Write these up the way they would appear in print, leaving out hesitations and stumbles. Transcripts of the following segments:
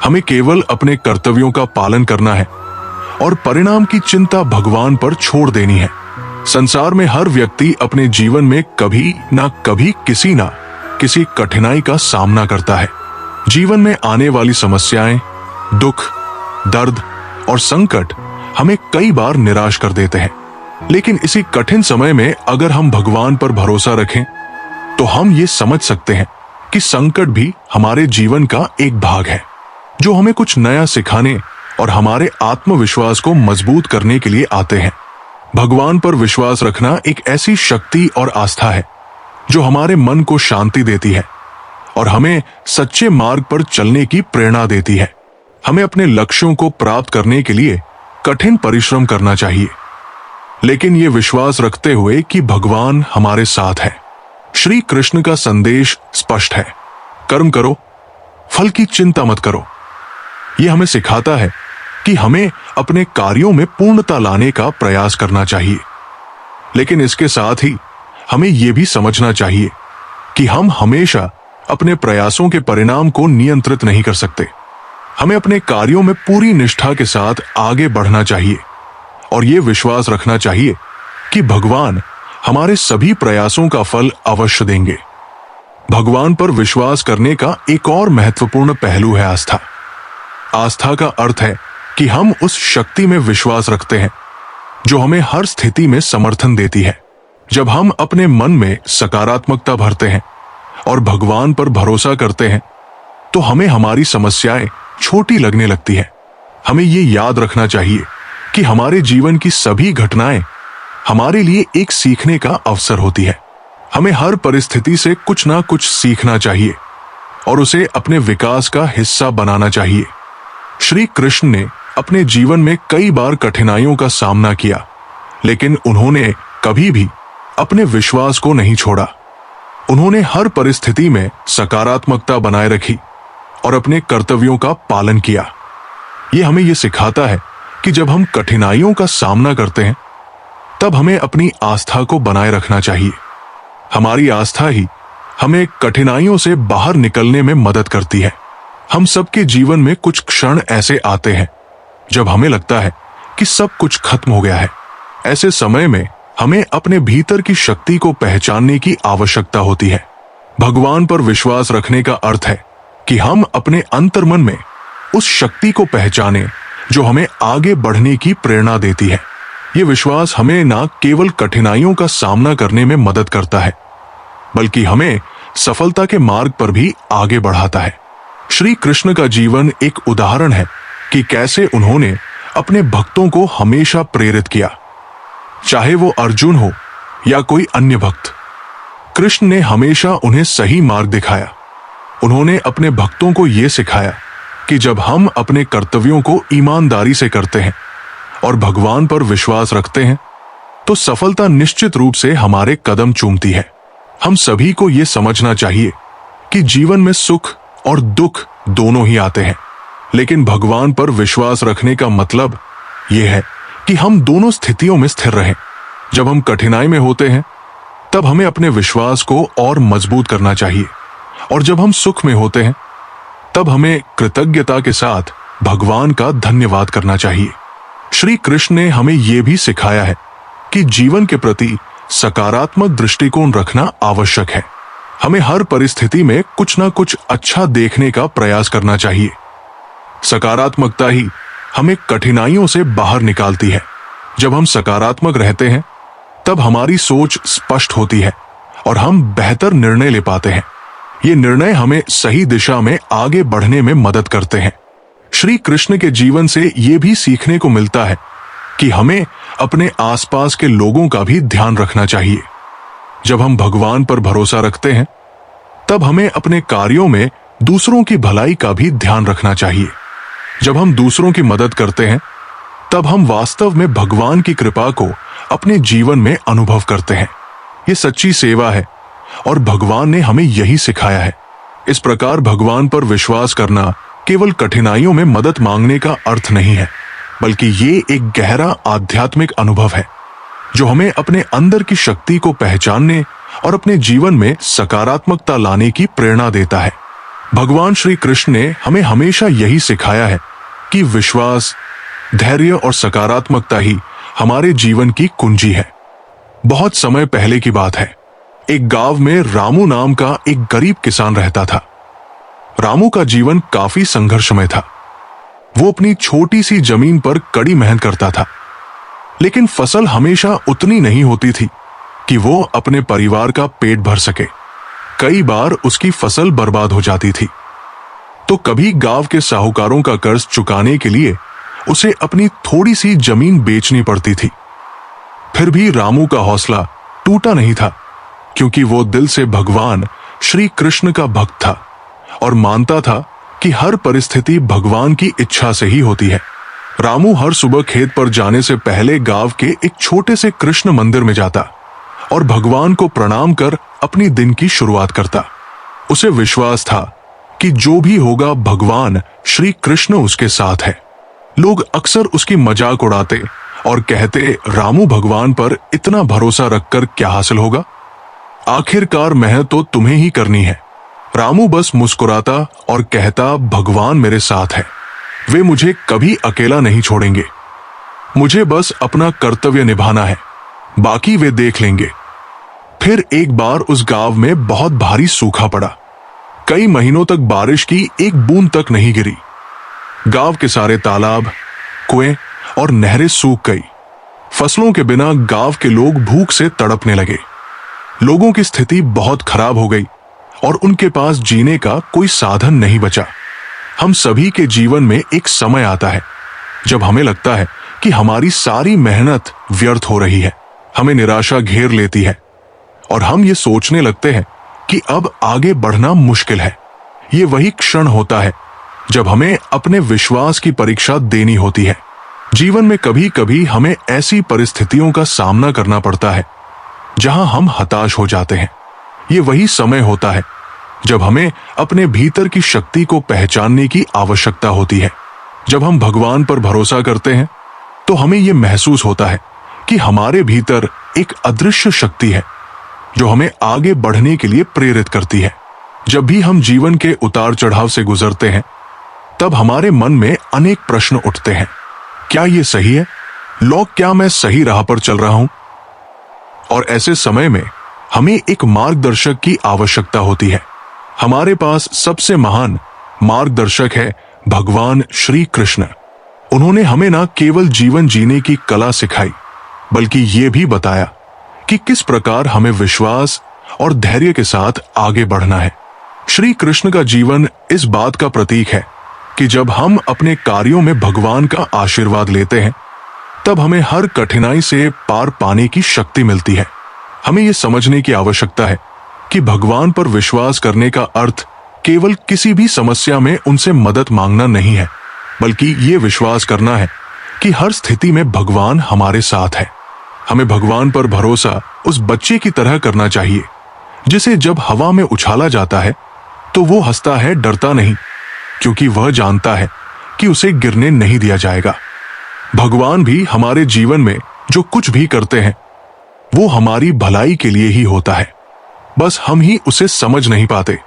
हमें केवल अपने कर्तव्यों का पालन करना है और परिणाम की चिंता भगवान पर छोड़ देनी है। संसार में हर व्यक्ति अपने जीवन में कभी ना किसी कठिनाई का सामना करता है। जीवन में आने वाली समस्याएं, दुख, दर्द और संकट हमें कई बार निराश कर देते हैं। लेकिन इसी कठिन समय में अगर हम भगवान पर भरोसा रखें तो हम ये समझ सकते हैं कि संकट भी हमारे जीवन का एक भाग है, जो हमें कुछ नया सिखाने और हमारे आत्मविश्वास को मजबूत करने के लिए आते हैं। भगवान पर विश्वास रखना एक ऐसी शक्ति और आस्था है जो हमारे मन को शांति देती है और हमें सच्चे मार्ग पर चलने की प्रेरणा देती है। हमें अपने लक्ष्यों को प्राप्त करने के लिए कठिन परिश्रम करना चाहिए, लेकिन ये विश्वास रखते हुए कि भगवान हमारे साथ है। श्री कृष्ण का संदेश स्पष्ट है, कर्म करो, फल की चिंता मत करो। यह हमें सिखाता है कि हमें अपने कार्यों में पूर्णता लाने का प्रयास करना चाहिए, लेकिन इसके साथ ही हमें यह भी समझना चाहिए कि हम हमेशा अपने प्रयासों के परिणाम को नियंत्रित नहीं कर सकते। हमें अपने कार्यों में पूरी निष्ठा के साथ आगे बढ़ना चाहिए और ये विश्वास रखना चाहिए कि भगवान हमारे सभी प्रयासों का फल अवश्य देंगे। भगवान पर विश्वास करने का एक और महत्वपूर्ण पहलू है आस्था। आस्था का अर्थ है कि हम उस शक्ति में विश्वास रखते हैं जो हमें हर स्थिति में समर्थन देती है। जब हम अपने मन में सकारात्मकता भरते हैं और भगवान पर भरोसा करते हैं तो हमें हमारी समस्याएं छोटी लगने लगती है। हमें ये याद रखना चाहिए कि हमारे जीवन की सभी घटनाएं हमारे लिए एक सीखने का अवसर होती है। हमें हर परिस्थिति से कुछ ना कुछ सीखना चाहिए और उसे अपने विकास का हिस्सा बनाना चाहिए। श्री कृष्ण ने अपने जीवन में कई बार कठिनाइयों का सामना किया, लेकिन उन्होंने कभी भी अपने विश्वास को नहीं छोड़ा। उन्होंने हर परिस्थिति में सकारात्मकता बनाए रखी और अपने कर्तव्यों का पालन किया। यह हमें यह सिखाता है कि जब हम कठिनाइयों का सामना करते हैं तब हमें अपनी आस्था को बनाए रखना चाहिए। हमारी आस्था ही हमें कठिनाइयों से बाहर निकलने में मदद करती है। हम सबके जीवन में कुछ क्षण ऐसे आते हैं जब हमें लगता है कि सब कुछ खत्म हो गया है। ऐसे समय में हमें अपने भीतर की शक्ति को पहचानने की आवश्यकता होती है। भगवान पर विश्वास रखने का अर्थ है कि हम अपने अंतर्मन में उस शक्ति को पहचाने जो हमें आगे बढ़ने की प्रेरणा देती है। ये विश्वास हमें न केवल कठिनाइयों का सामना करने में मदद करता है, बल्कि हमें सफलता के मार्ग पर भी आगे बढ़ाता है। श्री कृष्ण का जीवन एक उदाहरण है कि कैसे उन्होंने अपने भक्तों को हमेशा प्रेरित किया, चाहे वो अर्जुन हो या कोई अन्य भक्त। कृष्ण ने हमेशा उन्हें सही मार्ग दिखाया। उन्होंने अपने भक्तों को यह सिखाया कि जब हम अपने कर्तव्यों को ईमानदारी से करते हैं और भगवान पर विश्वास रखते हैं तो सफलता निश्चित रूप से हमारे कदम चूमती है। हम सभी को यह समझना चाहिए कि जीवन में सुख और दुख दोनों ही आते हैं, लेकिन भगवान पर विश्वास रखने का मतलब यह है कि हम दोनों स्थितियों में स्थिर रहें। जब हम कठिनाई में होते हैं तब हमें अपने विश्वास को और मजबूत करना चाहिए, और जब हम सुख में होते हैं तब हमें कृतज्ञता के साथ भगवान का धन्यवाद करना चाहिए। श्री कृष्ण ने हमें यह भी सिखाया है कि जीवन के प्रति सकारात्मक दृष्टिकोण रखना आवश्यक है। हमें हर परिस्थिति में कुछ ना कुछ अच्छा देखने का प्रयास करना चाहिए। सकारात्मकता ही हमें कठिनाइयों से बाहर निकालती है। जब हम सकारात्मक रहते हैं तब हमारी सोच स्पष्ट होती है और हम बेहतर निर्णय ले पाते हैं। ये निर्णय हमें सही दिशा में आगे बढ़ने में मदद करते हैं। श्री कृष्ण के जीवन से ये भी सीखने को मिलता है कि हमें अपने आसपास के लोगों का भी ध्यान रखना चाहिए। जब हम भगवान पर भरोसा रखते हैं तब हमें अपने कार्यों में दूसरों की भलाई का भी ध्यान रखना चाहिए। जब हम दूसरों की मदद करते हैं तब हम वास्तव में भगवान की कृपा को अपने जीवन में अनुभव करते हैं। ये सच्ची सेवा है और भगवान ने हमें यही सिखाया है। इस प्रकार भगवान पर विश्वास करना केवल कठिनाइयों में मदद मांगने का अर्थ नहीं है, बल्कि ये एक गहरा आध्यात्मिक अनुभव है जो हमें अपने अंदर की शक्ति को पहचानने और अपने जीवन में सकारात्मकता लाने की प्रेरणा देता है। भगवान श्री कृष्ण ने हमें हमेशा यही सिखाया है कि विश्वास, धैर्य और सकारात्मकता ही हमारे जीवन की कुंजी है। बहुत समय पहले की बात है। एक गांव में रामू नाम का एक गरीब किसान रहता था। रामू का जीवन काफी संघर्षमय था। वो अपनी छोटी सी जमीन पर कड़ी मेहनत करता था, लेकिन फसल हमेशा उतनी नहीं होती थी कि वो अपने परिवार का पेट भर सके। कई बार उसकी फसल बर्बाद हो जाती थी। तो कभी गांव के साहूकारों का कर्ज चुकाने के लिए उसे अपनी थोड़ी सी जमीन बेचनी पड़ती थी। फिर भी रामू का हौसला टूटा नहीं था, क्योंकि वो दिल से भगवान श्री कृष्ण का भक्त था और मानता था कि हर परिस्थिति भगवान की इच्छा से ही होती है। रामू हर सुबह खेत पर जाने से पहले गांव के एक छोटे से कृष्ण मंदिर में जाता और भगवान को प्रणाम कर अपनी दिन की शुरुआत करता। उसे विश्वास था कि जो भी होगा भगवान श्री कृष्ण उसके साथ है। लोग अक्सर उसकी मजाक उड़ाते और कहते, रामू भगवान पर इतना भरोसा रखकर क्या हासिल होगा, आखिरकार मेहनत तो तुम्हें ही करनी है। रामू बस मुस्कुराता और कहता, भगवान मेरे साथ है, वे मुझे कभी अकेला नहीं छोड़ेंगे। मुझे बस अपना कर्तव्य निभाना है, बाकी वे देख लेंगे। फिर एक बार उस गांव में बहुत भारी सूखा पड़ा। कई महीनों तक बारिश की एक बूंद तक नहीं गिरी। गांव के सारे तालाब, कुएं और नहरें सूख गई। फसलों के बिना गांव के लोग भूख से तड़पने लगे। लोगों की स्थिति बहुत खराब हो गई और उनके पास जीने का कोई साधन नहीं बचा। हम सभी के जीवन में एक समय आता है जब हमें लगता है कि हमारी सारी मेहनत व्यर्थ हो रही है। हमें निराशा घेर लेती है और हम ये सोचने लगते हैं कि अब आगे बढ़ना मुश्किल है। ये वही क्षण होता है जब हमें अपने विश्वास की परीक्षा देनी होती है। जीवन में कभी कभी हमें ऐसी परिस्थितियों का सामना करना पड़ता है जहां हम हताश हो जाते हैं। ये वही समय होता है जब हमें अपने भीतर की शक्ति को पहचानने की आवश्यकता होती है। जब हम भगवान पर भरोसा करते हैं तो हमें यह महसूस होता है कि हमारे भीतर एक अदृश्य शक्ति है जो हमें आगे बढ़ने के लिए प्रेरित करती है। जब भी हम जीवन के उतार चढ़ाव से गुजरते हैं तब हमारे मन में अनेक प्रश्न उठते हैं। क्या ये सही है? क्या मैं सही राह पर चल रहा हूं? और ऐसे समय में हमें एक मार्गदर्शक की आवश्यकता होती है। हमारे पास सबसे महान मार्गदर्शक है भगवान श्री कृष्ण। उन्होंने हमें न केवल जीवन जीने की कला सिखाई, बल्कि ये भी बताया कि किस प्रकार हमें विश्वास और धैर्य के साथ आगे बढ़ना है। श्री कृष्ण का जीवन इस बात का प्रतीक है कि जब हम अपने कार्यों में भगवान का आशीर्वाद लेते हैं तब हमें हर कठिनाई से पार पाने की शक्ति मिलती है। हमें यह समझने की आवश्यकता है कि भगवान पर विश्वास करने का अर्थ केवल किसी भी समस्या में उनसे मदद मांगना नहीं है, बल्कि ये विश्वास करना है कि हर स्थिति में भगवान हमारे साथ है। हमें भगवान पर भरोसा उस बच्चे की तरह करना चाहिए जिसे जब हवा में उछाला जाता है तो वो हंसता है, डरता नहीं, क्योंकि वह जानता है कि उसे गिरने नहीं दिया जाएगा। भगवान भी हमारे जीवन में जो कुछ भी करते हैं वो हमारी भलाई के लिए ही होता है, बस हम ही उसे समझ नहीं पाते।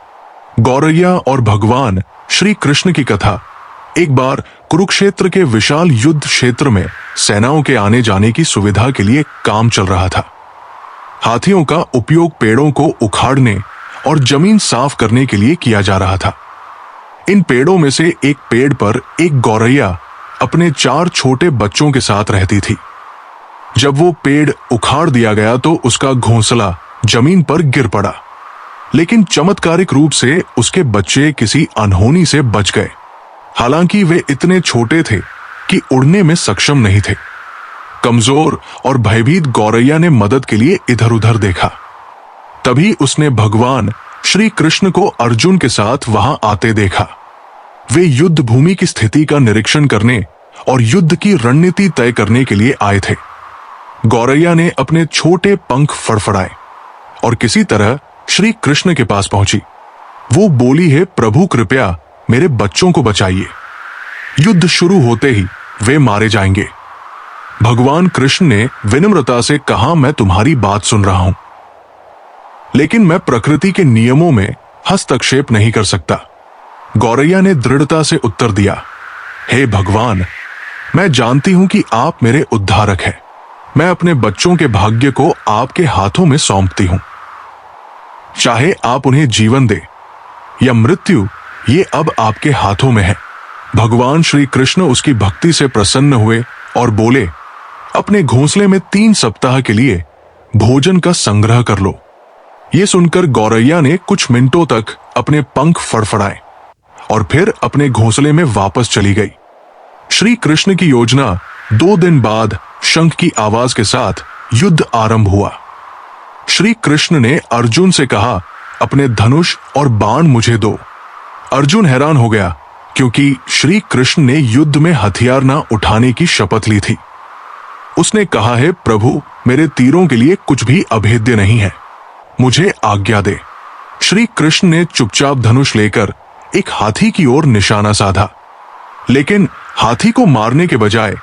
गौरैया और भगवान श्री कृष्ण की कथा। एक बार कुरुक्षेत्र के विशाल युद्ध क्षेत्र में सेनाओं के आने जाने की सुविधा के लिए काम चल रहा था। हाथियों का उपयोग पेड़ों को उखाड़ने और जमीन साफ करने के लिए किया जा रहा था। इन पेड़ों में से एक पेड़ पर एक गौरैया अपने 4 छोटे बच्चों के साथ रहती थी। जब वो पेड़ उखाड़ दिया गया तो उसका घोंसला जमीन पर गिर पड़ा, लेकिन चमत्कारिक रूप से उसके बच्चे किसी अनहोनी से बच गए। हालांकि वे इतने छोटे थे कि उड़ने में सक्षम नहीं थे। कमजोर और भयभीत गौरैया ने मदद के लिए इधर उधर देखा। तभी उसने भगवान श्री कृष्ण को अर्जुन के साथ वहां आते देखा। वे युद्ध भूमि की स्थिति का निरीक्षण करने और युद्ध की रणनीति तय करने के लिए आए थे। गौरैया ने अपने छोटे पंख फड़फड़ाए और किसी तरह श्री कृष्ण के पास पहुंची। वो बोली है, प्रभु कृपया मेरे बच्चों को बचाइए। युद्ध शुरू होते ही वे मारे जाएंगे। भगवान कृष्ण ने विनम्रता से कहा, मैं तुम्हारी बात सुन रहा हूं, लेकिन मैं प्रकृति के नियमों में हस्तक्षेप नहीं कर सकता। गौरैया ने दृढ़ता से उत्तर दिया, हे भगवान, मैं जानती हूं कि आप मेरे उद्धारक हैं। मैं अपने बच्चों के भाग्य को आपके हाथों में सौंपती हूं। चाहे आप उन्हें जीवन दे या मृत्यु, ये अब आपके हाथों में है। भगवान श्री कृष्ण उसकी भक्ति से प्रसन्न हुए और बोले, अपने घोंसले में 3 सप्ताह के लिए भोजन का संग्रह कर लो। ये सुनकर गौरैया ने कुछ मिनटों तक अपने पंख फड़फड़ाए और फिर अपने घोंसले में वापस चली गई। श्री कृष्ण की योजना 2 दिन बाद शंख की आवाज के साथ युद्ध आरंभ हुआ। श्री कृष्ण ने अर्जुन से कहा, अपने धनुष और बाण मुझे दो। अर्जुन हैरान हो गया क्योंकि श्री कृष्ण ने युद्ध में हथियार न उठाने की शपथ ली थी। उसने कहा है, प्रभु, मेरे तीरों के लिए कुछ भी अभेद्य नहीं है, मुझे आज्ञा दे। श्री कृष्ण ने चुपचाप धनुष लेकर एक हाथी की ओर निशाना साधा, लेकिन हाथी को मारने के बजाय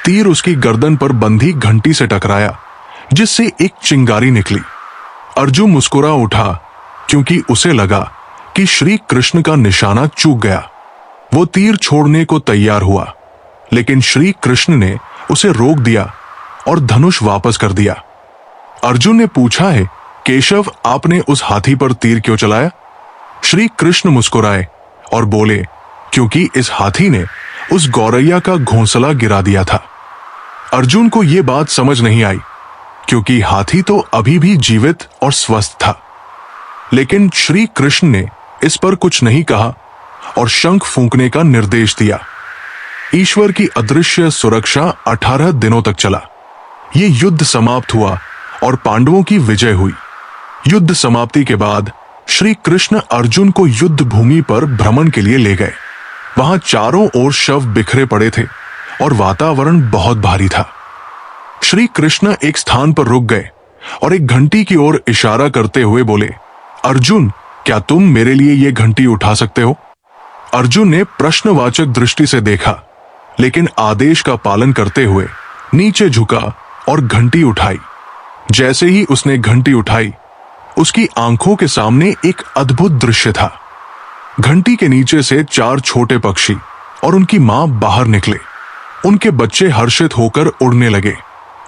तीर उसकी गर्दन पर बंधी घंटी से टकराया, जिससे एक चिंगारी निकली। अर्जुन मुस्कुरा उठा क्योंकि उसे लगा कि श्री कृष्ण का निशाना चूक गया। वो तीर छोड़ने को तैयार हुआ, लेकिन श्री कृष्ण ने उसे रोक दिया और धनुष वापस कर दिया। अर्जुन ने पूछा है, केशव, आपने उस हाथी पर तीर क्यों चलाया? श्री कृष्ण मुस्कुराए और बोले, क्योंकि इस हाथी ने उस गौरैया का घोंसला गिरा दिया था। अर्जुन को यह बात समझ नहीं आई क्योंकि हाथी तो अभी भी जीवित और स्वस्थ था, लेकिन श्री कृष्ण ने इस पर कुछ नहीं कहा और शंख फूंकने का निर्देश दिया। ईश्वर की अदृश्य सुरक्षा 18 दिनों तक चला। ये युद्ध समाप्त हुआ और पांडवों की विजय हुई। युद्ध समाप्ति के बाद श्री कृष्ण अर्जुन को युद्ध भूमि पर भ्रमण के लिए ले गए। वहां चारों ओर शव बिखरे पड़े थे और वातावरण बहुत भारी था। श्री कृष्ण एक स्थान पर रुक गए और एक घंटी की ओर इशारा करते हुए बोले, अर्जुन, क्या तुम मेरे लिए ये घंटी उठा सकते हो? अर्जुन ने प्रश्नवाचक दृष्टि से देखा, लेकिन आदेश का पालन करते हुए नीचे झुका और घंटी उठाई। जैसे ही उसने घंटी उठाई, उसकी आंखों के सामने एक अद्भुत दृश्य था। घंटी के नीचे से 4 छोटे पक्षी और उनकी मां बाहर निकले। उनके बच्चे हर्षित होकर उड़ने लगे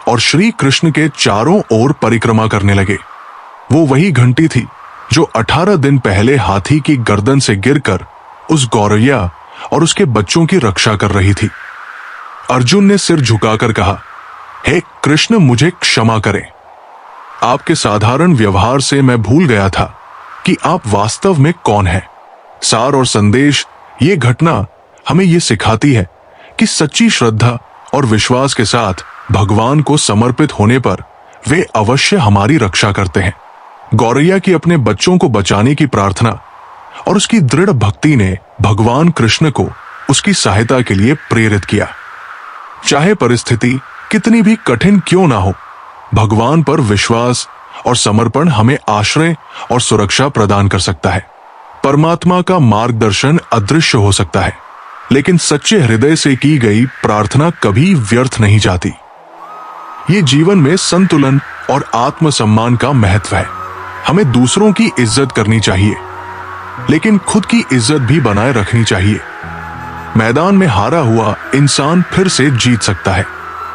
और श्री कृष्ण के चारों ओर परिक्रमा करने लगे। वो वही घंटी थी जो 18 दिन पहले हाथी की गर्दन से गिरकर उस गौरैया और उसके बच्चों की रक्षा कर रही थी। अर्जुन ने सिर झुकाकर कहा, हे कृष्ण, मुझे क्षमा करें। आपके साधारण व्यवहार से मैं भूल गया था कि आप वास्तव में कौन हैं। सार और संदेश, ये घटना हमें ये सिखाती है कि सच्ची श्रद्धा और विश्वास के साथ भगवान को समर्पित होने पर वे अवश्य हमारी रक्षा करते हैं। गौरैया की अपने बच्चों को बचाने की प्रार्थना और उसकी दृढ़ भक्ति ने भगवान कृष्ण को उसकी सहायता के लिए प्रेरित किया। चाहे परिस्थिति कितनी भी कठिन क्यों ना हो, भगवान पर विश्वास और समर्पण हमें आश्रय और सुरक्षा प्रदान कर सकता है। परमात्मा का मार्गदर्शन अदृश्य हो सकता है, लेकिन सच्चे हृदय से की गई प्रार्थना कभी व्यर्थ नहीं जाती। ये जीवन में संतुलन और आत्मसम्मान का महत्व है। हमें दूसरों की इज्जत करनी चाहिए, लेकिन खुद की इज्जत भी बनाए रखनी चाहिए। मैदान में हारा हुआ इंसान फिर से जीत सकता है,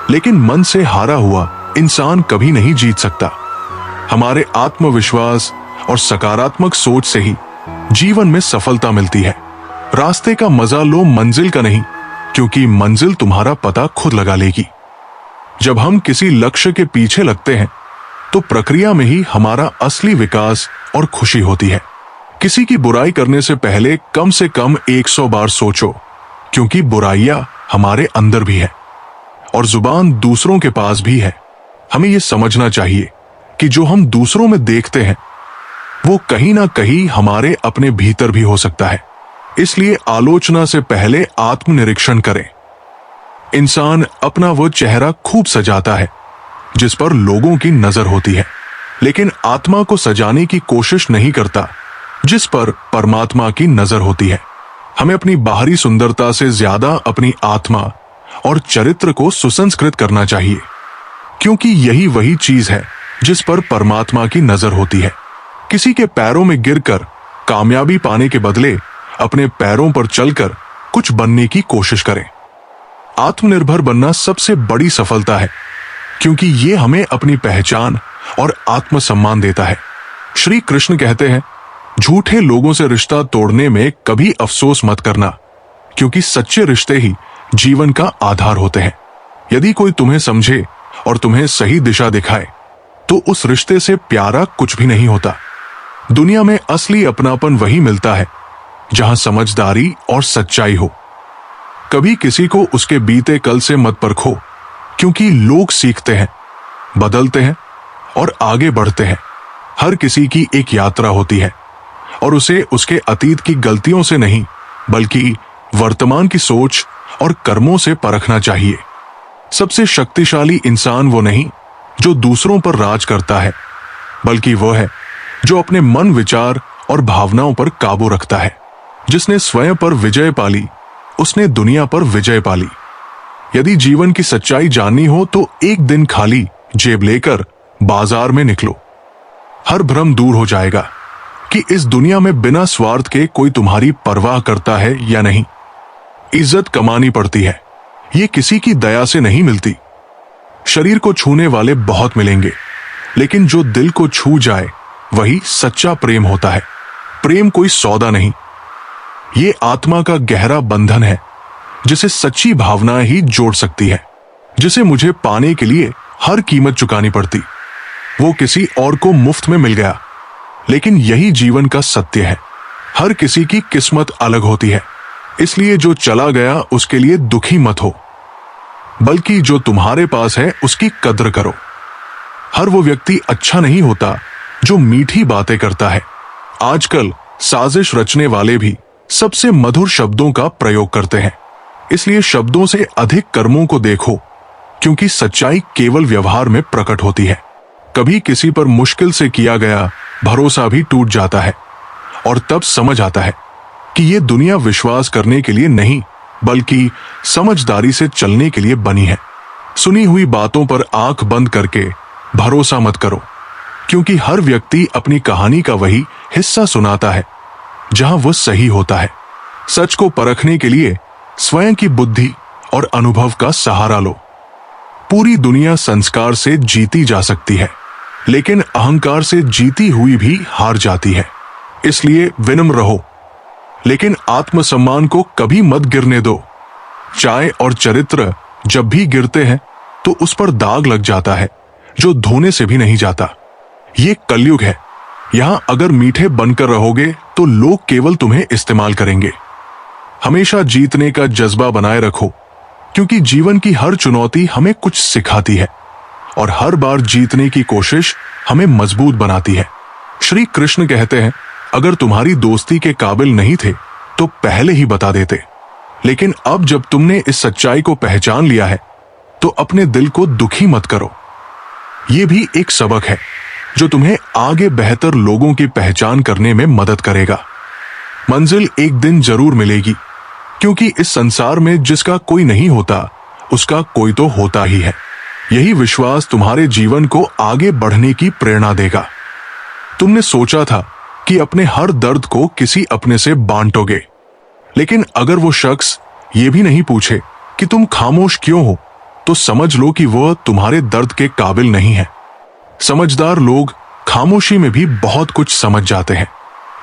लेकिन मन से हारा हुआ इंसान कभी नहीं जीत सकता। हमारे आत्मविश्वास और सकारात्मक सोच से ही जीवन में सफलता मिलती है। रास्ते का मजा लो, मंजिल का नहीं, क्योंकि मंजिल तुम्हारा पता खुद लगा लेगी। जब हम किसी लक्ष्य के पीछे लगते हैं तो प्रक्रिया में ही हमारा असली विकास और खुशी होती है। किसी की बुराई करने से पहले कम से कम 100 बार सोचो, क्योंकि बुराइयां हमारे अंदर भी है और जुबान दूसरों के पास भी है। हमें यह समझना चाहिए कि जो हम दूसरों में देखते हैं वो कहीं ना कहीं हमारे अपने भीतर भी हो सकता है। इसलिए आलोचना से पहले आत्मनिरीक्षण करें। इंसान अपना वो चेहरा खूब सजाता है जिस पर लोगों की नजर होती है, लेकिन आत्मा को सजाने की कोशिश नहीं करता जिस पर परमात्मा की नजर होती है। हमें अपनी बाहरी सुंदरता से ज्यादा अपनी आत्मा और चरित्र को सुसंस्कृत करना चाहिए, क्योंकि यही वही चीज है जिस पर परमात्मा की नजर होती है। किसी के पैरों में गिरकर कामयाबी पाने के बदले अपने पैरों पर चलकर कुछ बनने की कोशिश करें। आत्मनिर्भर बनना सबसे बड़ी सफलता है, क्योंकि ये हमें अपनी पहचान और आत्मसम्मान देता है। श्री कृष्ण कहते हैं, झूठे लोगों से रिश्ता तोड़ने में कभी अफसोस मत करना, क्योंकि सच्चे रिश्ते ही जीवन का आधार होते हैं। यदि कोई तुम्हें समझे और तुम्हें सही दिशा दिखाए, तो उस रिश्ते से प्यारा कुछ भी नहीं होता। दुनिया में असली अपनापन वही मिलता है जहां समझदारी और सच्चाई हो। कभी किसी को उसके बीते कल से मत परखो, क्योंकि लोग सीखते हैं, बदलते हैं और आगे बढ़ते हैं। हर किसी की एक यात्रा होती है और उसे उसके अतीत की गलतियों से नहीं, बल्कि वर्तमान की सोच और कर्मों से परखना चाहिए। सबसे शक्तिशाली इंसान वो नहीं जो दूसरों पर राज करता है, बल्कि वो है जो अपने मन, विचार और भावनाओं पर काबू रखता है। जिसने स्वयं पर विजय पाली, उसने दुनिया पर विजय पाली। यदि जीवन की सच्चाई जाननी हो तो एक दिन खाली जेब लेकर बाजार में निकलो। हर भ्रम दूर हो जाएगा कि इस दुनिया में बिना स्वार्थ के कोई तुम्हारी परवाह करता है या नहीं। इज्जत कमानी पड़ती है, ये किसी की दया से नहीं मिलती। शरीर को छूने वाले बहुत मिलेंगे, लेकिन जो दिल को छू जाए वही सच्चा प्रेम होता है। प्रेम कोई सौदा नहीं, ये आत्मा का गहरा बंधन है जिसे सच्ची भावनाएं ही जोड़ सकती है। जिसे मुझे पाने के लिए हर कीमत चुकानी पड़ती, वो किसी और को मुफ्त में मिल गया। लेकिन यही जीवन का सत्य है। हर किसी की किस्मत अलग होती है, इसलिए जो चला गया उसके लिए दुखी मत हो, बल्कि जो तुम्हारे पास है उसकी कद्र करो। हर वो व्यक्ति अच्छा नहीं होता जो मीठी बातें करता है। आजकल साजिश रचने वाले भी सबसे मधुर शब्दों का प्रयोग करते हैं, इसलिए शब्दों से अधिक कर्मों को देखो, क्योंकि सच्चाई केवल व्यवहार में प्रकट होती है। कभी किसी पर मुश्किल से किया गया भरोसा भी टूट जाता है, और तब समझ आता है कि ये दुनिया विश्वास करने के लिए नहीं, बल्कि समझदारी से चलने के लिए बनी है। सुनी हुई बातों पर आंख बंद करके भरोसा मत करो, क्योंकि हर व्यक्ति अपनी कहानी का वही हिस्सा सुनाता है जहां वो सही होता है। सच को परखने के लिए स्वयं की बुद्धि और अनुभव का सहारा लो। पूरी दुनिया संस्कार से जीती जा सकती है, लेकिन अहंकार से जीती हुई भी हार जाती है। इसलिए विनम्र रहो, लेकिन आत्मसम्मान को कभी मत गिरने दो। चाय और चरित्र जब भी गिरते हैं तो उस पर दाग लग जाता है जो धोने से भी नहीं जाता। ये कलयुग है, यहां अगर मीठे बनकर रहोगे तो लोग केवल तुम्हें इस्तेमाल करेंगे। हमेशा जीतने का जज्बा बनाए रखो, क्योंकि जीवन की हर चुनौती हमें कुछ सिखाती है और हर बार जीतने की कोशिश हमें मजबूत बनाती है। श्री कृष्ण कहते हैं, अगर तुम्हारी दोस्ती के काबिल नहीं थे तो पहले ही बता देते, लेकिन अब जब तुमने इस सच्चाई को पहचान लिया है तो अपने दिल को दुखी मत करो। यह भी एक सबक है जो तुम्हें आगे बेहतर लोगों की पहचान करने में मदद करेगा। मंजिल एक दिन जरूर मिलेगी, क्योंकि इस संसार में जिसका कोई नहीं होता उसका कोई तो होता ही है। यही विश्वास तुम्हारे जीवन को आगे बढ़ने की प्रेरणा देगा। तुमने सोचा था कि अपने हर दर्द को किसी अपने से बांटोगे, लेकिन अगर वो शख्स ये भी नहीं पूछे कि तुम खामोश क्यों हो, तो समझ लो कि वह तुम्हारे दर्द के काबिल नहीं है। समझदार लोग खामोशी में भी बहुत कुछ समझ जाते हैं,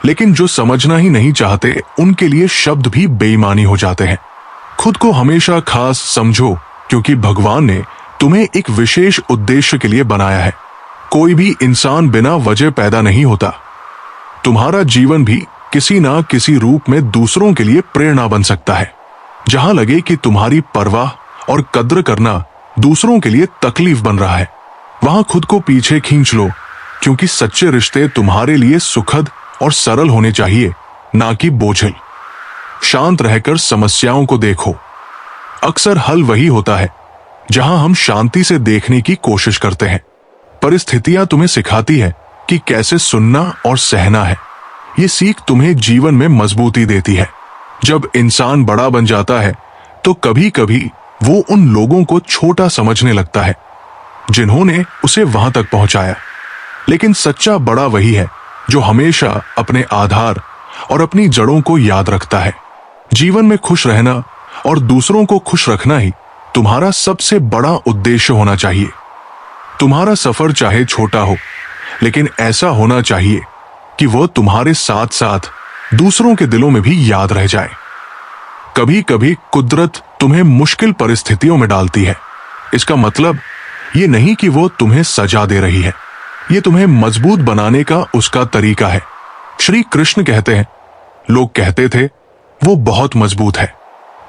लेकिन जो समझना ही नहीं चाहते उनके लिए शब्द भी बेईमानी हो जाते हैं। खुद को हमेशा खास समझो, क्योंकि भगवान ने तुम्हें एक विशेष उद्देश्य के लिए बनाया है। कोई भी इंसान बिना वजह पैदा नहीं होता। तुम्हारा जीवन भी किसी ना किसी रूप में दूसरों के लिए प्रेरणा बन सकता है। जहां लगे कि तुम्हारी परवाह और कद्र करना दूसरों के लिए तकलीफ बन रहा है, वहां खुद को पीछे खींच लो, क्योंकि सच्चे रिश्ते तुम्हारे लिए सुखद और सरल होने चाहिए, ना कि बोझिल। शांत रहकर समस्याओं को देखो। अक्सर हल वही होता है जहां हम शांति से देखने की कोशिश करते हैं। परिस्थितियां तुम्हें सिखाती है कि कैसे सुनना और सहना है। ये सीख तुम्हें जीवन में मजबूती देती है। जब इंसान बड़ा बन जाता है तो कभी कभी वो उन लोगों को छोटा समझने लगता है जिन्होंने उसे वहां तक पहुंचाया, लेकिन सच्चा बड़ा वही है जो हमेशा अपने आधार और अपनी जड़ों को याद रखता है। जीवन में खुश रहना और दूसरों को खुश रखना ही तुम्हारा सबसे बड़ा उद्देश्य होना चाहिए। तुम्हारा सफर चाहे छोटा हो, लेकिन ऐसा होना चाहिए कि वह तुम्हारे साथ साथ दूसरों के दिलों में भी याद रह जाए। कभी कभी कुदरत तुम्हें मुश्किल परिस्थितियों में डालती है। इसका मतलब ये नहीं कि वो तुम्हें सजा दे रही है, ये तुम्हें मजबूत बनाने का उसका तरीका है। श्री कृष्ण कहते हैं, लोग कहते थे वो बहुत मजबूत है,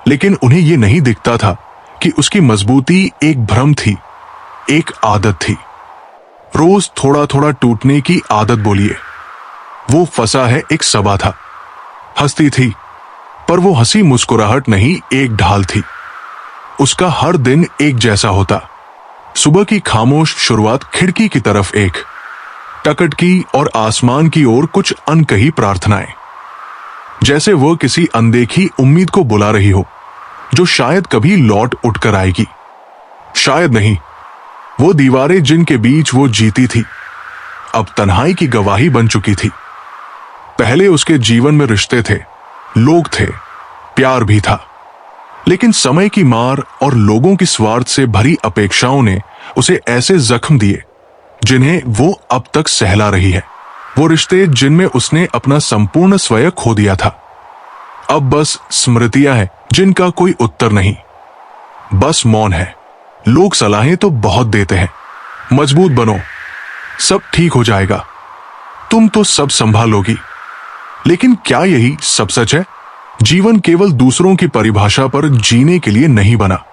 लेकिन उन्हें यह नहीं दिखता था कि उसकी मजबूती एक भ्रम थी, एक आदत थी। रोज थोड़ा थोड़ा टूटने की आदत बोलिए। वो फंसा है एक सबा था। हंसती थी, पर वो हंसी मुस्कुराहट नहीं, एक ढाल थी। उसका हर दिन एक जैसा होता। सुबह की खामोश शुरुआत खिड़की की तरफ एक टकटकी और आसमान की ओर कुछ अनकही प्रार्थनाएं, जैसे वो किसी अनदेखी उम्मीद को बुला रही हो जो शायद कभी लौट उठकर आएगी। शायद नहीं, वो दीवारें जिनके बीच वो जीती थी अब तन्हाई की गवाही बन चुकी थी। पहले उसके जीवन में रिश्ते थे, लोग थे, प्यार भी था, लेकिन समय की मार और लोगों की स्वार्थ से भरी अपेक्षाओं ने उसे ऐसे जख्म दिए जिन्हें वो अब तक सहला रही है। वो रिश्ते जिनमें उसने अपना संपूर्ण स्वयं खो दिया था, अब बस स्मृतियां हैं जिनका कोई उत्तर नहीं, बस मौन है। लोग सलाहें तो बहुत देते हैं, मजबूत बनो, सब ठीक हो जाएगा, तुम तो सब संभालोगी। लेकिन क्या यही सब सच है? जीवन केवल दूसरों की परिभाषा पर जीने के लिए नहीं बना।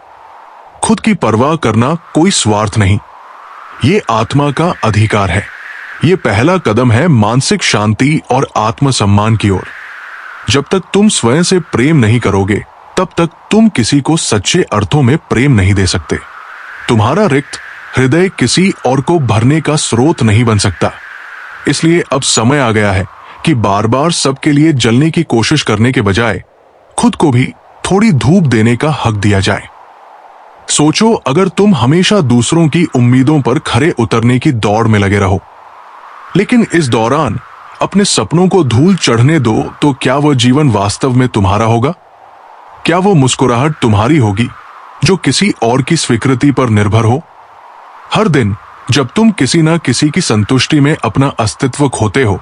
खुद की परवाह करना कोई स्वार्थ नहीं, ये आत्मा का अधिकार है। ये पहला कदम है मानसिक शांति और आत्मसम्मान की ओर। जब तक तुम स्वयं से प्रेम नहीं करोगे, तब तक तुम किसी को सच्चे अर्थों में प्रेम नहीं दे सकते। तुम्हारा रिक्त हृदय किसी और को भरने का स्रोत नहीं बन सकता। इसलिए अब समय आ गया है कि बार बार सबके लिए जलने की कोशिश करने के बजाय खुद को भी थोड़ी धूप देने का हक दिया जाए। सोचो, अगर तुम हमेशा दूसरों की उम्मीदों पर खरे उतरने की दौड़ में लगे रहो, लेकिन इस दौरान अपने सपनों को धूल चढ़ने दो, तो क्या वह जीवन वास्तव में तुम्हारा होगा? क्या वो मुस्कुराहट तुम्हारी होगी जो किसी और की स्वीकृति पर निर्भर हो? हर दिन जब तुम किसी न किसी की संतुष्टि में अपना अस्तित्व खोते हो,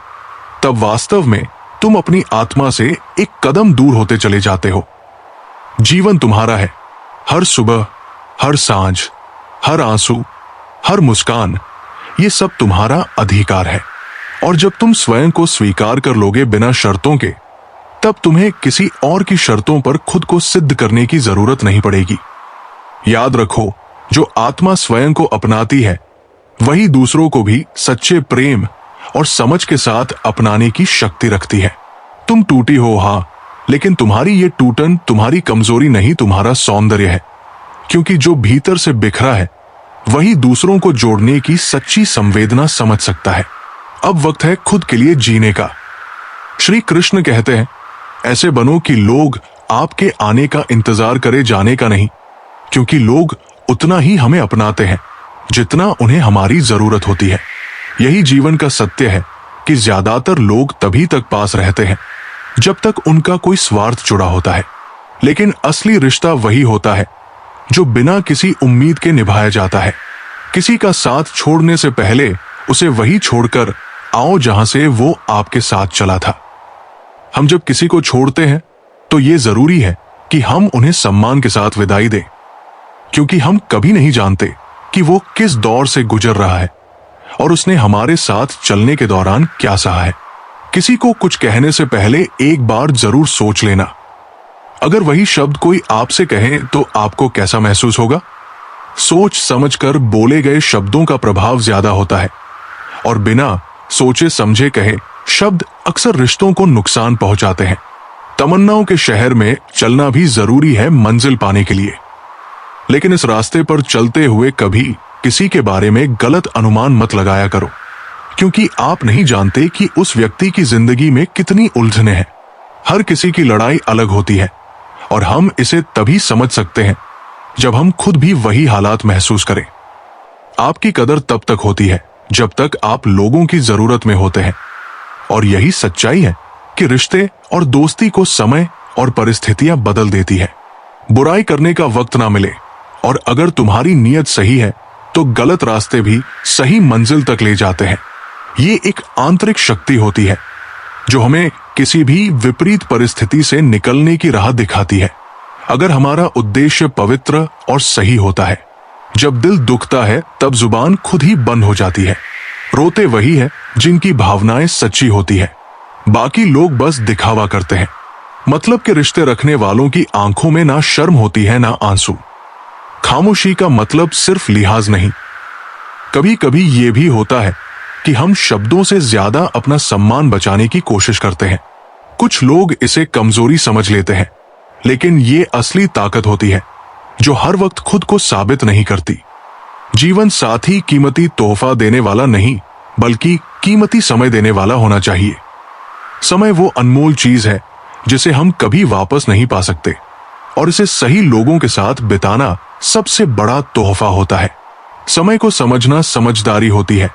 तब वास्तव में तुम अपनी आत्मा से एक कदम दूर होते चले जाते हो। जीवन तुम्हारा है। हर सुबह, हर सांझ, हर आंसू, हर मुस्कान, ये सब तुम्हारा अधिकार है। और जब तुम स्वयं को स्वीकार कर लोगे बिना शर्तों के, तब तुम्हें किसी और की शर्तों पर खुद को सिद्ध करने की जरूरत नहीं पड़ेगी। याद रखो, जो आत्मा स्वयं को अपनाती है, वही दूसरों को भी सच्चे प्रेम और समझ के साथ अपनाने की शक्ति रखती है। तुम टूटी हो, हां, लेकिन तुम्हारी ये टूटन तुम्हारी कमजोरी नहीं, तुम्हारा सौंदर्य है। क्योंकि जो भीतर से बिखरा है, वही दूसरों को जोड़ने की सच्ची संवेदना समझ सकता है। अब वक्त है खुद के लिए जीने का। श्री कृष्ण कहते हैं, ऐसे बनो कि लोग आपके आने का इंतजार करे, जाने का नहीं, क्योंकि लोग उतना ही हमें अपनाते हैं जितना उन्हें हमारी जरूरत होती है। यही जीवन का सत्य है कि ज्यादातर लोग तभी तक पास रहते हैं जब तक उनका कोई स्वार्थ जुड़ा होता है, लेकिन असली रिश्ता वही होता है जो बिना किसी उम्मीद के निभाया जाता है। किसी का साथ छोड़ने से पहले उसे वही छोड़कर आओ जहां से वो आपके साथ चला था। हम जब किसी को छोड़ते हैं तो ये जरूरी है कि हम उन्हें सम्मान के साथ विदाई दें, क्योंकि हम कभी नहीं जानते कि वो किस दौर से गुजर रहा है और उसने हमारे साथ चलने के दौरान क्या सहा है। किसी को कुछ कहने से पहले एक बार जरूर सोच लेना। अगर वही शब्द कोई आपसे कहे तो आपको कैसा महसूस होगा? सोच समझकर बोले गए शब्दों का प्रभाव ज्यादा होता है, और बिना सोचे समझे कहे शब्द अक्सर रिश्तों को नुकसान पहुंचाते हैं। तमन्नाओं के शहर में चलना भी जरूरी है मंजिल पाने के लिए, लेकिन इस रास्ते पर चलते हुए कभी किसी के बारे में गलत अनुमान मत लगाया करो, क्योंकि आप नहीं जानते कि उस व्यक्ति की जिंदगी में कितनी उलझनें हैं। हर किसी की लड़ाई अलग होती है, और हम इसे तभी समझ सकते हैं जब हम खुद भी वही हालात महसूस करें। आपकी कदर तब तक होती है जब तक आप लोगों की जरूरत में होते हैं, और यही सच्चाई है कि रिश्ते और दोस्ती को समय और परिस्थितियां बदल देती है। बुराई करने का वक्त ना मिले, और अगर तुम्हारी नीयत सही है तो गलत रास्ते भी सही मंजिल तक ले जाते हैं। ये एक आंतरिक शक्ति होती है जो हमें किसी भी विपरीत परिस्थिति से निकलने की राह दिखाती है, अगर हमारा उद्देश्य पवित्र और सही होता है। जब दिल दुखता है तब जुबान खुद ही बंद हो जाती है। रोते वही है जिनकी भावनाएं सच्ची होती है, बाकी लोग बस दिखावा करते हैं। मतलब के रिश्ते रखने वालों की आंखों में ना शर्म होती है ना आंसू। खामोशी का मतलब सिर्फ लिहाज नहीं, कभी कभी ये भी होता है कि हम शब्दों से ज्यादा अपना सम्मान बचाने की कोशिश करते हैं। कुछ लोग इसे कमजोरी समझ लेते हैं, लेकिन ये असली ताकत होती है जो हर वक्त खुद को साबित नहीं करती। जीवन साथी कीमती तोहफा देने वाला नहीं, बल्कि कीमती समय देने वाला होना चाहिए। समय वो अनमोल चीज है जिसे हम कभी वापस नहीं पा सकते, और इसे सही लोगों के साथ बिताना सबसे बड़ा तोहफा होता है। समय को समझना समझदारी होती है,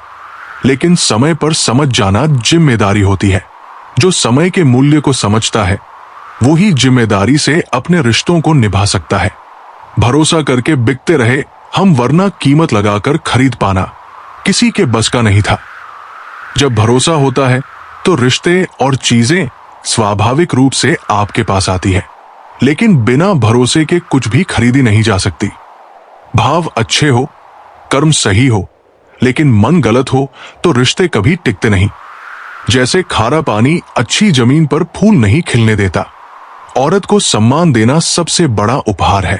लेकिन समय पर समझ जाना जिम्मेदारी होती है। जो समय के मूल्य को समझता है वो ही जिम्मेदारी से अपने रिश्तों को निभा सकता है। भरोसा करके बिकते रहे हम, वरना कीमत लगाकर खरीद पाना किसी के बस का नहीं था। जब भरोसा होता है तो रिश्ते और चीजें स्वाभाविक रूप से आपके पास आती है, लेकिन बिना भरोसे के कुछ भी खरीदी नहीं जा सकती। भाव अच्छे हो, कर्म सही हो, लेकिन मन गलत हो तो रिश्ते कभी टिकते नहीं। जैसे खारा पानी अच्छी जमीन पर फूल नहीं खिलने देता। औरत को सम्मान देना सबसे बड़ा उपहार है।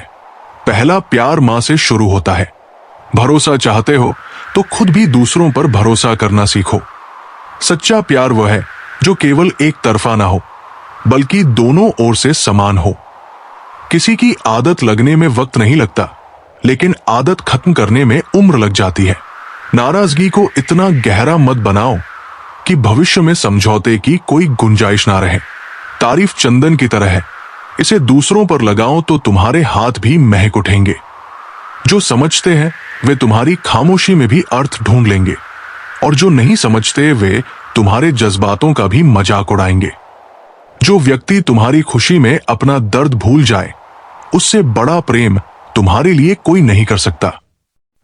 पहला प्यार मां से शुरू होता है। भरोसा चाहते हो तो खुद भी दूसरों पर भरोसा करना सीखो। सच्चा प्यार वह है जो केवल एक तरफा ना हो, बल्कि दोनों ओर से समान हो। किसी की आदत लगने में वक्त नहीं लगता, लेकिन आदत खत्म करने में उम्र लग जाती है। नाराजगी को इतना गहरा मत बनाओ कि भविष्य में समझौते की कोई गुंजाइश ना रहे। तारीफ चंदन की तरह है, इसे दूसरों पर लगाओ तो तुम्हारे हाथ भी महक उठेंगे। जो समझते हैं वे तुम्हारी खामोशी में भी अर्थ ढूंढ लेंगे, और जो नहीं समझते वे तुम्हारे जज्बातों का भी मजाक उड़ाएंगे। जो व्यक्ति तुम्हारी खुशी में अपना दर्द भूल जाए, उससे बड़ा प्रेम तुम्हारे लिए कोई नहीं कर सकता।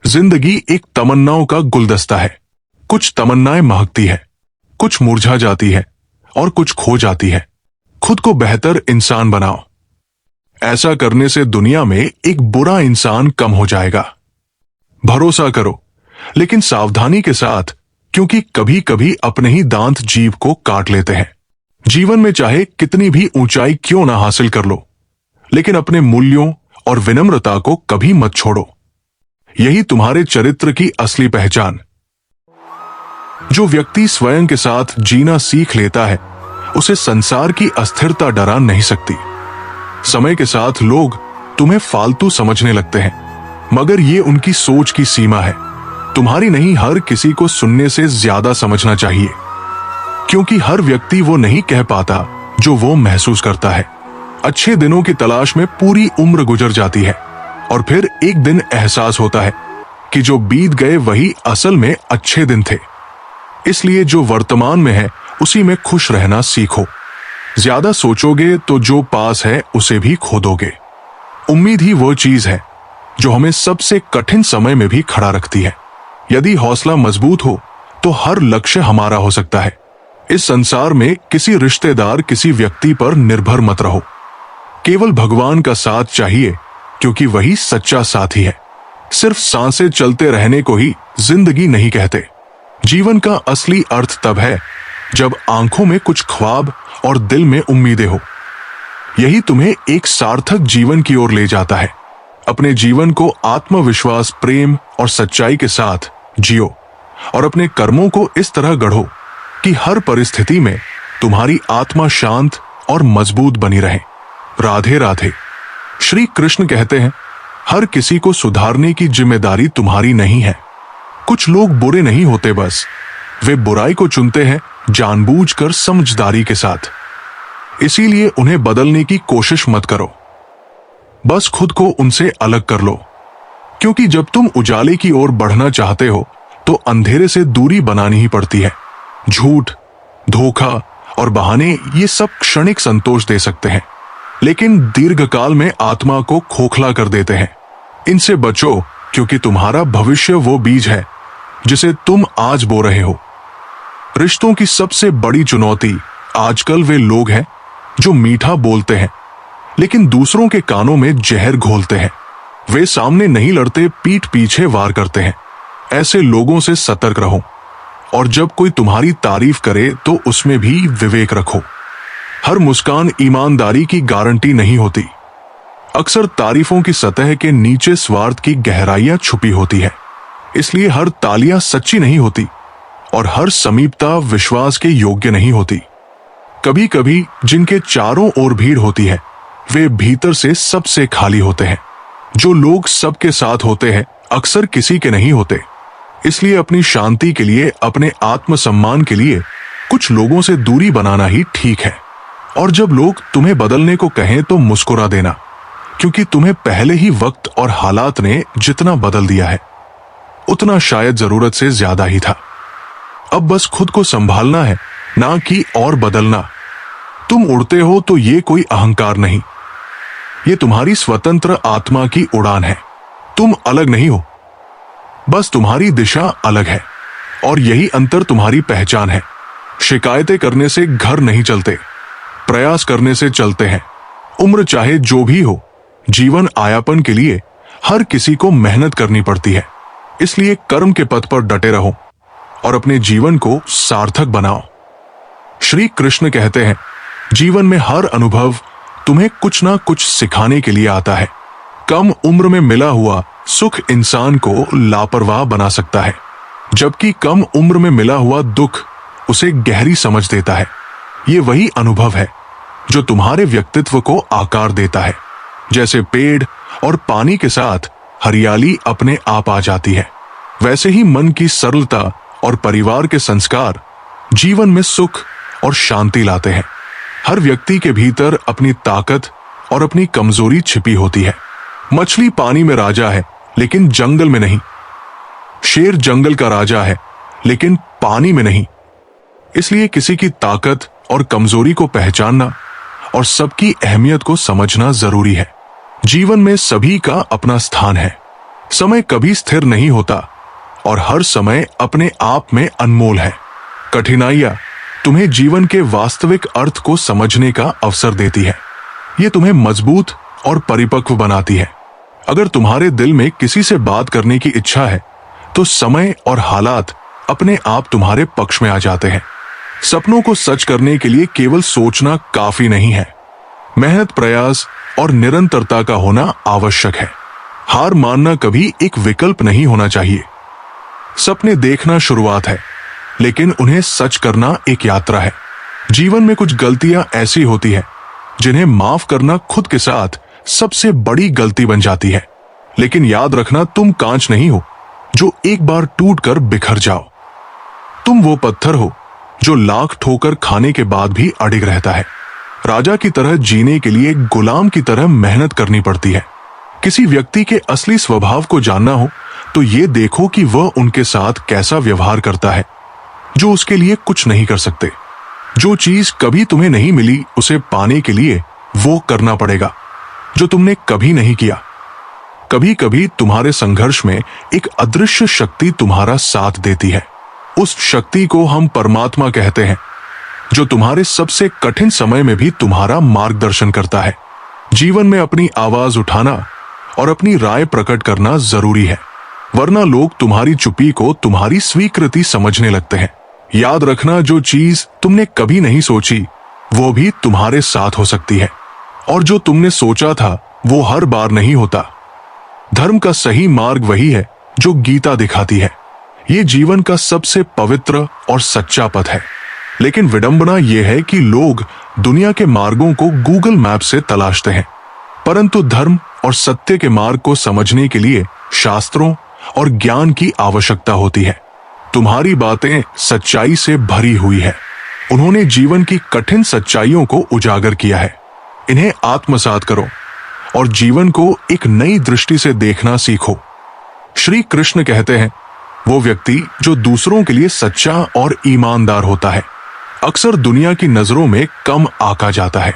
जिंदगी एक तमन्नाओं का गुलदस्ता है। कुछ तमन्नाएं महकती है, कुछ मुरझा जाती है, और कुछ खो जाती है। खुद को बेहतर इंसान बनाओ। ऐसा करने से दुनिया में एक बुरा इंसान कम हो जाएगा। भरोसा करो, लेकिन सावधानी के साथ, क्योंकि कभी कभी अपने ही दांत जीभ को काट लेते हैं। जीवन में चाहे कितनी भी ऊंचाई क्यों ना हासिल कर लो, लेकिन अपने मूल्यों और विनम्रता को कभी मत छोड़ो। यही तुम्हारे चरित्र की असली पहचान। जो व्यक्ति स्वयं के साथ जीना सीख लेता है, उसे संसार की अस्थिरता डरा नहीं सकती। समय के साथ लोग तुम्हें फालतू समझने लगते हैं, मगर ये उनकी सोच की सीमा है। तुम्हारी नहीं, हर किसी को सुनने से ज्यादा समझना चाहिए, क्योंकि हर व्यक्ति वो नहीं कह पाता जो वो महसूस करता है। अच्छे दिनों की तलाश में पूरी उम्र गुजर जाती है, और फिर एक दिन एहसास होता है कि जो बीत गए वही असल में अच्छे दिन थे। इसलिए जो वर्तमान में है उसी में खुश रहना सीखो। ज्यादा सोचोगे तो जो पास है उसे भी खो दोगे। उम्मीद ही वो चीज है जो हमें सबसे कठिन समय में भी खड़ा रखती है। यदि हौसला मजबूत हो तो हर लक्ष्य हमारा हो सकता है। इस संसार में किसी रिश्तेदार, किसी व्यक्ति पर निर्भर मत रहो। केवल भगवान का साथ चाहिए, क्योंकि वही सच्चा साथी है। सिर्फ सांसें चलते रहने को ही जिंदगी नहीं कहते। जीवन का असली अर्थ तब है जब आंखों में कुछ ख्वाब और दिल में उम्मीदें हो। यही तुम्हें एक सार्थक जीवन की ओर ले जाता है। अपने जीवन को आत्मविश्वास, प्रेम और सच्चाई के साथ जियो, और अपने कर्मों को इस तरह गढ़ो कि हर परिस्थिति में तुम्हारी आत्मा शांत और मजबूत बनी रहे। राधे राधे। श्री कृष्ण कहते हैं, हर किसी को सुधारने की जिम्मेदारी तुम्हारी नहीं है। कुछ लोग बुरे नहीं होते, बस वे बुराई को चुनते हैं जानबूझकर, समझदारी के साथ। इसीलिए उन्हें बदलने की कोशिश मत करो, बस खुद को उनसे अलग कर लो। क्योंकि जब तुम उजाले की ओर बढ़ना चाहते हो तो अंधेरे से दूरी बनानी ही पड़ती है। झूठ, धोखा और बहाने ये सब क्षणिक संतोष दे सकते हैं, लेकिन दीर्घकाल में आत्मा को खोखला कर देते हैं। इनसे बचो, क्योंकि तुम्हारा भविष्य वो बीज है जिसे तुम आज बो रहे हो। रिश्तों की सबसे बड़ी चुनौती आजकल वे लोग हैं जो मीठा बोलते हैं लेकिन दूसरों के कानों में जहर घोलते हैं। वे सामने नहीं लड़ते, पीठ पीछे वार करते हैं। ऐसे लोगों से सतर्क रहो, और जब कोई तुम्हारी तारीफ करे तो उसमें भी विवेक रखो। हर मुस्कान ईमानदारी की गारंटी नहीं होती। अक्सर तारीफों की सतह के नीचे स्वार्थ की गहराइयां छुपी होती है। इसलिए हर तालियां सच्ची नहीं होती और हर समीपता विश्वास के योग्य नहीं होती। कभी कभी जिनके चारों ओर भीड़ होती है वे भीतर से सबसे खाली होते हैं। जो लोग सबके साथ होते हैं अक्सर किसी के नहीं होते। इसलिए अपनी शांति के लिए, अपने आत्मसम्मान के लिए कुछ लोगों से दूरी बनाना ही ठीक है। और जब लोग तुम्हें बदलने को कहें तो मुस्कुरा देना, क्योंकि तुम्हें पहले ही वक्त और हालात ने जितना बदल दिया है उतना शायद जरूरत से ज्यादा ही था। अब बस खुद को संभालना है, ना कि और बदलना। तुम उड़ते हो तो ये कोई अहंकार नहीं, ये तुम्हारी स्वतंत्र आत्मा की उड़ान है। तुम अलग नहीं हो, बस तुम्हारी दिशा अलग है, और यही अंतर तुम्हारी पहचान है। शिकायतें करने से घर नहीं चलते, प्रयास करने से चलते हैं। उम्र चाहे जो भी हो, जीवन आयापन के लिए हर किसी को मेहनत करनी पड़ती है। इसलिए कर्म के पथ पर डटे रहो और अपने जीवन को सार्थक बनाओ। श्री कृष्ण कहते हैं, जीवन में हर अनुभव तुम्हें कुछ ना कुछ सिखाने के लिए आता है। कम उम्र में मिला हुआ सुख इंसान को लापरवाह बना सकता है, जबकि कम उम्र में मिला हुआ दुख उसे गहरी समझ देता है। ये वही अनुभव है जो तुम्हारे व्यक्तित्व को आकार देता है। जैसे पेड़ और पानी के साथ हरियाली अपने आप आ जाती है, वैसे ही मन की सरलता और परिवार के संस्कार जीवन में सुख और शांति लाते हैं। हर व्यक्ति के भीतर अपनी ताकत और अपनी कमजोरी छिपी होती है। मछली पानी में राजा है लेकिन जंगल में नहीं। शेर जंगल का राजा है लेकिन पानी में नहीं। इसलिए किसी की ताकत और कमजोरी को पहचानना और सबकी अहमियत को समझना जरूरी है। जीवन में सभी का अपना स्थान है। समय कभी स्थिर नहीं होता और हर समय अपने आप में अनमोल है। कठिनाइयां तुम्हें जीवन के वास्तविक अर्थ को समझने का अवसर देती है। ये तुम्हें मजबूत और परिपक्व बनाती है। अगर तुम्हारे दिल में किसी से बात करने की इच्छा है तो समय और हालात अपने आप तुम्हारे पक्ष में आ जाते हैं। सपनों को सच करने के लिए केवल सोचना काफी नहीं है, मेहनत, प्रयास और निरंतरता का होना आवश्यक है। हार मानना कभी एक विकल्प नहीं होना चाहिए। सपने देखना शुरुआत है, लेकिन उन्हें सच करना एक यात्रा है। जीवन में कुछ गलतियां ऐसी होती हैं जिन्हें माफ करना खुद के साथ सबसे बड़ी गलती बन जाती है। लेकिन याद रखना, तुम कांच नहीं हो जो एक बार टूटकर बिखर जाओ। तुम वो पत्थर हो जो लाख ठोकर खाने के बाद भी अडिग रहता है। राजा की तरह जीने के लिए गुलाम की तरह मेहनत करनी पड़ती है। किसी व्यक्ति के असली स्वभाव को जानना हो तो ये देखो कि वह उनके साथ कैसा व्यवहार करता है जो उसके लिए कुछ नहीं कर सकते। जो चीज कभी तुम्हें नहीं मिली उसे पाने के लिए वो करना पड़ेगा जो तुमने कभी नहीं किया। कभी कभी तुम्हारे संघर्ष में एक अदृश्य शक्ति तुम्हारा साथ देती है। उस शक्ति को हम परमात्मा कहते हैं, जो तुम्हारे सबसे कठिन समय में भी तुम्हारा मार्गदर्शन करता है। जीवन में अपनी आवाज उठाना और अपनी राय प्रकट करना जरूरी है, वरना लोग तुम्हारी चुप्पी को तुम्हारी स्वीकृति समझने लगते हैं। याद रखना, जो चीज तुमने कभी नहीं सोची वो भी तुम्हारे साथ हो सकती है, और जो तुमने सोचा था वो हर बार नहीं होता। धर्म का सही मार्ग वही है जो गीता दिखाती है। ये जीवन का सबसे पवित्र और सच्चा पथ है। लेकिन विडंबना यह है कि लोग दुनिया के मार्गों को गूगल मैप से तलाशते हैं, परंतु धर्म और सत्य के मार्ग को समझने के लिए शास्त्रों और ज्ञान की आवश्यकता होती है। तुम्हारी बातें सच्चाई से भरी हुई है। उन्होंने जीवन की कठिन सच्चाइयों को उजागर किया है। इन्हें आत्मसात करो और जीवन को एक नई दृष्टि से देखना सीखो। श्री कृष्ण कहते हैं, वो व्यक्ति जो दूसरों के लिए सच्चा और ईमानदार होता है अक्सर दुनिया की नजरों में कम आका जाता है,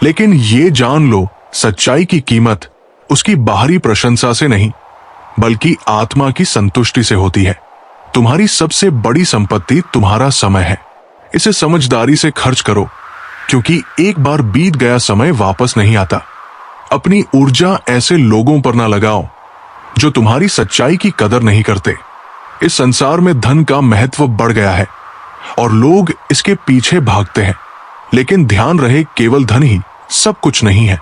लेकिन ये जान लो, सच्चाई की कीमत उसकी बाहरी प्रशंसा से नहीं बल्कि आत्मा की संतुष्टि से होती है। तुम्हारी सबसे बड़ी संपत्ति तुम्हारा समय है। इसे समझदारी से खर्च करो, क्योंकि एक बार बीत गया समय वापस नहीं आता। अपनी ऊर्जा ऐसे लोगों पर ना लगाओ जो तुम्हारी सच्चाई की कदर नहीं करते। इस संसार में धन का महत्व बढ़ गया है और लोग इसके पीछे भागते हैं, लेकिन ध्यान रहे, केवल धन ही सब कुछ नहीं है।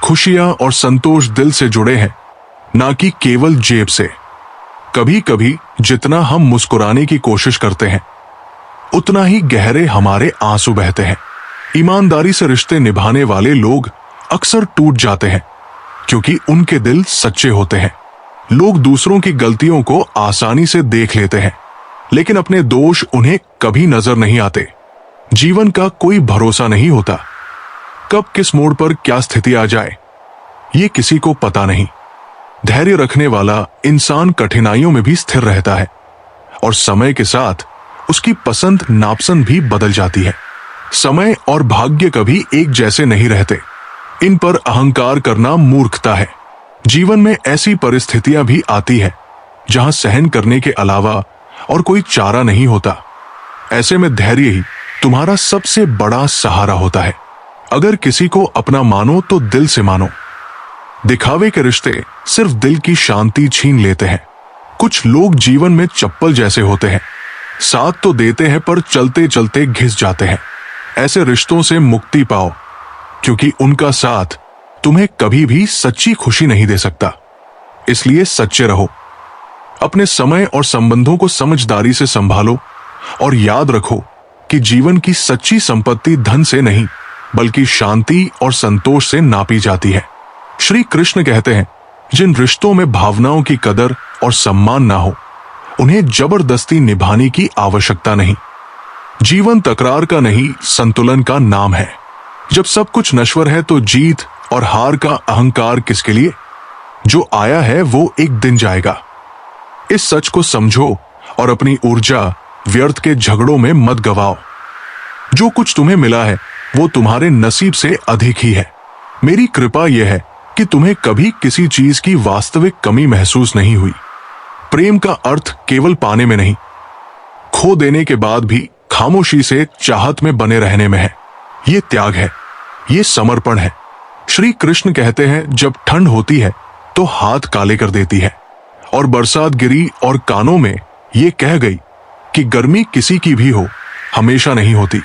खुशियां और संतोष दिल से जुड़े हैं, ना कि केवल जेब से। कभी कभी जितना हम मुस्कुराने की कोशिश करते हैं, उतना ही गहरे हमारे आंसू बहते हैं। ईमानदारी से रिश्ते निभाने वाले लोग अक्सर टूट जाते हैं, क्योंकि उनके दिल सच्चे होते हैं। लोग दूसरों की गलतियों को आसानी से देख लेते हैं, लेकिन अपने दोष उन्हें कभी नजर नहीं आते। जीवन का कोई भरोसा नहीं होता। कब किस मोड़ पर क्या स्थिति आ जाए, ये किसी को पता नहीं। धैर्य रखने वाला इंसान कठिनाइयों में भी स्थिर रहता है, और समय के साथ उसकी पसंद नापसंद भी बदल जाती है। समय और भाग्य कभी एक जैसे नहीं रहते। इन पर अहंकार करना मूर्खता है। जीवन में ऐसी परिस्थितियां भी आती है जहां सहन करने के अलावा और कोई चारा नहीं होता। ऐसे में धैर्य ही तुम्हारा सबसे बड़ा सहारा होता है। अगर किसी को अपना मानो तो दिल से मानो। दिखावे के रिश्ते सिर्फ दिल की शांति छीन लेते हैं। कुछ लोग जीवन में चप्पल जैसे होते हैं, साथ तो देते हैं पर चलते चलते घिस जाते हैं। ऐसे रिश्तों से मुक्ति पाओ, क्योंकि उनका साथ तुम्हें कभी भी सच्ची खुशी नहीं दे सकता। इसलिए सच्चे रहो, अपने समय और संबंधों को समझदारी से संभालो, और याद रखो कि जीवन की सच्ची संपत्ति धन से नहीं बल्कि शांति और संतोष से नापी जाती है। श्री कृष्ण कहते हैं, जिन रिश्तों में भावनाओं की कदर और सम्मान ना हो, उन्हें जबरदस्ती निभाने की आवश्यकता नहीं। जीवन तकरार का नहीं, संतुलन का नाम है। जब सब कुछ नश्वर है तो जीत और हार का अहंकार किसके लिए? जो आया है वो एक दिन जाएगा। इस सच को समझो और अपनी ऊर्जा व्यर्थ के झगड़ों में मत गवाओ। जो कुछ तुम्हें मिला है वो तुम्हारे नसीब से अधिक ही है। मेरी कृपा यह है कि तुम्हें कभी किसी चीज की वास्तविक कमी महसूस नहीं हुई। प्रेम का अर्थ केवल पाने में नहीं, खो देने के बाद भी खामोशी से चाहत में बने रहने में है। ये त्याग है, ये समर्पण है। श्री कृष्ण कहते हैं, जब ठंड होती है तो हाथ काले कर देती है, और बरसात गिरी और कानों में ये कह गई कि गर्मी किसी की भी हो, हमेशा नहीं होती।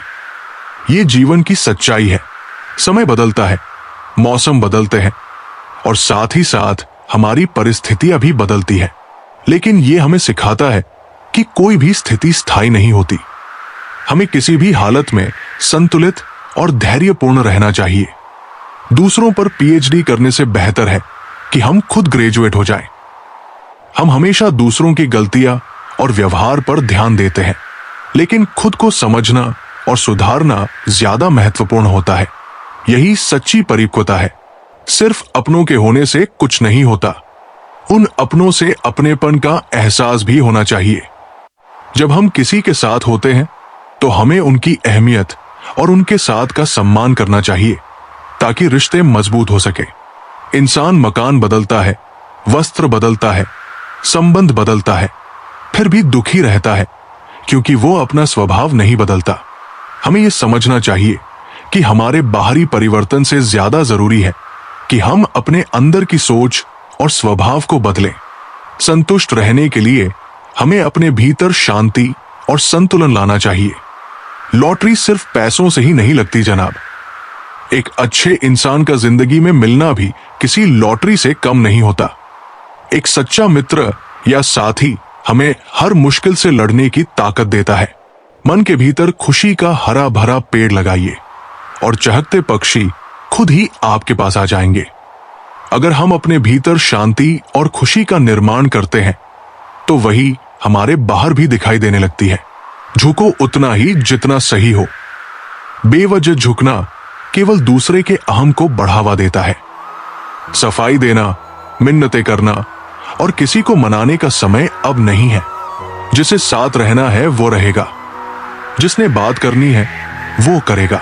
ये जीवन की सच्चाई है। समय बदलता है, मौसम बदलते हैं, और साथ ही साथ हमारी परिस्थितियां भी बदलती है। लेकिन ये हमें सिखाता है कि कोई भी स्थिति स्थायी नहीं होती। हमें किसी भी हालत में संतुलित और धैर्यपूर्ण रहना चाहिए। दूसरों पर पीएचडी करने से बेहतर है कि हम खुद ग्रेजुएट हो जाएं। हम हमेशा दूसरों की गलतियां और व्यवहार पर ध्यान देते हैं, लेकिन खुद को समझना और सुधारना ज्यादा महत्वपूर्ण होता है। यही सच्ची परिपक्वता है। सिर्फ अपनों के होने से कुछ नहीं होता, उन अपनों से अपनेपन का एहसास भी होना चाहिए। जब हम किसी के साथ होते हैं तो हमें उनकी अहमियत और उनके साथ का सम्मान करना चाहिए, ताकि रिश्ते मजबूत हो सके। इंसान मकान बदलता है, वस्त्र बदलता है, संबंध बदलता है, फिर भी दुखी रहता है, क्योंकि वो अपना स्वभाव नहीं बदलता। हमें यह समझना चाहिए कि हमारे बाहरी परिवर्तन से ज्यादा जरूरी है कि हम अपने अंदर की सोच और स्वभाव को बदलें। संतुष्ट रहने के लिए हमें अपने भीतर शांति और संतुलन लाना चाहिए। लॉटरी सिर्फ पैसों से ही नहीं लगती जनाब। एक अच्छे इंसान का जिंदगी में मिलना भी किसी लॉटरी से कम नहीं होता। एक सच्चा मित्र या साथी हमें हर मुश्किल से लड़ने की ताकत देता है। मन के भीतर खुशी का हरा भरा पेड़ लगाइए और चहकते पक्षी खुद ही आपके पास आ जाएंगे। अगर हम अपने भीतर शांति और खुशी का निर्माण करते हैं तो वही हमारे बाहर भी दिखाई देने लगती है। झुको उतना ही जितना सही हो। बेवजह झुकना केवल दूसरे के अहम को बढ़ावा देता है। सफाई देना, मिन्नतें करना और किसी को मनाने का समय अब नहीं है। जिसे साथ रहना है वो रहेगा। जिसने बात करनी है वो करेगा,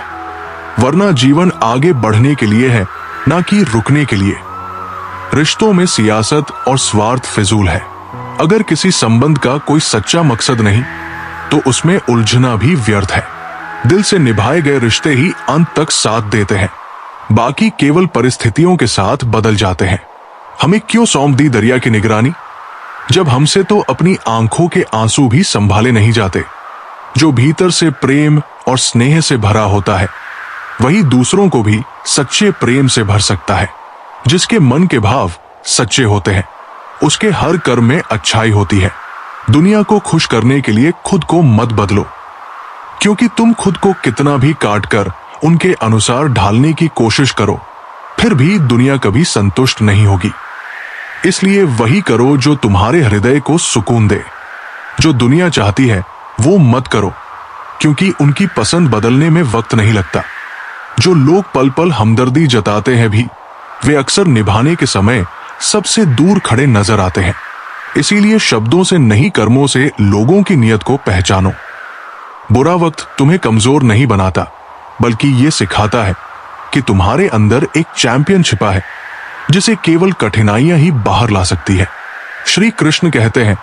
वरना जीवन आगे बढ़ने के लिए है, ना कि रुकने के लिए। रिश्तों में सियासत और स्वार्थ फिजूल है। अगर किसी संबंध का कोई सच्चा मकसद नहीं तो उसमें उलझना भी व्यर्थ है। दिल से निभाए गए रिश्ते ही अंत तक साथ देते हैं, बाकी केवल परिस्थितियों के साथ बदल जाते हैं। हमें क्यों सौंप दी दरिया की निगरानी, जब हमसे तो अपनी आंखों के आंसू भी संभाले नहीं जाते। जो भीतर से प्रेम और स्नेह से भरा होता है वही दूसरों को भी सच्चे प्रेम से भर सकता है। जिसके मन के भाव सच्चे होते हैं उसके हर कर्म में अच्छाई होती है। दुनिया को खुश करने के लिए खुद को मत बदलो, क्योंकि तुम खुद को कितना भी काट कर उनके अनुसार ढालने की कोशिश करो फिर भी दुनिया कभी संतुष्ट नहीं होगी। इसलिए वही करो जो तुम्हारे हृदय को सुकून दे। जो दुनिया चाहती है वो मत करो, क्योंकि उनकी पसंद बदलने में वक्त नहीं लगता। जो लोग पल पल हमदर्दी जताते हैं भी वे अक्सर निभाने के समय सबसे दूर खड़े नजर आते हैं। इसीलिए शब्दों से नहीं कर्मों से लोगों की नीयत को पहचानो। बुरा वक्त तुम्हें कमजोर नहीं बनाता, बल्कि ये सिखाता है कि तुम्हारे अंदर एक चैंपियन छिपा है जिसे केवल कठिनाइयां ही बाहर ला सकती है। श्री कृष्ण कहते हैं,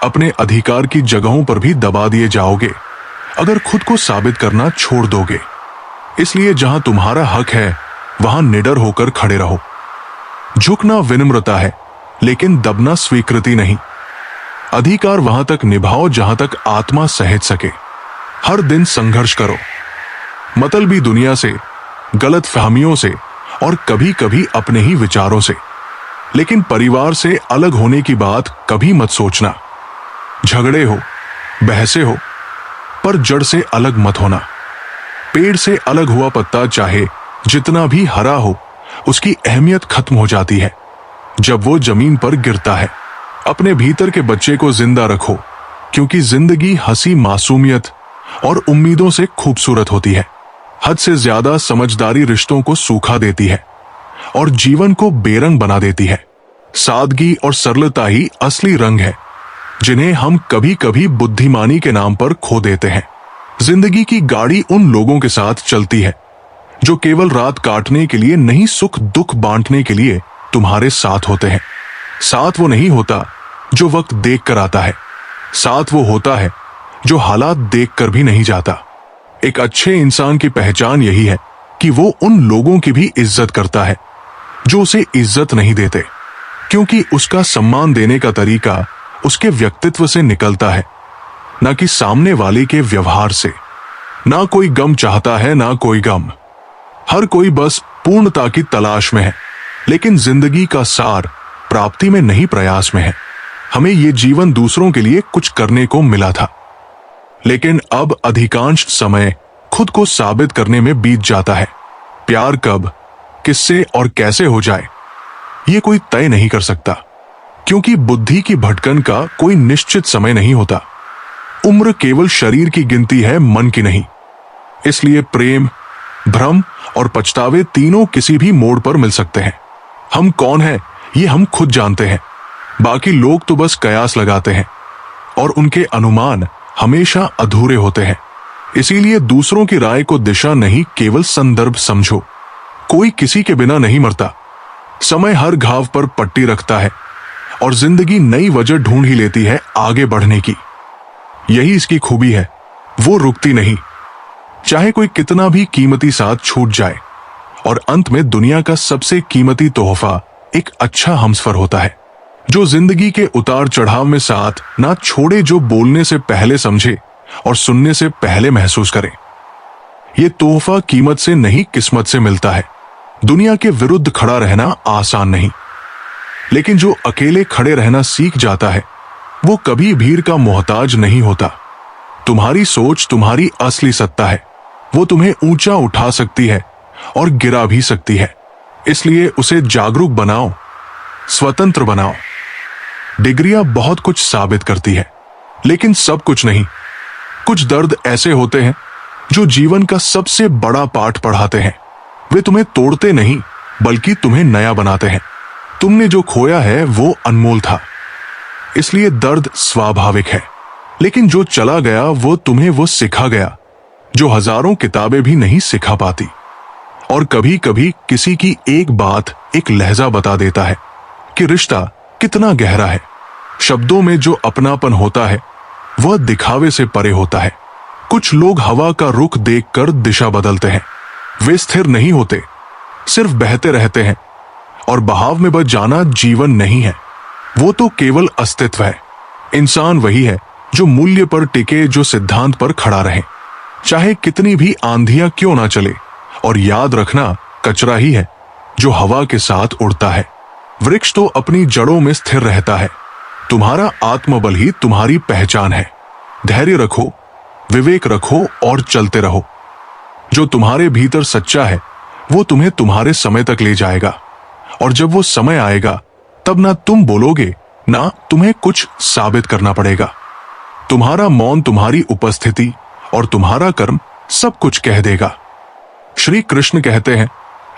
अपने अधिकार की जगहों पर भी दबा दिए जाओगे अगर खुद को साबित करना छोड़ दोगे। इसलिए जहां तुम्हारा हक है वहां निडर होकर खड़े रहो। झुकना विनम्रता है, लेकिन दबना स्वीकृति नहीं। अधिकार वहां तक निभाओ जहां तक आत्मा सहज सके। हर दिन संघर्ष करो, मतलबी दुनिया से, गलत फहमियों से और कभी कभी अपने ही विचारों से। लेकिन परिवार से अलग होने की बात कभी मत सोचना। झगड़े हो, बहसे हो, पर जड़ से अलग मत होना। पेड़ से अलग हुआ पत्ता चाहे जितना भी हरा हो, उसकी अहमियत खत्म हो जाती है जब वो जमीन पर गिरता है। अपने भीतर के बच्चे को जिंदा रखो, क्योंकि जिंदगी हंसी, मासूमियत और उम्मीदों से खूबसूरत होती है। हद से ज्यादा समझदारी रिश्तों को सूखा देती है और जीवन को बेरंग बना देती है। सादगी और सरलता ही असली रंग है, जिन्हें हम कभी कभी बुद्धिमानी के नाम पर खो देते हैं। जिंदगी की गाड़ी उन लोगों के साथ चलती है जो केवल रात काटने के लिए नहीं, सुख दुख बांटने के लिए तुम्हारे साथ होते हैं। साथ वो नहीं होता जो वक्त देख कर आता है, साथ वो होता है जो हालात देख कर भी नहीं जाता। एक अच्छे इंसान की पहचान यही है कि वो उन लोगों की भी इज्जत करता है जो उसे इज्जत नहीं देते, क्योंकि उसका सम्मान देने का तरीका उसके व्यक्तित्व से निकलता है, ना कि सामने वाले के व्यवहार से। ना कोई गम चाहता है, ना कोई गम। हर कोई बस पूर्णता की तलाश में है, लेकिन जिंदगी का सार प्राप्ति में नहीं, प्रयास में है। हमें ये जीवन दूसरों के लिए कुछ करने को मिला था, लेकिन अब अधिकांश समय खुद को साबित करने में बीत जाता है। प्यार कब, किससे और कैसे हो जाए ये कोई तय नहीं कर सकता, क्योंकि बुद्धि की भटकन का कोई निश्चित समय नहीं होता। उम्र केवल शरीर की गिनती है, मन की नहीं। इसलिए प्रेम, भ्रम और पछतावे तीनों किसी भी मोड़ पर मिल सकते हैं। हम कौन हैं ये हम खुद जानते हैं, बाकी लोग तो बस कयास लगाते हैं और उनके अनुमान हमेशा अधूरे होते हैं। इसीलिए दूसरों की राय को दिशा नहीं, केवल संदर्भ समझो। कोई किसी के बिना नहीं मरता। समय हर घाव पर पट्टी रखता है और जिंदगी नई वजह ढूंढ ही लेती है आगे बढ़ने की। यही इसकी खूबी है, वो रुकती नहीं, चाहे कोई कितना भी कीमती साथ छूट जाए। और अंत में दुनिया का सबसे कीमती तोहफा एक अच्छा हमसफर होता है, जो जिंदगी के उतार चढ़ाव में साथ ना छोड़े, जो बोलने से पहले समझे और सुनने से पहले महसूस करे। ये तोहफा कीमत से नहीं, किस्मत से मिलता है। दुनिया के विरुद्ध खड़ा रहना आसान नहीं, लेकिन जो अकेले खड़े रहना सीख जाता है वो कभी भीड़ का मोहताज नहीं होता। तुम्हारी सोच तुम्हारी असली सत्ता है, वो तुम्हें ऊंचा उठा सकती है और गिरा भी सकती है। इसलिए उसे जागरूक बनाओ, स्वतंत्र बनाओ। डिग्रियां बहुत कुछ साबित करती है, लेकिन सब कुछ नहीं। कुछ दर्द ऐसे होते हैं जो जीवन का सबसे बड़ा पाठ पढ़ाते हैं। वे तुम्हें तोड़ते नहीं, बल्कि तुम्हें नया बनाते हैं। तुमने जो खोया है वो अनमोल था, इसलिए दर्द स्वाभाविक है। लेकिन जो चला गया वो तुम्हें वो सिखा गया जो हजारों किताबें भी नहीं सिखा पाती। और कभी कभी किसी की एक बात, एक लहजा बता देता है कि रिश्ता कितना गहरा है। शब्दों में जो अपनापन होता है वह दिखावे से परे होता है। कुछ लोग हवा का रुख देखकर दिशा बदलते हैं। वे स्थिर नहीं होते, सिर्फ बहते रहते हैं। और बहाव में बच जाना जीवन नहीं है, वो तो केवल अस्तित्व है। इंसान वही है जो मूल्य पर टिके, जो सिद्धांत पर खड़ा रहे, चाहे कितनी भी आंधियां क्यों ना चले। और याद रखना, कचरा ही है जो हवा के साथ उड़ता है। वृक्ष तो अपनी जड़ों में स्थिर रहता है। तुम्हारा आत्मबल ही तुम्हारी पहचान है। धैर्य रखो, विवेक रखो और चलते रहो। जो तुम्हारे भीतर सच्चा है वो तुम्हें तुम्हारे समय तक ले जाएगा। और जब वो समय आएगा तब ना तुम बोलोगे, ना तुम्हें कुछ साबित करना पड़ेगा। तुम्हारा मौन, तुम्हारी उपस्थिति और तुम्हारा कर्म सब कुछ कह देगा। श्री कृष्ण कहते हैं,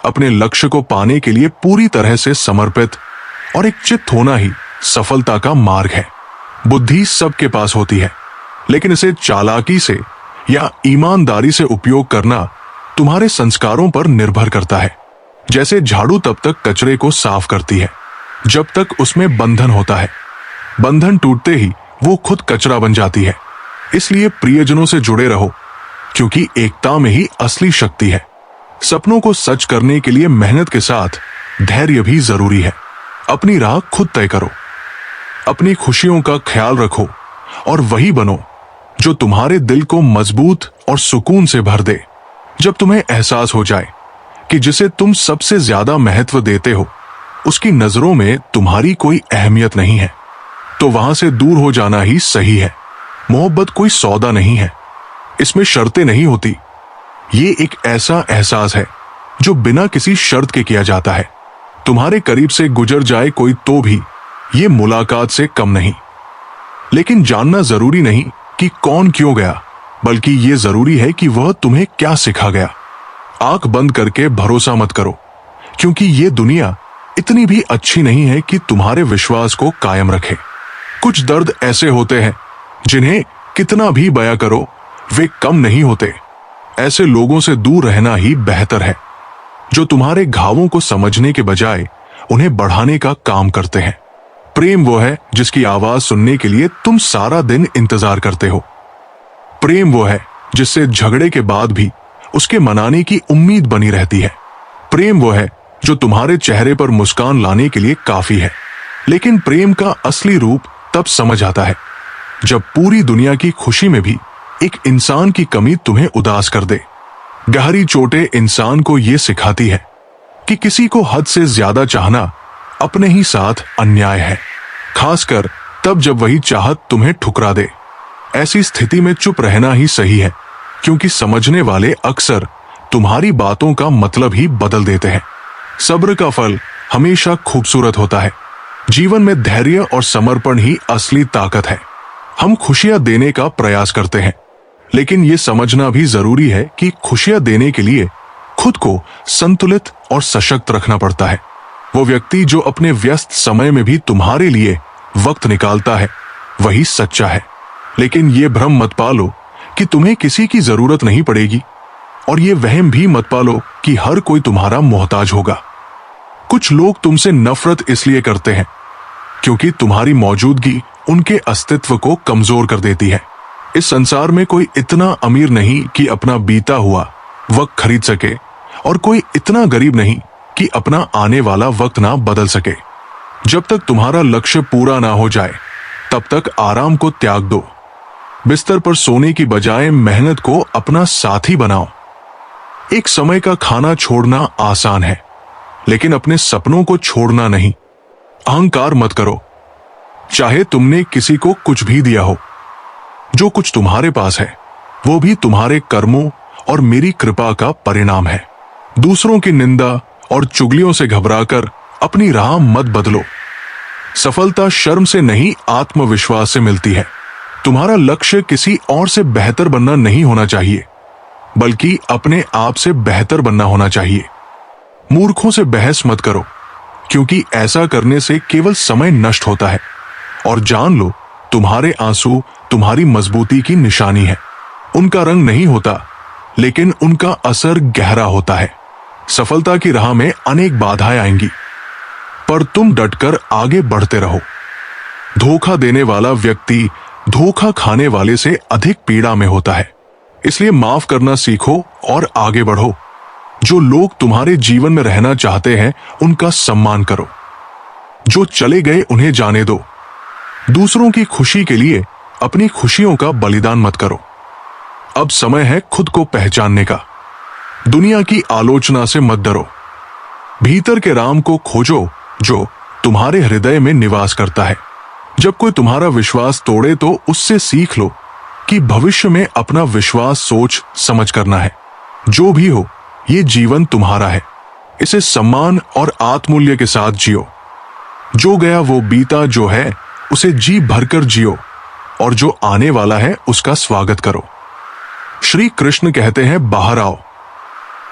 अपने लक्ष्य को पाने के लिए पूरी तरह से समर्पित और एक चित्त होना ही सफलता का मार्ग है। बुद्धि सबके पास होती है, लेकिन इसे चालाकी से या ईमानदारी से उपयोग करना तुम्हारे संस्कारों पर निर्भर करता है। जैसे झाड़ू तब तक कचरे को साफ करती है जब तक उसमें बंधन होता है। बंधन टूटते ही वो खुद कचरा बन जाती है। इसलिए प्रियजनों से जुड़े रहो, क्योंकि एकता में ही असली शक्ति है। सपनों को सच करने के लिए मेहनत के साथ धैर्य भी जरूरी है। अपनी राह खुद तय करो, अपनी खुशियों का ख्याल रखो और वही बनो जो तुम्हारे दिल को मजबूत और सुकून से भर दे। जब तुम्हें एहसास हो जाए कि जिसे तुम सबसे ज्यादा महत्व देते हो उसकी नजरों में तुम्हारी कोई अहमियत नहीं है, तो वहां से दूर हो जाना ही सही है। मोहब्बत कोई सौदा नहीं है, इसमें शर्तें नहीं होती। ये एक ऐसा एहसास है जो बिना किसी शर्त के किया जाता है। तुम्हारे करीब से गुजर जाए कोई तो भी ये मुलाकात से कम नहीं। लेकिन जानना जरूरी नहीं कि कौन क्यों गया, बल्कि ये जरूरी है कि वह तुम्हें क्या सिखा गया। आंख बंद करके भरोसा मत करो, क्योंकि ये दुनिया इतनी भी अच्छी नहीं है कि तुम्हारे विश्वास को कायम रखे। कुछ दर्द ऐसे होते हैं जिन्हें कितना भी बयां करो वे कम नहीं होते। ऐसे लोगों से दूर रहना ही बेहतर है, जो तुम्हारे घावों को समझने के बजाय उन्हें बढ़ाने का काम करते हैं। प्रेम वो है जिसकी आवाज सुनने के लिए तुम सारा दिन इंतजार करते हो। प्रेम वो है जिससे झगड़े के बाद भी उसके मनाने की उम्मीद बनी रहती है। प्रेम वो है जो तुम्हारे चेहरे पर मुस्कान लाने के लिए काफी है। लेकिन प्रेम का असली रूप तब समझ आता है जब पूरी दुनिया की खुशी में भी एक इंसान की कमी तुम्हें उदास कर दे। गहरी चोटें इंसान को यह सिखाती है कि किसी को हद से ज्यादा चाहना अपने ही साथ अन्याय है, खासकर तब जब वही चाहत तुम्हें ठुकरा दे। ऐसी स्थिति में चुप रहना ही सही है, क्योंकि समझने वाले अक्सर तुम्हारी बातों का मतलब ही बदल देते हैं। सब्र का फल हमेशा खूबसूरत होता है। जीवन में धैर्य और समर्पण ही असली ताकत है। हम खुशियां देने का प्रयास करते हैं, लेकिन ये समझना भी जरूरी है कि खुशियां देने के लिए खुद को संतुलित और सशक्त रखना पड़ता है। वो व्यक्ति जो अपने व्यस्त समय में भी तुम्हारे लिए वक्त निकालता है वही सच्चा है। लेकिन ये भ्रम मत पालो कि तुम्हें किसी की जरूरत नहीं पड़ेगी, और ये वहम भी मत पालो कि हर कोई तुम्हारा मोहताज होगा। कुछ लोग तुमसे नफरत इसलिए करते हैं क्योंकि तुम्हारी मौजूदगी उनके अस्तित्व को कमजोर कर देती है। इस संसार में कोई इतना अमीर नहीं कि अपना बीता हुआ वक्त खरीद सके, और कोई इतना गरीब नहीं कि अपना आने वाला वक्त ना बदल सके। जब तक तुम्हारा लक्ष्य पूरा ना हो जाए तब तक आराम को त्याग दो। बिस्तर पर सोने की बजाय मेहनत को अपना साथी बनाओ। एक समय का खाना छोड़ना आसान है, लेकिन अपने सपनों को छोड़ना नहीं। अहंकार मत करो, चाहे तुमने किसी को कुछ भी दिया हो। जो कुछ तुम्हारे पास है वो भी तुम्हारे कर्मों और मेरी कृपा का परिणाम है। दूसरों की निंदा और चुगलियों से घबराकर अपनी राह मत बदलो। सफलता शर्म से नहीं, आत्मविश्वास से मिलती है। तुम्हारा लक्ष्य किसी और से बेहतर बनना नहीं होना चाहिए, बल्कि अपने आप से बेहतर बनना होना चाहिए। मूर्खों से बहस मत करो, क्योंकि ऐसा करने से केवल समय नष्ट होता है। और जान लो, तुम्हारे आंसू तुम्हारी मजबूती की निशानी है। उनका रंग नहीं होता, लेकिन उनका असर गहरा होता है। सफलता की राह में अनेक बाधाएं आएंगी, पर तुम डटकर आगे बढ़ते रहो। धोखा देने वाला व्यक्ति धोखा खाने वाले से अधिक पीड़ा में होता है, इसलिए माफ करना सीखो और आगे बढ़ो। जो लोग तुम्हारे जीवन में रहना चाहते हैं, उनका सम्मान करो। जो चले गए उन्हें जाने दो। दूसरों की खुशी के लिए अपनी खुशियों का बलिदान मत करो। अब समय है खुद को पहचानने का। दुनिया की आलोचना से मत डरो। भीतर के राम को खोजो जो तुम्हारे हृदय में निवास करता है। जब कोई तुम्हारा विश्वास तोड़े तो उससे सीख लो कि भविष्य में अपना विश्वास सोच समझ करना है। जो भी हो, ये जीवन तुम्हारा है। इसे सम्मान और आत्ममूल्य के साथ जियो। जो गया वो बीता जो है, उसे जी भरकर जियो, और जो आने वाला है उसका स्वागत करो। श्री कृष्ण कहते हैं, बाहर आओ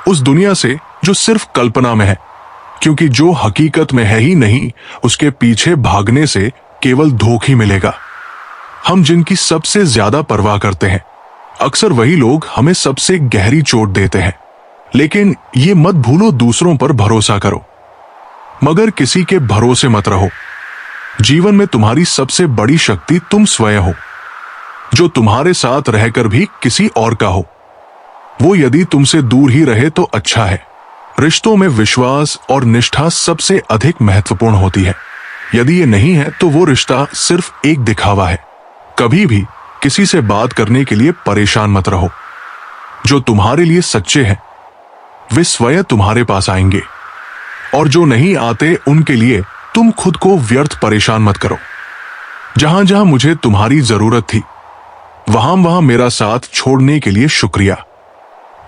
उस दुनिया से जो सिर्फ कल्पना में है, क्योंकि जो हकीकत में है ही नहीं, उसके पीछे भागने से केवल धोखा ही मिलेगा। हम जिनकी सबसे ज्यादा परवाह करते हैं, अक्सर वही लोग हमें सबसे गहरी चोट देते हैं। लेकिन ये मत भूलो, दूसरों पर भरोसा करो, मगर किसी के भरोसे मत रहो। जीवन में तुम्हारी सबसे बड़ी शक्ति तुम स्वयं हो, जो तुम्हारे साथ रहकर भी किसी और का हो। वो यदि तुमसे दूर ही रहे तो अच्छा है। रिश्तों में विश्वास और निष्ठा सबसे अधिक महत्वपूर्ण होती है। यदि ये नहीं है तो वो रिश्ता सिर्फ एक दिखावा है। कभी भी किसी से बात करने के लिए परेशान मत रहो। जो तुम्हारे लिए सच्चे हैं वे स्वयं तुम्हारे पास आएंगे, और जो नहीं आते उनके लिए तुम खुद को व्यर्थ परेशान मत करो। जहां जहां मुझे तुम्हारी जरूरत थी, वहां वहां मेरा साथ छोड़ने के लिए शुक्रिया,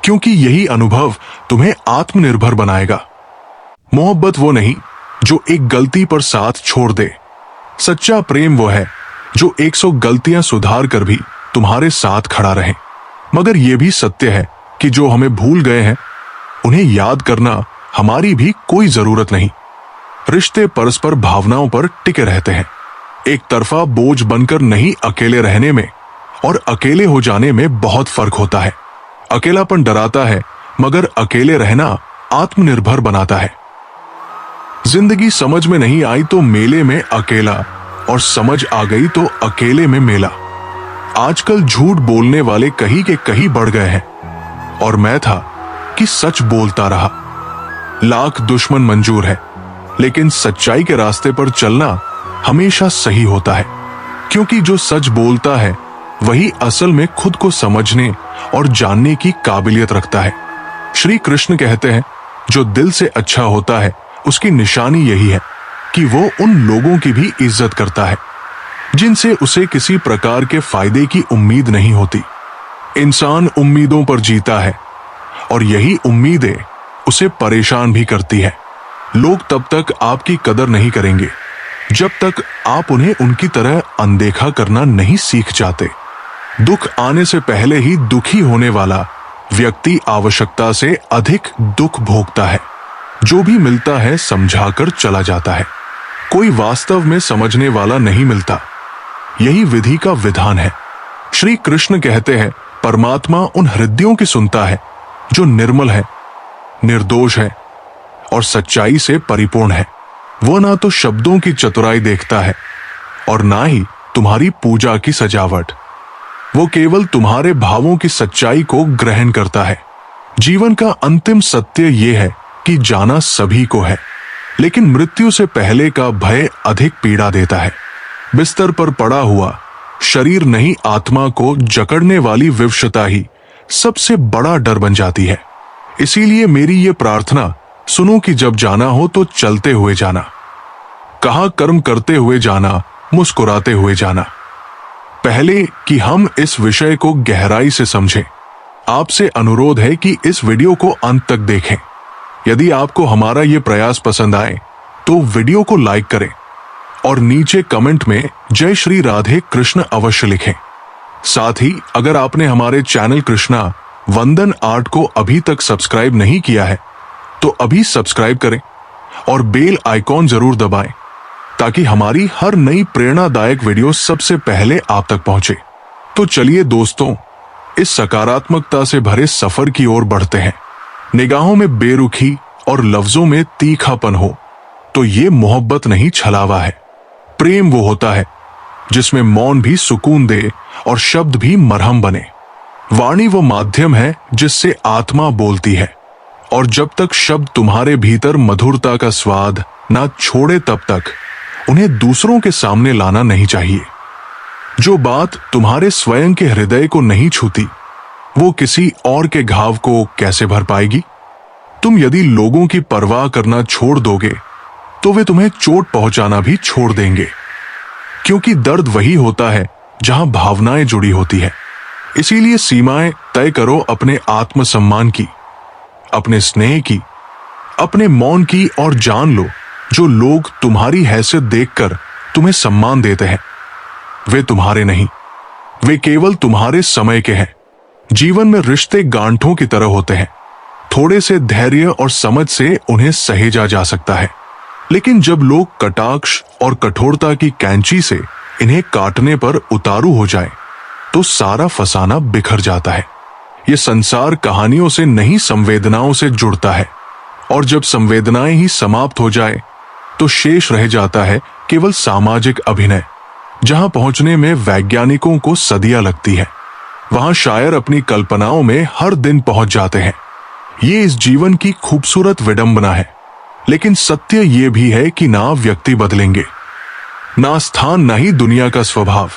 क्योंकि यही अनुभव तुम्हें आत्मनिर्भर बनाएगा। मोहब्बत वो नहीं जो एक गलती पर साथ छोड़ दे। सच्चा प्रेम वो है जो 100 गलतियां सुधार कर भी तुम्हारे साथ खड़ा रहे। मगर यह भी सत्य है कि जो हमें भूल गए हैं, उन्हें याद करना हमारी भी कोई जरूरत नहीं। रिश्ते परस्पर भावनाओं पर टिके रहते हैं। एक तरफा बोझ बनकर नहीं, अकेले रहने में और अकेले हो जाने में बहुत फर्क होता है। अकेलापन डराता है, मगर अकेले रहना आत्मनिर्भर बनाता है। जिंदगी समझ में नहीं आई तो मेले में अकेला, और समझ आ गई तो अकेले में मेला। आजकल झूठ बोलने वाले कहीं के कहीं बढ़ गए हैं, और मैं था कि सच बोलता रहा। लाख दुश्मन मंजूर है, लेकिन सच्चाई के रास्ते पर चलना हमेशा सही होता है, क्योंकि जो सच बोलता है वही असल में खुद को समझने और जानने की काबिलियत रखता है। श्री कृष्ण कहते हैं, जो दिल से अच्छा होता है उसकी निशानी यही है कि वो उन लोगों की भी इज्जत करता है जिनसे उसे किसी प्रकार के फायदे की उम्मीद नहीं होती। इंसान उम्मीदों पर जीता है, और यही उम्मीदें उसे परेशान भी करती है। लोग तब तक आपकी कदर नहीं करेंगे जब तक आप उन्हें उनकी तरह अनदेखा करना नहीं सीख जाते। दुख आने से पहले ही दुखी होने वाला व्यक्ति आवश्यकता से अधिक दुख भोगता है। जो भी मिलता है समझाकर चला जाता है। कोई वास्तव में समझने वाला नहीं मिलता। यही विधि का विधान है। श्री कृष्ण कहते हैं, परमात्मा उन हृदयों की सुनता है जो निर्मल है, निर्दोष है और सच्चाई से परिपूर्ण है। वो ना तो शब्दों की चतुराई देखता है और ना ही तुम्हारी पूजा की सजावट। वो केवल तुम्हारे भावों की सच्चाई को ग्रहण करता है। जीवन का अंतिम सत्य ये है कि जाना सभी को है, लेकिन मृत्यु से पहले का भय अधिक पीड़ा देता है। बिस्तर पर पड़ा हुआ शरीर नहीं, आत्मा को जकड़ने वाली विवशता ही सबसे बड़ा डर बन जाती है। इसीलिए मेरी ये प्रार्थना सुनो कि जब जाना हो तो चलते हुए जाना, कहा कर्म करते हुए जाना, मुस्कुराते हुए जाना। पहले कि हम इस विषय को गहराई से समझें, आपसे अनुरोध है कि इस वीडियो को अंत तक देखें। यदि आपको हमारा ये प्रयास पसंद आए तो वीडियो को लाइक करें और नीचे कमेंट में जय श्री राधे कृष्ण अवश्य लिखें। साथ ही अगर आपने हमारे चैनल कृष्णा वंदन आर्ट को अभी तक सब्सक्राइब नहीं किया है तो अभी सब्सक्राइब करें और बेल आइकॉन जरूर दबाएं ताकि हमारी हर नई प्रेरणादायक वीडियो सबसे पहले आप तक पहुंचे। तो चलिए दोस्तों, इस सकारात्मकता से भरे सफर की ओर बढ़ते हैं। निगाहों में बेरुखी और लफ्जों में तीखापन हो तो ये मोहब्बत नहीं, छलावा है। प्रेम वो होता है जिसमें मौन भी सुकून दे और शब्द भी मरहम बने। वाणी वो माध्यम है जिससे आत्मा बोलती है, और जब तक शब्द तुम्हारे भीतर मधुरता का स्वाद ना छोड़े तब तक उन्हें दूसरों के सामने लाना नहीं चाहिए। जो बात तुम्हारे स्वयं के हृदय को नहीं छूती, वो किसी और के घाव को कैसे भर पाएगी? तुम यदि लोगों की परवाह करना छोड़ दोगे तो वे तुम्हें चोट पहुंचाना भी छोड़ देंगे, क्योंकि दर्द वही होता है जहां भावनाएं जुड़ी होती है। इसीलिए सीमाएं तय करो अपने आत्मसम्मान की, अपने स्नेह की, अपने मौन की, और जान लो जो लोग तुम्हारी हैसियत देखकर तुम्हें सम्मान देते हैं वे तुम्हारे नहीं, वे केवल तुम्हारे समय के हैं। जीवन में रिश्ते गांठों की तरह होते हैं, थोड़े से धैर्य और समझ से उन्हें सहेजा जा सकता है, लेकिन जब लोग कटाक्ष और कठोरता की कैंची से इन्हें काटने पर उतारू हो जाए तो सारा फसाना बिखर जाता है। ये संसार कहानियों से नहीं, संवेदनाओं से जुड़ता है, और जब संवेदनाएं ही समाप्त हो जाए तो शेष रह जाता है केवल सामाजिक अभिनय। जहां पहुंचने में वैज्ञानिकों को सदियां लगती है, वहां शायर अपनी कल्पनाओं में हर दिन पहुंच जाते हैं। ये इस जीवन की खूबसूरत विडंबना है, लेकिन सत्य ये भी है कि ना व्यक्ति बदलेंगे, ना स्थान, ना ही दुनिया का स्वभाव।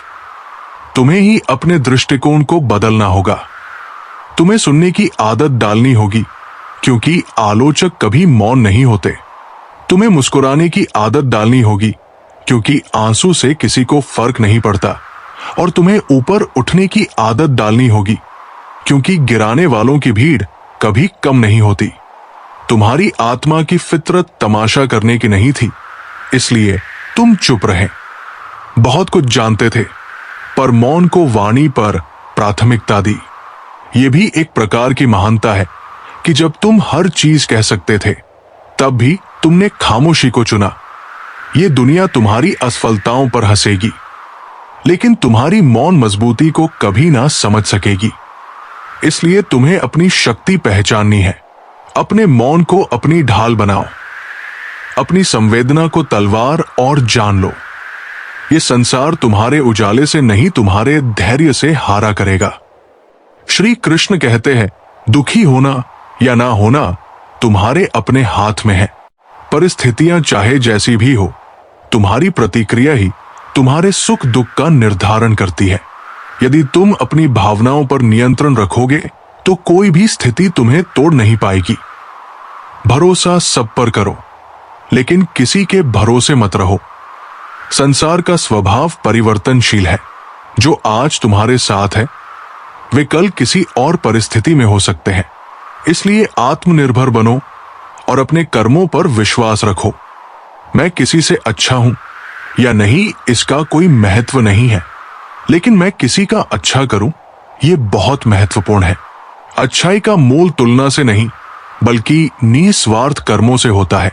तुम्हें ही अपने दृष्टिकोण को बदलना होगा। तुम्हें सुनने की आदत डालनी होगी, क्योंकि आलोचक कभी मौन नहीं होते। तुम्हें मुस्कुराने की आदत डालनी होगी, क्योंकि आंसू से किसी को फर्क नहीं पड़ता। और तुम्हें ऊपर उठने की आदत डालनी होगी, क्योंकि गिराने वालों की भीड़ कभी कम नहीं होती। तुम्हारी आत्मा की फितरत तमाशा करने की नहीं थी, इसलिए तुम चुप रहे। बहुत कुछ जानते थे, पर मौन को वाणी पर प्राथमिकता दी। यह भी एक प्रकार की महानता है कि जब तुम हर चीज कह सकते थे, तब भी तुमने खामोशी को चुना। ये दुनिया तुम्हारी असफलताओं पर हंसेगी, लेकिन तुम्हारी मौन मजबूती को कभी ना समझ सकेगी। इसलिए तुम्हें अपनी शक्ति पहचाननी है। अपने मौन को अपनी ढाल बनाओ, अपनी संवेदना को तलवार, और जान लो ये संसार तुम्हारे उजाले से नहीं, तुम्हारे धैर्य से हारा करेगा। श्री कृष्ण कहते हैं, दुखी होना या ना होना तुम्हारे अपने हाथ में है। परिस्थितियां चाहे जैसी भी हो, तुम्हारी प्रतिक्रिया ही तुम्हारे सुख दुख का निर्धारण करती है। यदि तुम अपनी भावनाओं पर नियंत्रण रखोगे तो कोई भी स्थिति तुम्हें तोड़ नहीं पाएगी। भरोसा सब पर करो, लेकिन किसी के भरोसे मत रहो। संसार का स्वभाव परिवर्तनशील है। जो आज तुम्हारे साथ है, वे कल किसी और परिस्थिति में हो सकते हैं। इसलिए आत्मनिर्भर बनो और अपने कर्मों पर विश्वास रखो। मैं किसी से अच्छा हूं या नहीं, इसका कोई महत्व नहीं है, लेकिन मैं किसी का अच्छा करूं, यह बहुत महत्वपूर्ण है। अच्छाई का मोल तुलना से नहीं, बल्कि निस्वार्थ कर्मों से होता है।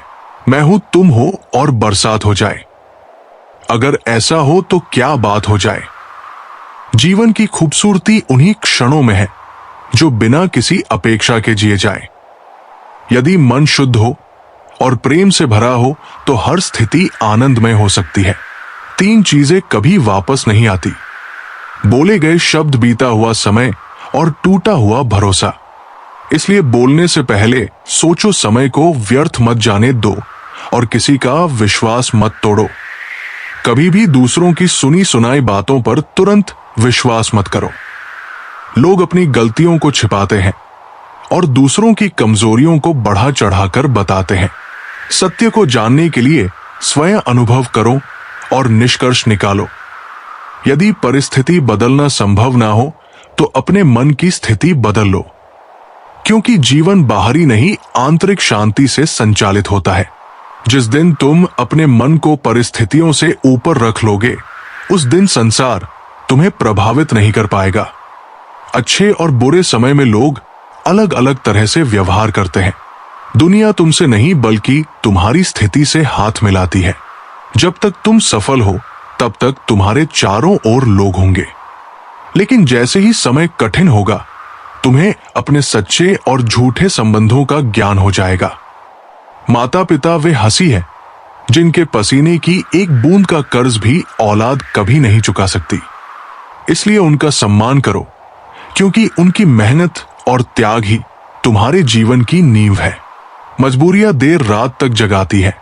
मैं हूं, तुम हो, और बरसात हो जाए। अगर ऐसा हो तो क्या बात हो जाए। जीवन की खूबसूरती उन्हीं क्षणों में है जो बिना किसी अपेक्षा के जिए जाए। यदि मन शुद्ध हो और प्रेम से भरा हो तो हर स्थिति आनंदमय हो सकती है। 3 चीजें कभी वापस नहीं आती: बोले गए शब्द, बीता हुआ समय, और टूटा हुआ भरोसा। इसलिए बोलने से पहले सोचो, समय को व्यर्थ मत जाने दो और किसी का विश्वास मत तोड़ो। कभी भी दूसरों की सुनी सुनाई बातों पर तुरंत विश्वास मत करो। लोग अपनी गलतियों को छिपाते हैं और दूसरों की कमजोरियों को बढ़ा चढ़ाकर बताते हैं। सत्य को जानने के लिए स्वयं अनुभव करो और निष्कर्ष निकालो। यदि परिस्थिति बदलना संभव ना हो तो अपने मन की स्थिति बदल लो, क्योंकि जीवन बाहरी नहीं, आंतरिक शांति से संचालित होता है। जिस दिन तुम अपने मन को परिस्थितियों से ऊपर रख लोगे, उस दिन संसार तुम्हें प्रभावित नहीं कर पाएगा। अच्छे और बुरे समय में लोग अलग अलग तरह से व्यवहार करते हैं। दुनिया तुमसे नहीं, बल्कि तुम्हारी स्थिति से हाथ मिलाती है। जब तक तुम सफल हो, तब तक तुम्हारे चारों ओर लोग होंगे, लेकिन जैसे ही समय कठिन होगा, तुम्हें अपने सच्चे और झूठे संबंधों का ज्ञान हो जाएगा। माता पिता वे हंसी है जिनके पसीने की एक बूंद का कर्ज भी औलाद कभी नहीं चुका सकती। इसलिए उनका सम्मान करो, क्योंकि उनकी मेहनत और त्याग ही तुम्हारे जीवन की नींव है। मजबूरियां देर रात तक जगाती है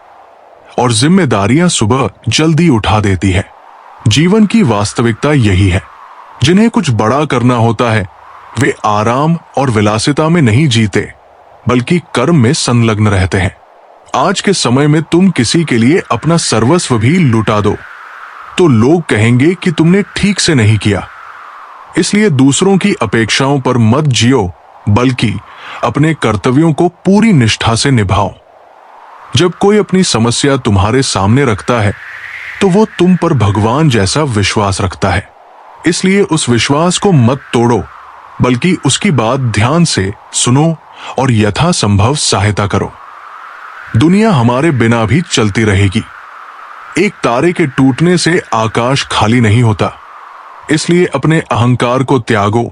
और जिम्मेदारियां सुबह जल्दी उठा देती है। जीवन की वास्तविकता यही है। जिन्हें कुछ बड़ा करना होता है वे आराम और विलासिता में नहीं जीते, बल्कि कर्म में संलग्न रहते हैं। आज के समय में तुम किसी के लिए अपना सर्वस्व भी लुटा दो तो लोग कहेंगे कि तुमने ठीक से नहीं किया। इसलिए दूसरों की अपेक्षाओं पर मत जियो, बल्कि अपने कर्तव्यों को पूरी निष्ठा से निभाओ। जब कोई अपनी समस्या तुम्हारे सामने रखता है तो वो तुम पर भगवान जैसा विश्वास रखता है। इसलिए उस विश्वास को मत तोड़ो, बल्कि उसकी बात ध्यान से सुनो और यथासंभव सहायता करो। दुनिया हमारे बिना भी चलती रहेगी। एक तारे के टूटने से आकाश खाली नहीं होता। इसलिए अपने अहंकार को त्यागो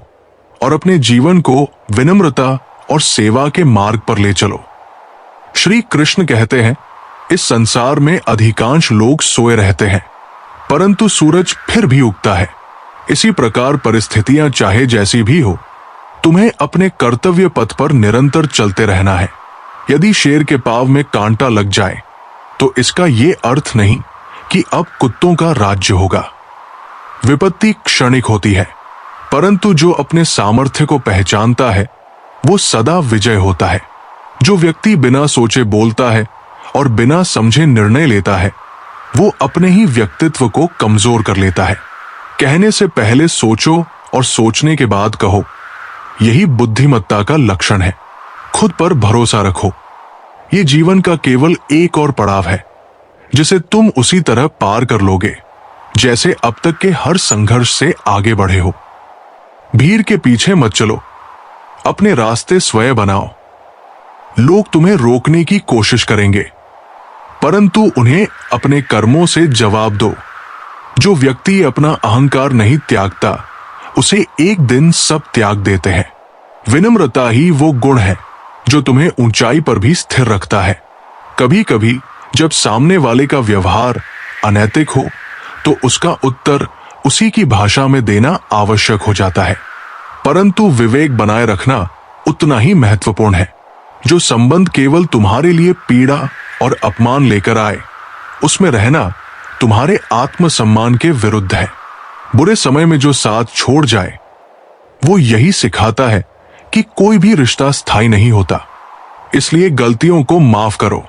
और अपने जीवन को विनम्रता और सेवा के मार्ग पर ले चलो। श्री कृष्ण कहते हैं, इस संसार में अधिकांश लोग सोए रहते हैं, परंतु सूरज फिर भी उगता है। इसी प्रकार परिस्थितियां चाहे जैसी भी हो, तुम्हें अपने कर्तव्य पथ पर निरंतर चलते रहना है। यदि शेर के पांव में कांटा लग जाए तो इसका ये अर्थ नहीं कि अब कुत्तों का राज्य होगा। विपत्ति क्षणिक होती है, परंतु जो अपने सामर्थ्य को पहचानता है वो सदा विजय होता है। जो व्यक्ति बिना सोचे बोलता है और बिना समझे निर्णय लेता है, वो अपने ही व्यक्तित्व को कमजोर कर लेता है। कहने से पहले सोचो और सोचने के बाद कहो, यही बुद्धिमत्ता का लक्षण है। खुद पर भरोसा रखो। ये जीवन का केवल एक और पड़ाव है जिसे तुम उसी तरह पार कर लोगे जैसे अब तक के हर संघर्ष से आगे बढ़े हो। भीड़ के पीछे मत चलो, अपने रास्ते स्वयं बनाओ। लोग तुम्हें रोकने की कोशिश करेंगे, परंतु उन्हें अपने कर्मों से जवाब दो। जो व्यक्ति अपना अहंकार नहीं त्यागता, उसे एक दिन सब त्याग देते हैं। विनम्रता ही वो गुण है जो तुम्हें ऊंचाई पर भी स्थिर रखता है। कभी कभी जब सामने वाले का व्यवहार अनैतिक हो तो उसका उत्तर उसी की भाषा में देना आवश्यक हो जाता है, परंतु विवेक बनाए रखना उतना ही महत्वपूर्ण है। जो संबंध केवल तुम्हारे लिए पीड़ा और अपमान लेकर आए, उसमें रहना तुम्हारे आत्मसम्मान के विरुद्ध है। बुरे समय में जो साथ छोड़ जाए, वो यही सिखाता है कि कोई भी रिश्ता स्थायी नहीं होता। इसलिए गलतियों को माफ करो,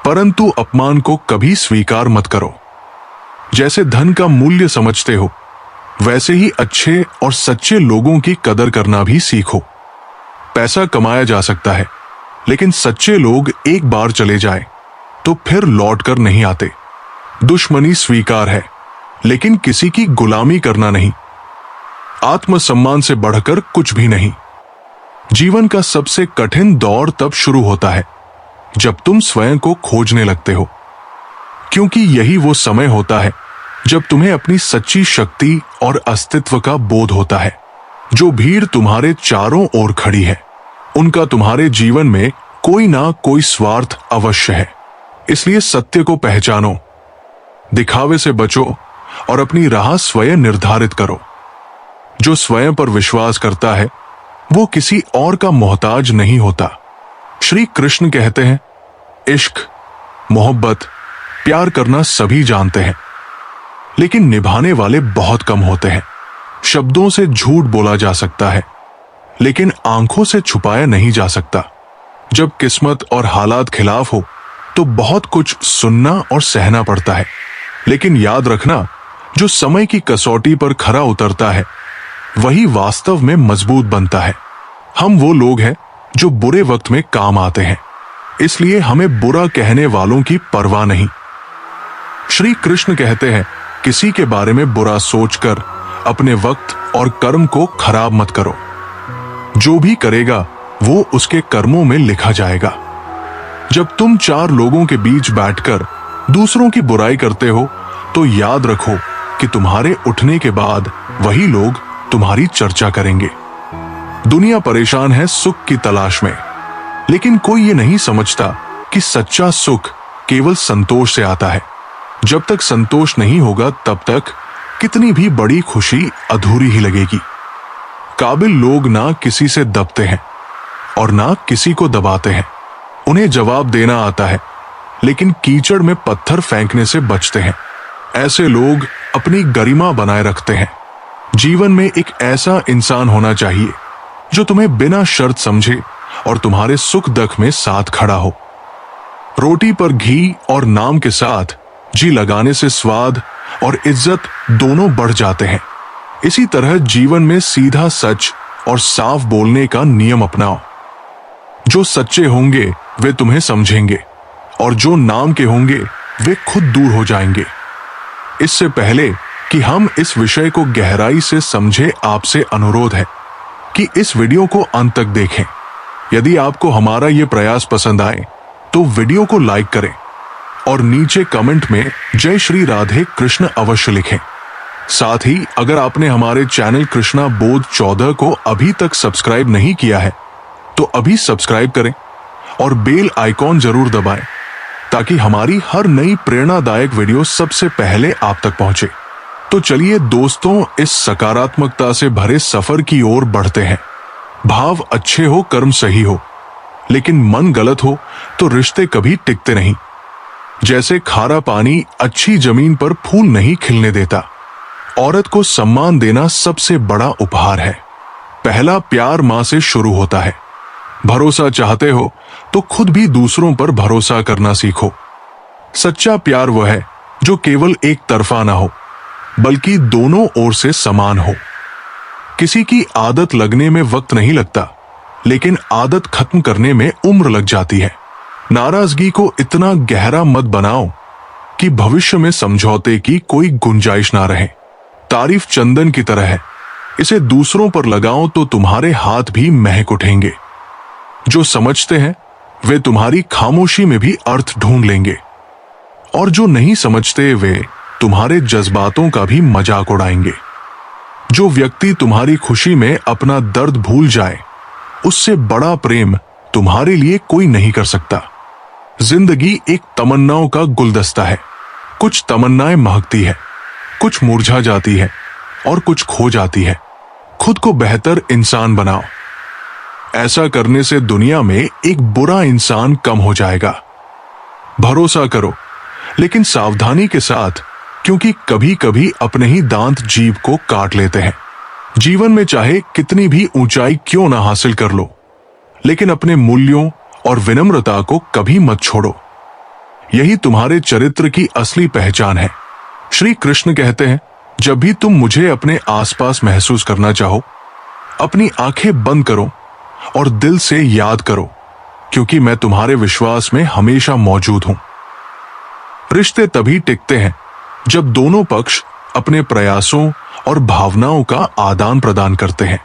परंतु अपमान को कभी स्वीकार मत करो। जैसे धन का मूल्य समझते हो, वैसे ही अच्छे और सच्चे लोगों की कदर करना भी सीखो। पैसा कमाया जा सकता है, लेकिन सच्चे लोग एक बार चले जाए तो फिर लौट कर नहीं आते। दुश्मनी स्वीकार है, लेकिन किसी की गुलामी करना नहीं। आत्मसम्मान से बढ़कर कुछ भी नहीं। जीवन का सबसे कठिन दौर तब शुरू होता है जब तुम स्वयं को खोजने लगते हो, क्योंकि यही वो समय होता है जब तुम्हें अपनी सच्ची शक्ति और अस्तित्व का बोध होता है। जो भीड़ तुम्हारे चारों ओर खड़ी है, उनका तुम्हारे जीवन में कोई ना कोई स्वार्थ अवश्य है। इसलिए सत्य को पहचानो, दिखावे से बचो और अपनी राह स्वयं निर्धारित करो। जो स्वयं पर विश्वास करता है वो किसी और का मोहताज नहीं होता। श्री कृष्ण कहते हैं, इश्क, मोहब्बत, प्यार करना सभी जानते हैं, लेकिन निभाने वाले बहुत कम होते हैं। शब्दों से झूठ बोला जा सकता है, लेकिन आंखों से छुपाया नहीं जा सकता। जब किस्मत और हालात खिलाफ हो तो बहुत कुछ सुनना और सहना पड़ता है, लेकिन याद रखना, जो समय की कसौटी पर खरा उतरता है वही वास्तव में मजबूत बनता है। हम वो लोग हैं जो बुरे वक्त में काम आते हैं, इसलिए हमें बुरा कहने वालों की परवाह नहीं। श्री कृष्ण कहते हैं, किसी के बारे में बुरा सोचकर अपने वक्त और कर्म को खराब मत करो। जो भी करेगा वो उसके कर्मों में लिखा जाएगा। जब तुम चार लोगों के बीच बैठकर दूसरों की बुराई करते हो तो याद रखो कि तुम्हारे उठने के बाद वही लोग तुम्हारी चर्चा करेंगे। दुनिया परेशान है सुख की तलाश में, लेकिन कोई ये नहीं समझता कि सच्चा सुख केवल संतोष से आता है। जब तक संतोष नहीं होगा तब तक कितनी भी बड़ी खुशी अधूरी ही लगेगी। काबिल लोग ना किसी से दबते हैं और ना किसी को दबाते हैं। उन्हें जवाब देना आता है, लेकिन कीचड़ में पत्थर फेंकने से बचते हैं। ऐसे लोग अपनी गरिमा बनाए रखते हैं। जीवन में एक ऐसा इंसान होना चाहिए जो तुम्हें बिना शर्त समझे और तुम्हारे सुख दुख में साथ खड़ा हो। रोटी पर घी और नाम के साथ जी लगाने से स्वाद और इज्जत दोनों बढ़ जाते हैं। इसी तरह जीवन में सीधा सच और साफ बोलने का नियम अपनाओ। जो सच्चे होंगे वे तुम्हें समझेंगे और जो नाम के होंगे वे खुद दूर हो जाएंगे। इससे पहले कि हम इस विषय को गहराई से समझे, आपसे अनुरोध है कि इस वीडियो को अंत तक देखें। यदि आपको हमारा ये प्रयास पसंद आए तो वीडियो को लाइक करें और नीचे कमेंट में जय श्री राधे कृष्ण अवश्य लिखें। साथ ही अगर आपने हमारे चैनल कृष्णा बोध 14 को अभी तक सब्सक्राइब नहीं किया है तो अभी सब्सक्राइब करें और बेल आइकॉन जरूर दबाएं ताकि हमारी हर नई प्रेरणादायक वीडियो सबसे पहले आप तक पहुंचे। तो चलिए दोस्तों, इस सकारात्मकता से भरे सफर की ओर बढ़ते हैं। भाव अच्छे हो, कर्म सही हो, लेकिन मन गलत हो तो रिश्ते कभी टिकते नहीं। जैसे खारा पानी अच्छी जमीन पर फूल नहीं खिलने देता। औरत को सम्मान देना सबसे बड़ा उपहार है। पहला प्यार मां से शुरू होता है। भरोसा चाहते हो तो खुद भी दूसरों पर भरोसा करना सीखो। सच्चा प्यार वह है जो केवल एक तरफा ना हो, बल्कि दोनों ओर से समान हो। किसी की आदत लगने में वक्त नहीं लगता, लेकिन आदत खत्म करने में उम्र लग जाती है। नाराजगी को इतना गहरा मत बनाओ कि भविष्य में समझौते की कोई गुंजाइश ना रहे। तारीफ चंदन की तरह है, इसे दूसरों पर लगाओ तो तुम्हारे हाथ भी महक उठेंगे। जो समझते हैं वे तुम्हारी खामोशी में भी अर्थ ढूंढ लेंगे, और जो नहीं समझते वे तुम्हारे जज्बातों का भी मजाक उड़ाएंगे। जो व्यक्ति तुम्हारी खुशी में अपना दर्द भूल जाए, उससे बड़ा प्रेम तुम्हारे लिए कोई नहीं कर सकता। जिंदगी एक तमन्नाओं का गुलदस्ता है। कुछ तमन्नाएं महकती है, कुछ मुरझा जाती है और कुछ खो जाती है। खुद को बेहतर इंसान बनाओ। ऐसा करने से दुनिया में एक बुरा इंसान कम हो जाएगा। भरोसा करो, लेकिन सावधानी के साथ, क्योंकि कभी कभी अपने ही दांत जीभ को काट लेते हैं। जीवन में चाहे कितनी भी ऊंचाई क्यों ना हासिल कर लो, लेकिन अपने मूल्यों और विनम्रता को कभी मत छोड़ो। यही तुम्हारे चरित्र की असली पहचान है। श्री कृष्ण कहते हैं, जब भी तुम मुझे अपने आसपास महसूस करना चाहो, अपनी आंखें बंद करो और दिल से याद करो, क्योंकि मैं तुम्हारे विश्वास में हमेशा मौजूद हूं। रिश्ते तभी टिकते हैं जब दोनों पक्ष अपने प्रयासों और भावनाओं का आदान प्रदान करते हैं,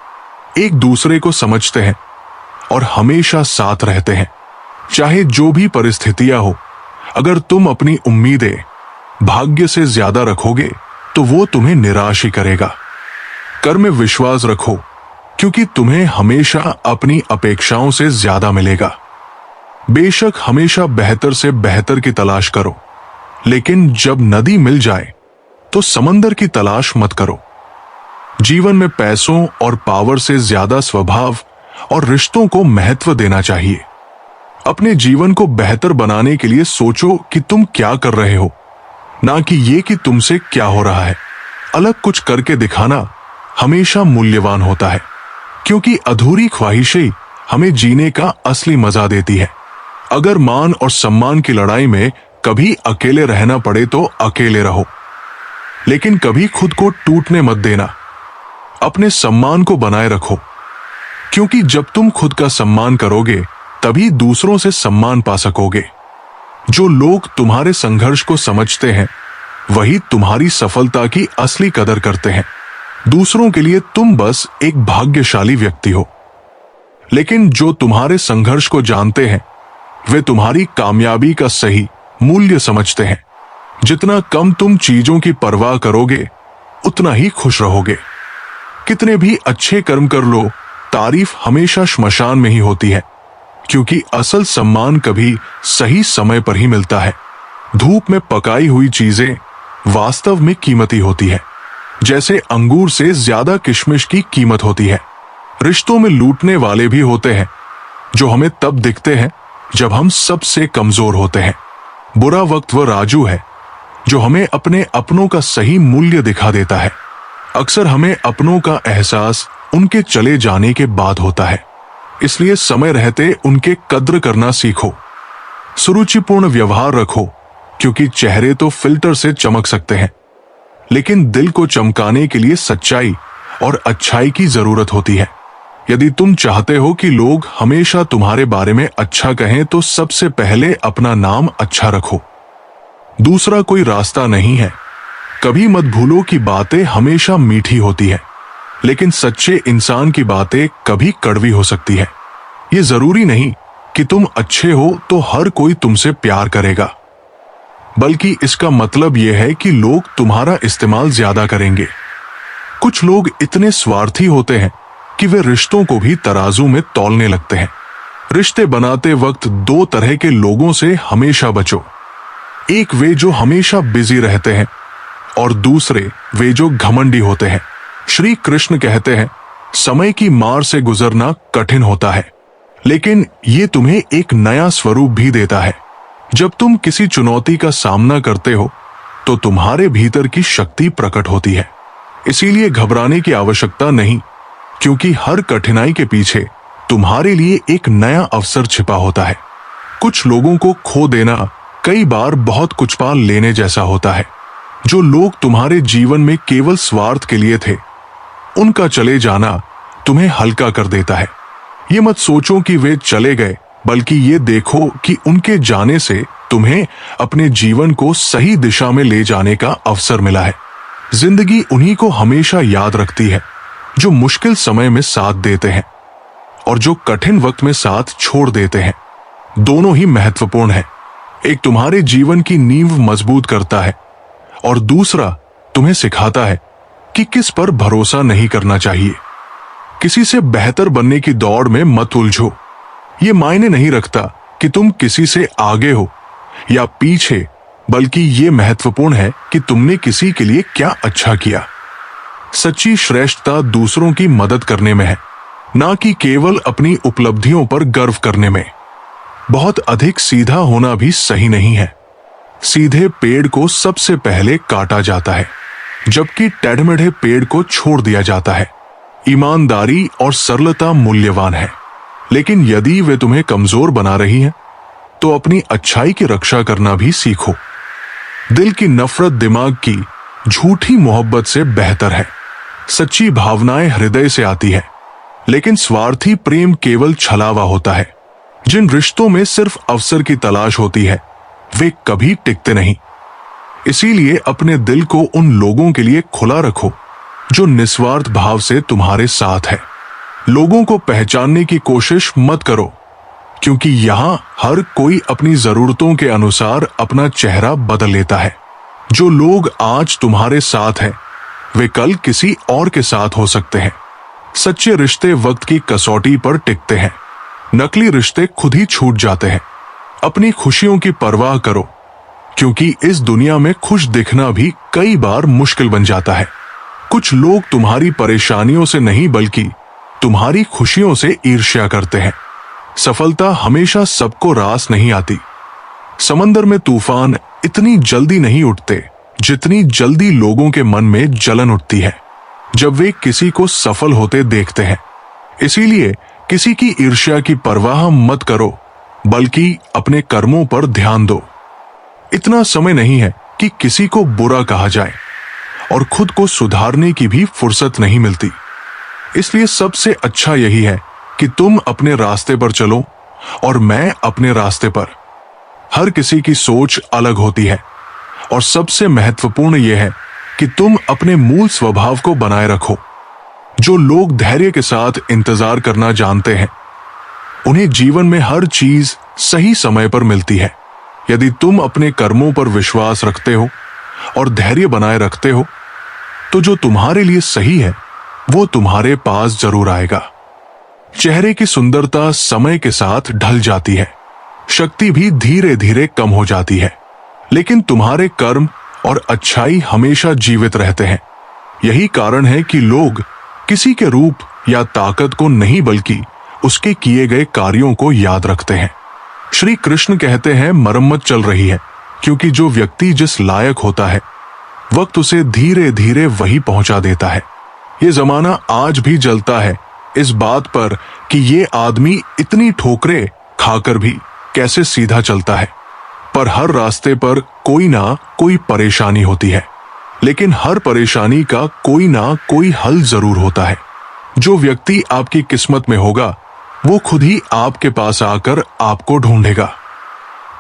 एक दूसरे को समझते हैं और हमेशा साथ रहते हैं। चाहे जो भी परिस्थितियां हो, अगर तुम अपनी उम्मीदें भाग्य से ज्यादा रखोगे तो वो तुम्हें निराश ही करेगा। कर्म में विश्वास रखो, क्योंकि तुम्हें हमेशा अपनी अपेक्षाओं से ज्यादा मिलेगा। बेशक हमेशा बेहतर से बेहतर की तलाश करो, लेकिन जब नदी मिल जाए तो समंदर की तलाश मत करो। जीवन में पैसों और पावर से ज्यादा स्वभाव और रिश्तों को महत्व देना चाहिए। अपने जीवन को बेहतर बनाने के लिए सोचो कि तुम क्या कर रहे हो, ना कि ये कि तुमसे क्या हो रहा है। अलग कुछ करके दिखाना हमेशा मूल्यवान होता है, क्योंकि अधूरी ख्वाहिशें हमें जीने का असली मजा देती है। अगर मान और सम्मान की लड़ाई में कभी अकेले रहना पड़े तो अकेले रहो, लेकिन कभी खुद को टूटने मत देना। अपने सम्मान को बनाए रखो, क्योंकि जब तुम खुद का सम्मान करोगे तभी दूसरों से सम्मान पा सकोगे। जो लोग तुम्हारे संघर्ष को समझते हैं वही तुम्हारी सफलता की असली कदर करते हैं। दूसरों के लिए तुम बस एक भाग्यशाली व्यक्ति हो, लेकिन जो तुम्हारे संघर्ष को जानते हैं वे तुम्हारी कामयाबी का सही मूल्य समझते हैं। जितना कम तुम चीजों की परवाह करोगे उतना ही खुश रहोगे। कितने भी अच्छे कर्म कर लो, तारीफ हमेशा श्मशान में ही होती है, क्योंकि असल सम्मान कभी सही समय पर ही मिलता है। धूप में पकाई हुई चीजें वास्तव में कीमती होती है, जैसे अंगूर से ज्यादा किशमिश की कीमत होती है। रिश्तों में लूटने वाले भी होते हैं, जो हमें तब दिखते हैं जब हम सबसे कमजोर होते हैं। बुरा वक्त वो राजू है जो हमें अपने अपनों का सही मूल्य दिखा देता है। अक्सर हमें अपनों का एहसास उनके चले जाने के बाद होता है, इसलिए समय रहते उनके कद्र करना सीखो। सुरुचिपूर्ण व्यवहार रखो, क्योंकि चेहरे तो फिल्टर से चमक सकते हैं, लेकिन दिल को चमकाने के लिए सच्चाई और अच्छाई की जरूरत होती है। यदि तुम चाहते हो कि लोग हमेशा तुम्हारे बारे में अच्छा कहें, तो सबसे पहले अपना नाम अच्छा रखो। दूसरा कोई रास्ता नहीं है। कभी मत भूलो कि बातें हमेशा मीठी होती है, लेकिन सच्चे इंसान की बातें कभी कड़वी हो सकती है। ये जरूरी नहीं कि तुम अच्छे हो तो हर कोई तुमसे प्यार करेगा, बल्कि इसका मतलब यह है कि लोग तुम्हारा इस्तेमाल ज्यादा करेंगे। कुछ लोग इतने स्वार्थी होते हैं कि वे रिश्तों को भी तराजू में तौलने लगते हैं। रिश्ते बनाते वक्त दो तरह के लोगों से हमेशा बचो। एक वे जो हमेशा बिजी रहते हैं, और दूसरे वे जो घमंडी होते हैं। श्री कृष्ण कहते हैं, समय की मार से गुजरना कठिन होता है, लेकिन ये तुम्हें एक नया स्वरूप भी देता है। जब तुम किसी चुनौती का सामना करते हो तो तुम्हारे भीतर की शक्ति प्रकट होती है। इसीलिए घबराने की आवश्यकता नहीं, क्योंकि हर कठिनाई के पीछे तुम्हारे लिए एक नया अवसर छिपा होता है। कुछ लोगों को खो देना कई बार बहुत कुछ पा लेने जैसा होता है। जो लोग तुम्हारे जीवन में केवल स्वार्थ के लिए थे, उनका चले जाना तुम्हें हल्का कर देता है। ये मत सोचो कि वे चले गए, बल्कि ये देखो कि उनके जाने से तुम्हें अपने जीवन को सही दिशा में ले जाने का अवसर मिला है। जिंदगी उन्हीं को हमेशा याद रखती है जो मुश्किल समय में साथ देते हैं और जो कठिन वक्त में साथ छोड़ देते हैं। दोनों ही महत्वपूर्ण है। एक तुम्हारे जीवन की नींव मजबूत करता है और दूसरा तुम्हें सिखाता है कि किस पर भरोसा नहीं करना चाहिए। किसी से बेहतर बनने की दौड़ में मत उलझो। ये मायने नहीं रखता कि तुम किसी से आगे हो या पीछे, बल्कि ये महत्वपूर्ण है कि तुमने किसी के लिए क्या अच्छा किया। सच्ची श्रेष्ठता दूसरों की मदद करने में है, ना कि केवल अपनी उपलब्धियों पर गर्व करने में। बहुत अधिक सीधा होना भी सही नहीं है। सीधे पेड़ को सबसे पहले काटा जाता है, जबकि टेढ़मेढ़े पेड़ को छोड़ दिया जाता है। ईमानदारी और सरलता मूल्यवान है, लेकिन यदि वे तुम्हें कमजोर बना रही हैं, तो अपनी अच्छाई की रक्षा करना भी सीखो। दिल की नफरत दिमाग की झूठी मोहब्बत से बेहतर है। सच्ची भावनाएं हृदय से आती है, लेकिन स्वार्थी प्रेम केवल छलावा होता है। जिन रिश्तों में सिर्फ अवसर की तलाश होती है, वे कभी टिकते नहीं। इसीलिए अपने दिल को उन लोगों के लिए खुला रखो जो निस्वार्थ भाव से तुम्हारे साथ है। लोगों को पहचानने की कोशिश मत करो, क्योंकि यहां हर कोई अपनी जरूरतों के अनुसार अपना चेहरा बदल लेता है। जो लोग आज तुम्हारे साथ हैं, वे कल किसी और के साथ हो सकते हैं। सच्चे रिश्ते वक्त की कसौटी पर टिकते हैं, नकली रिश्ते खुद ही छूट जाते हैं। अपनी खुशियों की परवाह करो, क्योंकि इस दुनिया में खुश दिखना भी कई बार मुश्किल बन जाता है। कुछ लोग तुम्हारी परेशानियों से नहीं, बल्कि तुम्हारी खुशियों से ईर्ष्या करते हैं। सफलता हमेशा सबको रास नहीं आती। समंदर में तूफान इतनी जल्दी नहीं उठते जितनी जल्दी लोगों के मन में जलन उठती है जब वे किसी को सफल होते देखते हैं। इसीलिए किसी की ईर्ष्या की परवाह मत करो, बल्कि अपने कर्मों पर ध्यान दो। इतना समय नहीं है कि किसी को बुरा कहा जाए, और खुद को सुधारने की भी फुर्सत नहीं मिलती। इसलिए सबसे अच्छा यही है कि तुम अपने रास्ते पर चलो और मैं अपने रास्ते पर। हर किसी की सोच अलग होती है, और सबसे महत्वपूर्ण यह है कि तुम अपने मूल स्वभाव को बनाए रखो। जो लोग धैर्य के साथ इंतजार करना जानते हैं, उन्हें जीवन में हर चीज सही समय पर मिलती है। यदि तुम अपने कर्मों पर विश्वास रखते हो और धैर्य बनाए रखते हो, तो जो तुम्हारे लिए सही है वो तुम्हारे पास जरूर आएगा। चेहरे की सुंदरता समय के साथ ढल जाती है, शक्ति भी धीरे धीरे कम हो जाती है, लेकिन तुम्हारे कर्म और अच्छाई हमेशा जीवित रहते हैं। यही कारण है कि लोग किसी के रूप या ताकत को नहीं बल्कि उसके किए गए कार्यों को याद रखते हैं। श्री कृष्ण कहते हैं मरम्मत चल रही है, क्योंकि जो व्यक्ति जिस लायक होता है वक्त उसे धीरे धीरे वही पहुंचा देता है। ये जमाना आज भी जलता है इस बात पर कि ये आदमी इतनी ठोकरें खाकर भी कैसे सीधा चलता है। पर हर रास्ते पर कोई ना कोई परेशानी होती है, लेकिन हर परेशानी का कोई ना कोई हल जरूर होता है। जो व्यक्ति आपकी किस्मत में होगा वो खुद ही आपके पास आकर आपको ढूंढेगा।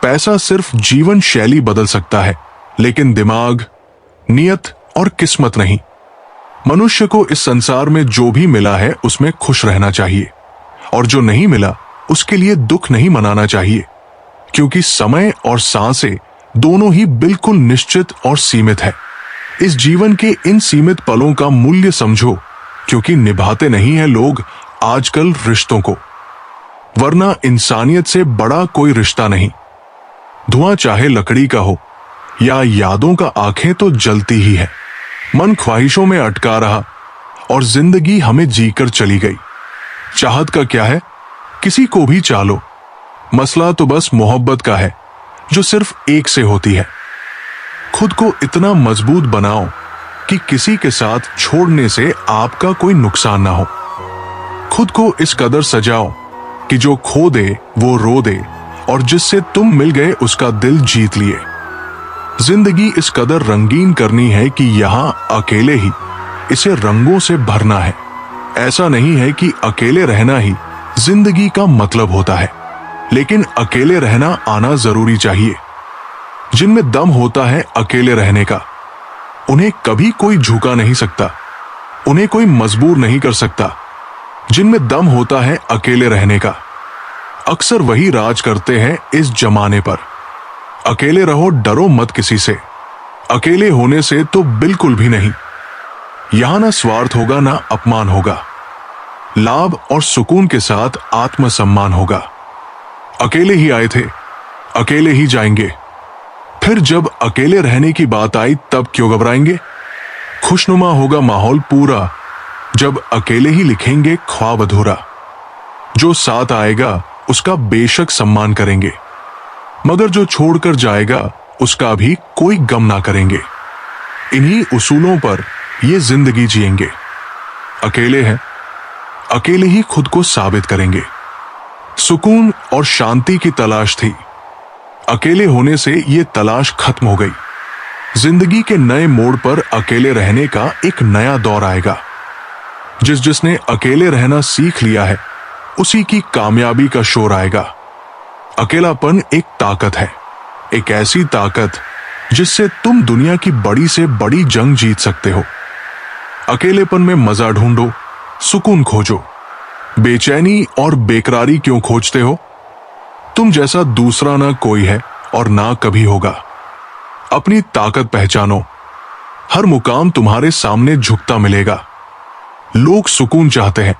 पैसा सिर्फ जीवन शैली बदल सकता है, लेकिन दिमाग, नियत और किस्मत नहीं। मनुष्य को इस संसार में जो भी मिला है उसमें खुश रहना चाहिए, और जो नहीं मिला उसके लिए दुख नहीं मनाना चाहिए, क्योंकि समय और सांसें दोनों ही बिल्कुल निश्चित और सीमित है। इस जीवन के इन सीमित पलों का मूल्य समझो, क्योंकि निभाते नहीं हैं लोग आजकल रिश्तों को, वरना इंसानियत से बड़ा कोई रिश्ता नहीं। धुआं चाहे लकड़ी का हो या यादों का आंखें तो जलती ही है। मन ख्वाहिशों में अटका रहा और जिंदगी हमें जीकर चली गई। चाहत का क्या है, किसी को भी चालो, मसला तो बस मोहब्बत का है जो सिर्फ एक से होती है। खुद को इतना मजबूत बनाओ कि किसी के साथ छोड़ने से आपका कोई नुकसान ना हो। खुद को इस कदर सजाओ कि जो खो दे वो रो दे, और जिससे तुम मिल गए उसका दिल जीत लिए। जिंदगी इस कदर रंगीन करनी है कि यहां अकेले ही इसे रंगों से भरना है। ऐसा नहीं है कि अकेले रहना ही जिंदगी का मतलब होता है, लेकिन अकेले रहना आना जरूरी चाहिए। जिनमें दम होता है अकेले रहने का, उन्हें कभी कोई झुका नहीं सकता, उन्हें कोई मजबूर नहीं कर सकता। जिनमें दम होता है अकेले रहने का, अक्सर वही राज करते हैं इस जमाने पर। अकेले रहो, डरो मत किसी से। अकेले होने से तो बिल्कुल भी नहीं। यहां ना स्वार्थ होगा ना अपमान होगा, लाभ और सुकून के साथ आत्मसम्मान होगा। अकेले ही आए थे, अकेले ही जाएंगे। फिर जब अकेले रहने की बात आई तब क्यों घबराएंगे। खुशनुमा होगा माहौल पूरा जब अकेले ही लिखेंगे ख्वाब अधूरा। जो साथ आएगा उसका बेशक सम्मान करेंगे, मगर जो छोड़कर जाएगा उसका भी कोई गम ना करेंगे। इन्हीं उसूलों पर ये जिंदगी जिएंगे। अकेले हैं, अकेले ही खुद को साबित करेंगे। सुकून और शांति की तलाश थी, अकेले होने से ये तलाश खत्म हो गई। जिंदगी के नए मोड़ पर अकेले रहने का एक नया दौर आएगा। जिसने अकेले रहना सीख लिया है उसी की कामयाबी का शोर आएगा। अकेलापन एक ताकत है, एक ऐसी ताकत जिससे तुम दुनिया की बड़ी से बड़ी जंग जीत सकते हो। अकेलेपन में मजा ढूंढो, सुकून खोजो। बेचैनी और बेकरारी क्यों खोजते हो? तुम जैसा दूसरा ना कोई है और ना कभी होगा। अपनी ताकत पहचानो, हर मुकाम तुम्हारे सामने झुकता मिलेगा। लोग सुकून चाहते हैं,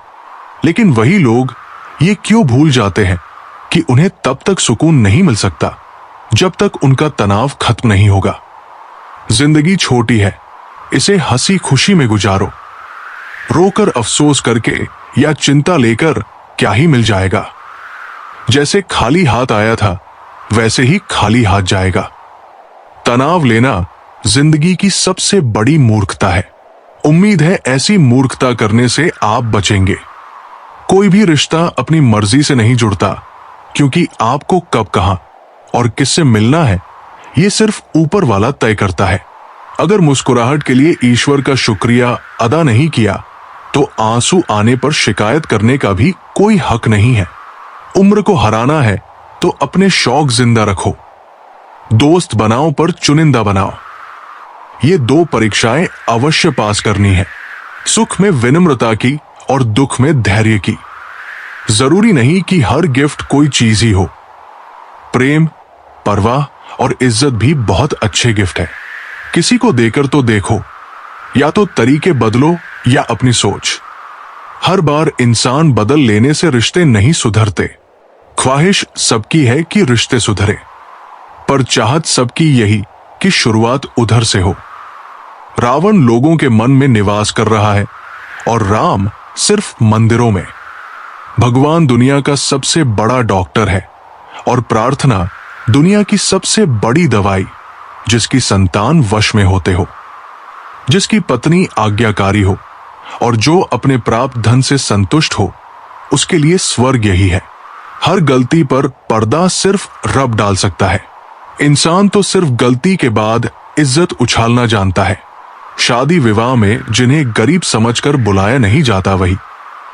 लेकिन वही लोग ये क्यों भूल जाते हैं कि उन्हें तब तक सुकून नहीं मिल सकता जब तक उनका तनाव खत्म नहीं होगा। जिंदगी छोटी है, इसे हंसी खुशी में गुजारो। रोकर अफसोस करके या चिंता लेकर क्या ही मिल जाएगा। जैसे खाली हाथ आया था वैसे ही खाली हाथ जाएगा। तनाव लेना जिंदगी की सबसे बड़ी मूर्खता है। उम्मीद है ऐसी मूर्खता करने से आप बचेंगे। कोई भी रिश्ता अपनी मर्जी से नहीं जुड़ता, क्योंकि आपको कब कहां और किससे मिलना है ये सिर्फ ऊपर वाला तय करता है। अगर मुस्कुराहट के लिए ईश्वर का शुक्रिया अदा नहीं किया तो आंसू आने पर शिकायत करने का भी कोई हक नहीं है। उम्र को हराना है तो अपने शौक जिंदा रखो। दोस्त बनाओ पर चुनिंदा बनाओ। ये दो परीक्षाएं अवश्य पास करनी है, सुख में विनम्रता की और दुख में धैर्य की। जरूरी नहीं कि हर गिफ्ट कोई चीज ही हो। प्रेम, परवाह और इज्जत भी बहुत अच्छे गिफ्ट है। किसी को देकर तो देखो, या तो तरीके बदलो या अपनी सोच। हर बार इंसान बदल लेने से रिश्ते नहीं सुधरते। ख्वाहिश सबकी है कि रिश्ते सुधरे, पर चाहत सबकी यही कि शुरुआत उधर से हो। रावण लोगों के मन में निवास कर रहा है और राम सिर्फ मंदिरों में। भगवान दुनिया का सबसे बड़ा डॉक्टर है और प्रार्थना दुनिया की सबसे बड़ी दवाई। जिसकी संतान वश में होते हो, जिसकी पत्नी आज्ञाकारी हो और जो अपने प्राप्त धन से संतुष्ट हो, उसके लिए स्वर्ग यही है। हर गलती पर पर्दा सिर्फ रब डाल सकता है। इंसान तो सिर्फ गलती के बाद इज्जत उछालना जानता है। शादी विवाह में जिन्हें गरीब समझकर बुलाया नहीं जाता, वही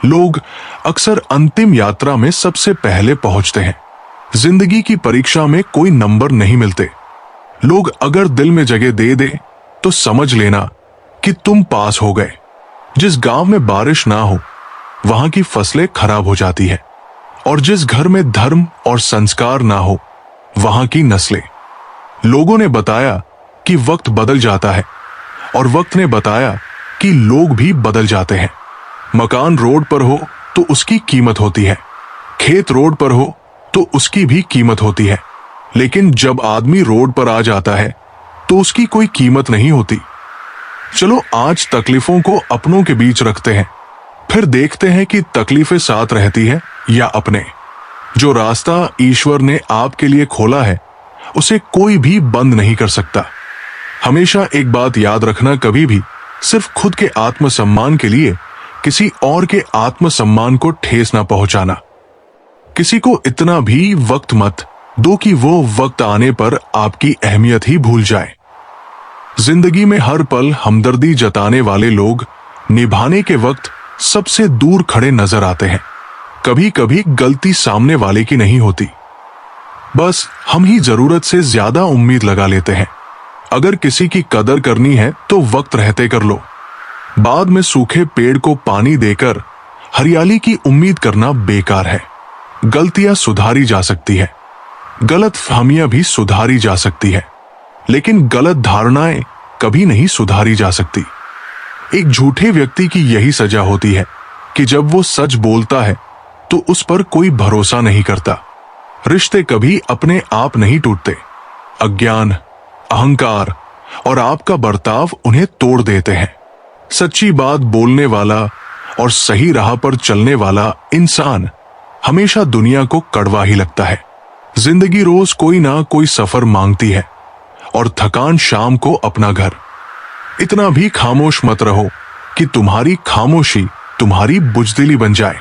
लोग अक्सर अंतिम यात्रा में सबसे पहले पहुंचते हैं। जिंदगी की परीक्षा में कोई नंबर नहीं मिलते। लोग अगर दिल में जगह दे दे तो समझ लेना कि तुम पास हो गए। जिस गांव में बारिश ना हो, वहां की फसलें खराब हो जाती है, और जिस घर में धर्म और संस्कार ना हो, वहां की नस्लें। लोगों ने बताया कि वक्त बदल जाता है, और वक्त ने बताया कि लोग भी बदल जाते हैं। मकान रोड पर हो तो उसकी कीमत होती है, खेत रोड पर हो तो उसकी भी कीमत होती है, लेकिन जब आदमी रोड पर आ जाता है तो उसकी कोई कीमत नहीं होती। चलो आज तकलीफों को अपनों के बीच रखते हैं, फिर देखते हैं कि तकलीफें साथ रहती है या अपने। जो रास्ता ईश्वर ने आपके लिए खोला है, उसे कोई भी बंद नहीं कर सकता। हमेशा एक बात याद रखना, कभी भी सिर्फ खुद के आत्मसम्मान के लिए किसी और के आत्मसम्मान को ठेस ना पहुंचाना। किसी को इतना भी वक्त मत दो कि वो वक्त आने पर आपकी अहमियत ही भूल जाए। जिंदगी में हर पल हमदर्दी जताने वाले लोग निभाने के वक्त सबसे दूर खड़े नजर आते हैं। कभी कभी गलती सामने वाले की नहीं होती, बस हम ही जरूरत से ज्यादा उम्मीद लगा लेते हैं। अगर किसी की कदर करनी है तो वक्त रहते कर लो। बाद में सूखे पेड़ को पानी देकर हरियाली की उम्मीद करना बेकार है। गलतियां सुधारी जा सकती है, गलत फहमियां भी सुधारी जा सकती है, लेकिन गलत धारणाएं कभी नहीं सुधारी जा सकती। एक झूठे व्यक्ति की यही सजा होती है कि जब वो सच बोलता है तो उस पर कोई भरोसा नहीं करता। रिश्ते कभी अपने आप नहीं टूटते। अज्ञान, अहंकार और आपका बर्ताव उन्हें तोड़ देते हैं। सच्ची बात बोलने वाला और सही राह पर चलने वाला इंसान हमेशा दुनिया को कड़वा ही लगता है। जिंदगी रोज कोई ना कोई सफर मांगती है, और थकान शाम को अपना घर। इतना भी खामोश मत रहो कि तुम्हारी खामोशी तुम्हारी बुजदिली बन जाए।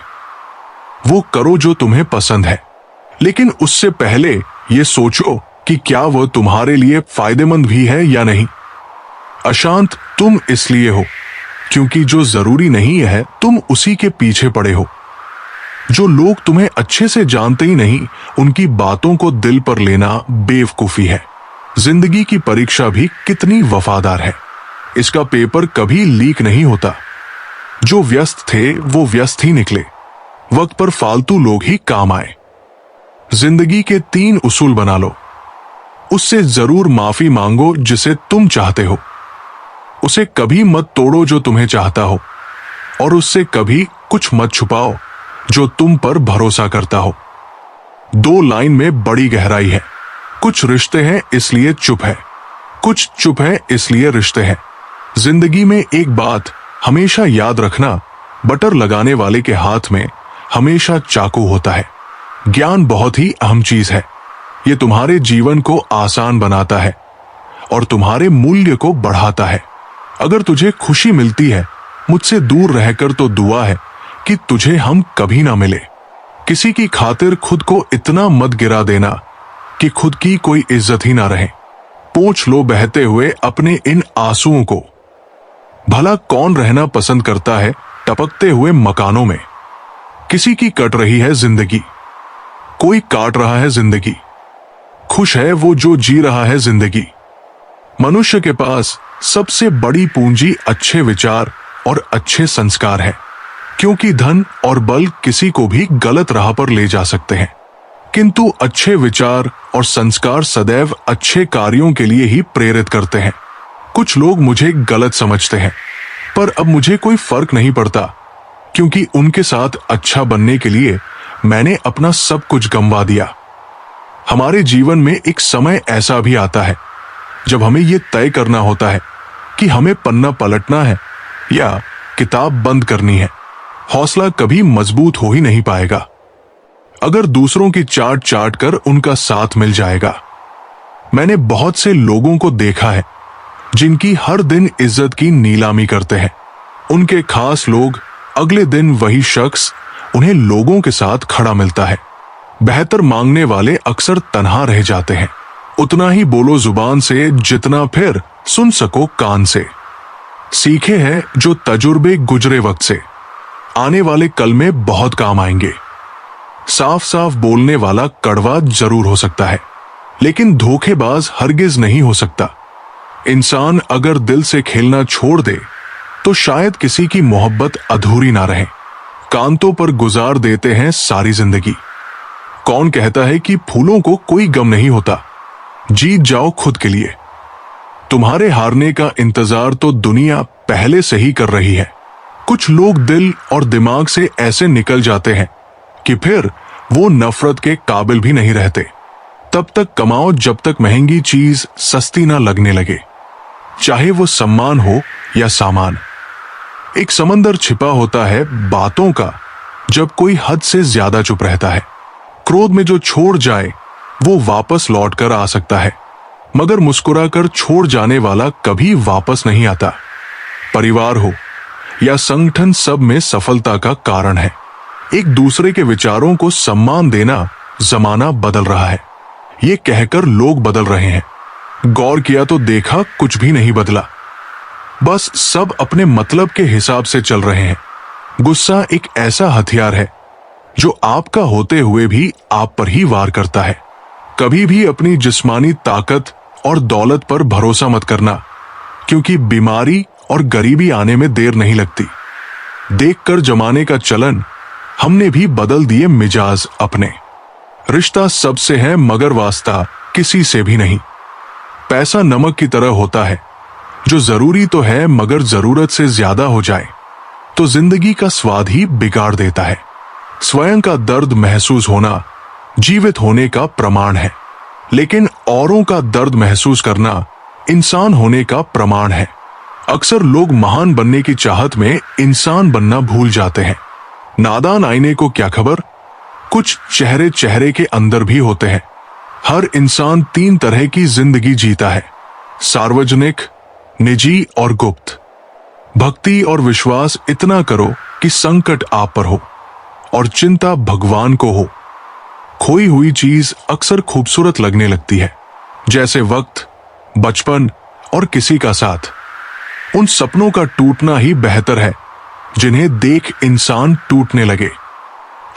वो करो जो तुम्हें पसंद है, लेकिन उससे पहले ये सोचो कि क्या वो तुम्हारे लिए फायदेमंद भी है या नहीं। अशांत तुम इसलिए हो क्योंकि जो जरूरी नहीं है तुम उसी के पीछे पड़े हो। जो लोग तुम्हें अच्छे से जानते ही नहीं, उनकी बातों को दिल पर लेना बेवकूफी है। जिंदगी की परीक्षा भी कितनी वफादार है, इसका पेपर कभी लीक नहीं होता। जो व्यस्त थे वो व्यस्त ही निकले, वक्त पर फालतू लोग ही काम आए। जिंदगी के 3 उसूल बना लो। उससे जरूर माफी मांगो जिसे तुम चाहते हो, उसे कभी मत तोड़ो जो तुम्हें चाहता हो, और उससे कभी कुछ मत छुपाओ जो तुम पर भरोसा करता हो। 2 लाइन में बड़ी गहराई है। कुछ रिश्ते हैं इसलिए चुप है, कुछ चुप है इसलिए रिश्ते हैं। जिंदगी में एक बात हमेशा याद रखना, बटर लगाने वाले के हाथ में हमेशा चाकू होता है। ज्ञान बहुत ही अहम चीज है। ये तुम्हारे जीवन को आसान बनाता है और तुम्हारे मूल्य को बढ़ाता है। अगर तुझे खुशी मिलती है मुझसे दूर रहकर, तो दुआ है कि तुझे हम कभी ना मिले। किसी की खातिर खुद को इतना मत गिरा देना कि खुद की कोई इज्जत ही ना रहे। पोंछ लो बहते हुए अपने इन आंसुओं को। भला कौन रहना पसंद करता है टपकते हुए मकानों में। किसी की कट रही है जिंदगी, कोई काट रहा है जिंदगी। खुश है वो जो जी रहा है जिंदगी। मनुष्य के पास सबसे बड़ी पूंजी अच्छे विचार और अच्छे संस्कार है, क्योंकि धन और बल किसी को भी गलत राह पर ले जा सकते हैं, किंतु अच्छे विचार और संस्कार सदैव अच्छे कार्यों के लिए ही प्रेरित करते हैं। कुछ लोग मुझे गलत समझते हैं, पर अब मुझे कोई फर्क नहीं पड़ता। क्योंकि उनके साथ अच्छा बनने के लिए मैंने अपना सब कुछ गंवा दिया। हमारे जीवन में एक समय ऐसा भी आता है जब हमें यह तय करना होता है कि हमें पन्ना पलटना है या किताब बंद करनी है। हौसला कभी मजबूत हो ही नहीं पाएगा अगर दूसरों की चाट चाट कर उनका साथ मिल जाएगा। मैंने बहुत से लोगों को देखा है जिनकी हर दिन इज्जत की नीलामी करते हैं। उनके खास लोग अगले दिन वही शख्स उन्हें लोगों के साथ खड़ा मिलता है। बेहतर मांगने वाले अक्सर तन्हा रह जाते हैं। उतना ही बोलो जुबान से जितना फिर सुन सको कान से। सीखे हैं जो तजुर्बे गुजरे वक्त से, आने वाले कल में बहुत काम आएंगे। साफ साफ बोलने वाला कड़वा जरूर हो सकता है, लेकिन धोखेबाज हरगिज नहीं हो सकता। इंसान अगर दिल से खेलना छोड़ दे तो शायद किसी की मोहब्बत अधूरी ना रहे। कांतों पर गुजार देते हैं सारी जिंदगी। कौन कहता है कि फूलों को कोई गम नहीं होता? जीत जाओ खुद के लिए। तुम्हारे हारने का इंतजार तो दुनिया पहले से ही कर रही है। कुछ लोग दिल और दिमाग से ऐसे निकल जाते हैं कि फिर वो नफरत के काबिल भी नहीं रहते। तब तक कमाओ जब तक महंगी चीज सस्ती ना लगने लगे, चाहे वो सम्मान हो या सामान। एक समंदर छिपा होता है बातों का जब कोई हद से ज्यादा चुप रहता है। क्रोध में जो छोड़ जाए वो वापस लौट कर आ सकता है, मगर मुस्कुराकर छोड़ जाने वाला कभी वापस नहीं आता। परिवार हो या संगठन, सब में सफलता का कारण है एक दूसरे के विचारों को सम्मान देना। जमाना बदल रहा है, ये कहकर लोग बदल रहे हैं। गौर किया तो देखा कुछ भी नहीं बदला, बस सब अपने मतलब के हिसाब से चल रहे हैं। गुस्सा एक ऐसा हथियार है जो आपका होते हुए भी आप पर ही वार करता है। कभी भी अपनी जिस्मानी ताकत और दौलत पर भरोसा मत करना, क्योंकि बीमारी और गरीबी आने में देर नहीं लगती। देखकर जमाने का चलन हमने भी बदल दिए मिजाज अपने। रिश्ता सबसे है मगर वास्ता किसी से भी नहीं। पैसा नमक की तरह होता है, जो जरूरी तो है मगर जरूरत से ज्यादा हो जाए तो जिंदगी का स्वाद ही बिगाड़ देता है। स्वयं का दर्द महसूस होना जीवित होने का प्रमाण है, लेकिन औरों का दर्द महसूस करना इंसान होने का प्रमाण है। अक्सर लोग महान बनने की चाहत में इंसान बनना भूल जाते हैं। नादान आईने को क्या खबर, कुछ चेहरे चेहरे के अंदर भी होते हैं। हर इंसान 3 तरह की जिंदगी जीता है, सार्वजनिक, निजी और गुप्त। भक्ति और विश्वास इतना करो कि संकट आप पर हो और चिंता भगवान को हो। खोई हुई चीज अक्सर खूबसूरत लगने लगती है, जैसे वक्त, बचपन और किसी का साथ। उन सपनों का टूटना ही बेहतर है जिन्हें देख इंसान टूटने लगे।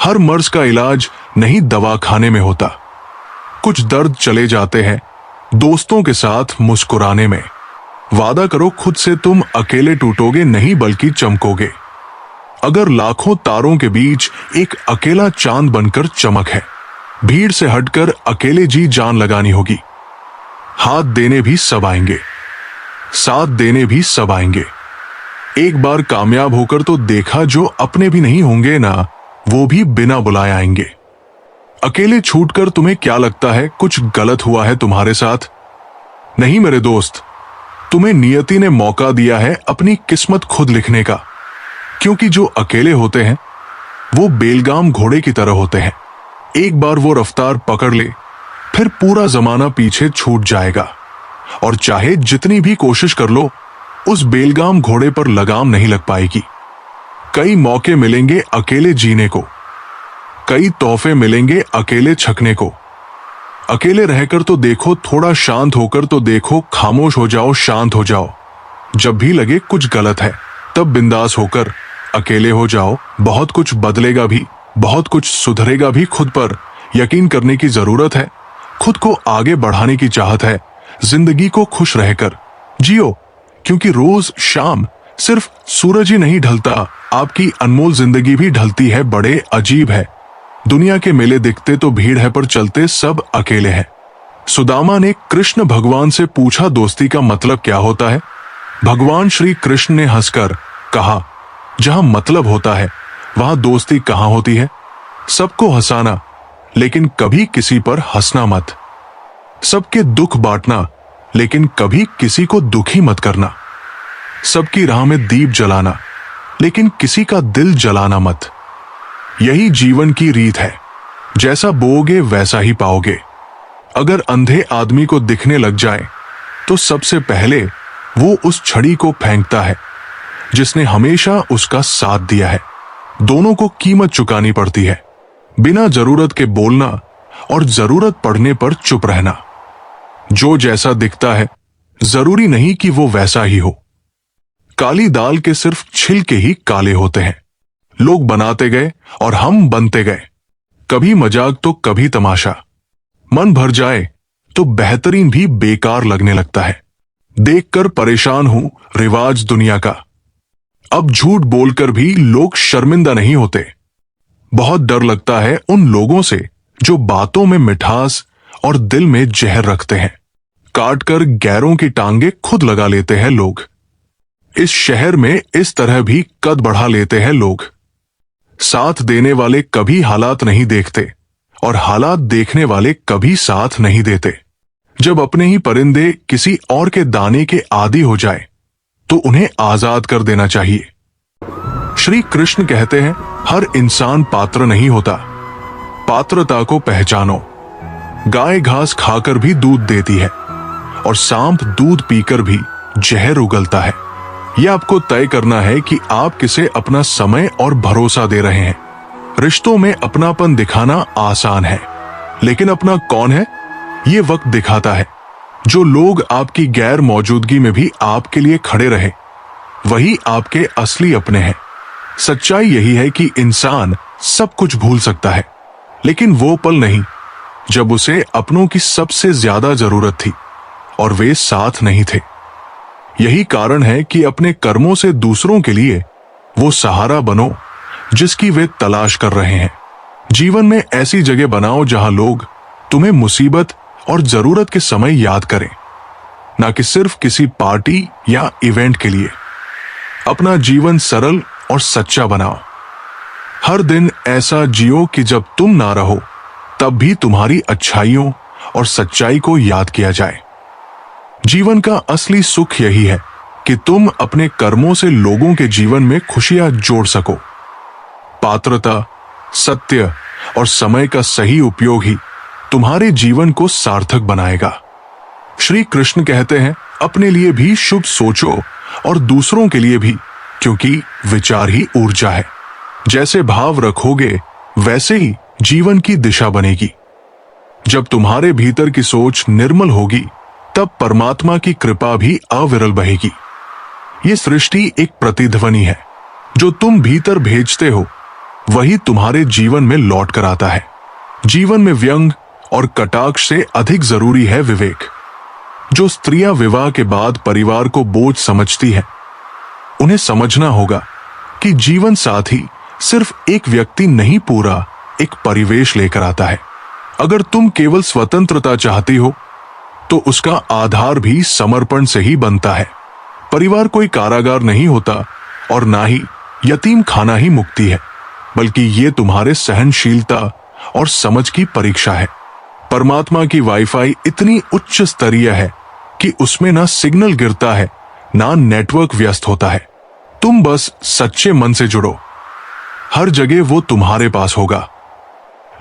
हर मर्ज का इलाज नहीं दवा खाने में होता। कुछ दर्द चले जाते हैं दोस्तों के साथ मुस्कुराने में। वादा करो खुद से तुम अकेले टूटोगे नहीं बल्कि चमकोगे। अगर लाखों तारों के बीच एक अकेला चांद बनकर चमक है, भीड़ से हटकर अकेले जी जान लगानी होगी। हाथ देने भी सब आएंगे, साथ देने भी सब आएंगे। एक बार कामयाब होकर तो देखा, जो अपने भी नहीं होंगे ना, वो भी बिना बुलाए आएंगे। अकेले छूटकर तुम्हें क्या लगता है कुछ गलत हुआ है तुम्हारे साथ? नहीं मेरे दोस्त, तुम्हें नियति ने मौका दिया है अपनी किस्मत खुद लिखने का। क्योंकि जो अकेले होते हैं वो बेलगाम घोड़े की तरह होते हैं। एक बार वो रफ्तार पकड़ ले, फिर पूरा जमाना पीछे छूट जाएगा। और चाहे जितनी भी कोशिश कर लो, उस बेलगाम घोड़े पर लगाम नहीं लग पाएगी। कई मौके मिलेंगे अकेले जीने को, कई तोहफे मिलेंगे अकेले छकने को। अकेले रहकर तो देखो, थोड़ा शांत होकर तो देखो, खामोश हो जाओ, शांत हो जाओ। जब भी लगे कुछ गलत है तब बिंदास होकर अकेले हो जाओ। बहुत कुछ बदलेगा भी, बहुत कुछ सुधरेगा भी। खुद पर यकीन करने की जरूरत है, खुद को आगे बढ़ाने की चाहत है। जिंदगी को खुश रहकर जियो, क्योंकि रोज शाम सिर्फ सूरज ही नहीं ढलता, आपकी अनमोल जिंदगी भी ढलती है। बड़े अजीब है, दुनिया के मेले दिखते तो भीड़ है पर चलते सब अकेले हैं। सुदामा ने कृष्ण भगवान से पूछा दोस्ती का मतलब क्या होता है? भगवान श्री कृष्ण ने हंसकर कहा, जहां मतलब होता है वहां दोस्ती कहां होती है? सबको हंसाना, लेकिन कभी किसी पर हंसना मत। सबके दुख बांटना, लेकिन कभी किसी को दुखी मत करना। सबकी राह में दीप जलाना, लेकिन किसी का दिल जलाना मत। यही जीवन की रीत है, जैसा बोओगे वैसा ही पाओगे। अगर अंधे आदमी को दिखने लग जाए तो सबसे पहले वो उस छड़ी को फेंकता है जिसने हमेशा उसका साथ दिया है। दोनों को कीमत चुकानी पड़ती है, बिना जरूरत के बोलना और जरूरत पड़ने पर चुप रहना। जो जैसा दिखता है जरूरी नहीं कि वो वैसा ही हो। काली दाल के सिर्फ छिलके ही काले होते हैं। लोग बनाते गए और हम बनते गए, कभी मजाक तो कभी तमाशा। मन भर जाए तो बेहतरीन भी बेकार लगने लगता है। देखकर परेशान हूं रिवाज दुनिया का। अब झूठ बोलकर भी लोग शर्मिंदा नहीं होते। बहुत डर लगता है उन लोगों से जो बातों में मिठास और दिल में जहर रखते हैं। काटकर गैरों की टांगे खुद लगा लेते हैं लोग। इस शहर में इस तरह भी कद बढ़ा लेते हैं लोग। साथ देने वाले कभी हालात नहीं देखते और हालात देखने वाले कभी साथ नहीं देते। जब अपने ही परिंदे किसी और के दाने के आदी हो जाए तो उन्हें आजाद कर देना चाहिए। श्री कृष्ण कहते हैं, हर इंसान पात्र नहीं होता, पात्रता को पहचानो। गाय घास खाकर भी दूध देती है और सांप दूध पीकर भी जहर उगलता है। यह आपको तय करना है कि आप किसे अपना समय और भरोसा दे रहे हैं। रिश्तों में अपनापन दिखाना आसान है, लेकिन अपना कौन है ये वक्त दिखाता है। जो लोग आपकी गैर मौजूदगी में भी आपके लिए खड़े रहे, वही आपके असली अपने हैं। सच्चाई यही है कि इंसान सब कुछ भूल सकता है, लेकिन वो पल नहीं जब उसे अपनों की सबसे ज्यादा जरूरत थी और वे साथ नहीं थे। यही कारण है कि अपने कर्मों से दूसरों के लिए वो सहारा बनो जिसकी वे तलाश कर रहे हैं। जीवन में ऐसी जगह बनाओ जहां लोग तुम्हें मुसीबत और जरूरत के समय याद करें, ना कि सिर्फ किसी पार्टी या इवेंट के लिए। अपना जीवन सरल और सच्चा बनाओ। हर दिन ऐसा जियो कि जब तुम ना रहो तब भी तुम्हारी अच्छाइयों और सच्चाई को याद किया जाए। जीवन का असली सुख यही है कि तुम अपने कर्मों से लोगों के जीवन में खुशियां जोड़ सको। पात्रता, सत्य और समय का सही उपयोग ही तुम्हारे जीवन को सार्थक बनाएगा। श्री कृष्ण कहते हैं, अपने लिए भी शुभ सोचो और दूसरों के लिए भी, क्योंकि विचार ही ऊर्जा है। जैसे भाव रखोगे वैसे ही जीवन की दिशा बनेगी। जब तुम्हारे भीतर की सोच निर्मल होगी तब परमात्मा की कृपा भी अविरल बहेगी। ये सृष्टि एक प्रतिध्वनि है। जो तुम भीतर भेजते हो वही तुम्हारे जीवन में लौट कर आता है। जीवन में व्यंग और कटाक्ष से अधिक जरूरी है विवेक। जो स्त्रियां विवाह के बाद परिवार को बोझ समझती हैं, उन्हें समझना होगा कि जीवन साथी सिर्फ एक व्यक्ति नहीं, पूरा एक परिवेश लेकर आता है। अगर तुम केवल स्वतंत्रता चाहती हो तो उसका आधार भी समर्पण से ही बनता है। परिवार कोई कारागार नहीं होता और ना ही यतीम खाना ही मुक्ति है, बल्कि ये तुम्हारे सहनशीलता और समझ की परीक्षा है। परमात्मा की वाईफाई इतनी उच्च स्तरीय है कि उसमें ना सिग्नल गिरता है, ना नेटवर्क व्यस्त होता है। तुम बस सच्चे मन से जुड़ो, हर जगह वो तुम्हारे पास होगा।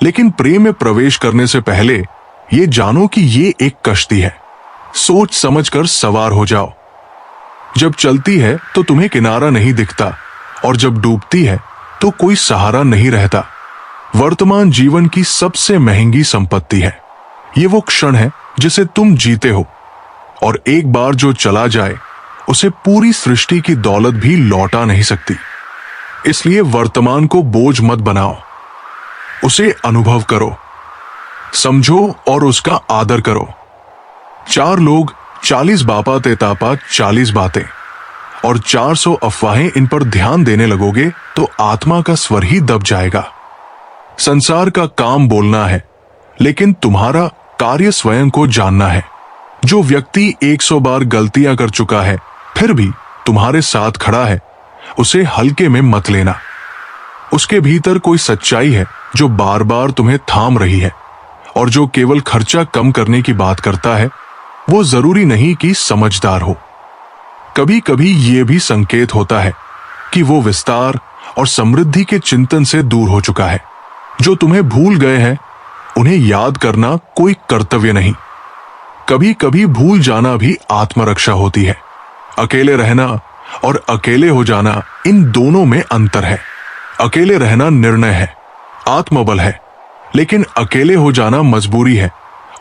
लेकिन प्रेम में प्रवेश करने से पहले ये जानो कि ये एक कश्ती है। सोच समझकर सवार हो जाओ। जब चलती है तो तुम्हें किनारा नहीं दिखता, और जब डूबती है तो कोई सहारा नहीं रहता। वर्तमान जीवन की सबसे महंगी संपत्ति है। ये वो क्षण है जिसे तुम जीते हो, और एक बार जो चला जाए उसे पूरी सृष्टि की दौलत भी लौटा नहीं सकती। इसलिए वर्तमान को बोझ मत बनाओ, उसे अनुभव करो, समझो और उसका आदर करो। 4 लोग 40 बापा तेतापा 40 बातें और 400 अफवाहें, इन पर ध्यान देने लगोगे तो आत्मा का स्वर ही दब जाएगा। संसार का काम बोलना है, लेकिन तुम्हारा कार्य स्वयं को जानना है। जो व्यक्ति 100 बार गलतियां कर चुका है फिर भी तुम्हारे साथ खड़ा है, उसे हल्के में मत लेना। उसके भीतर कोई सच्चाई है जो बार बार तुम्हें थाम रही है, और जो केवल खर्चा कम करने की बात करता है वो जरूरी नहीं कि समझदार हो। कभी कभी ये भी संकेत होता है कि वो विस्तार और समृद्धि के चिंतन से दूर हो चुका है। जो तुम्हें भूल गए हैं उन्हें याद करना कोई कर्तव्य नहीं। कभी कभी भूल जाना भी आत्मरक्षा होती है। अकेले रहना और अकेले हो जाना, इन दोनों में अंतर है। अकेले रहना निर्णय है, आत्मबल है, लेकिन अकेले हो जाना मजबूरी है,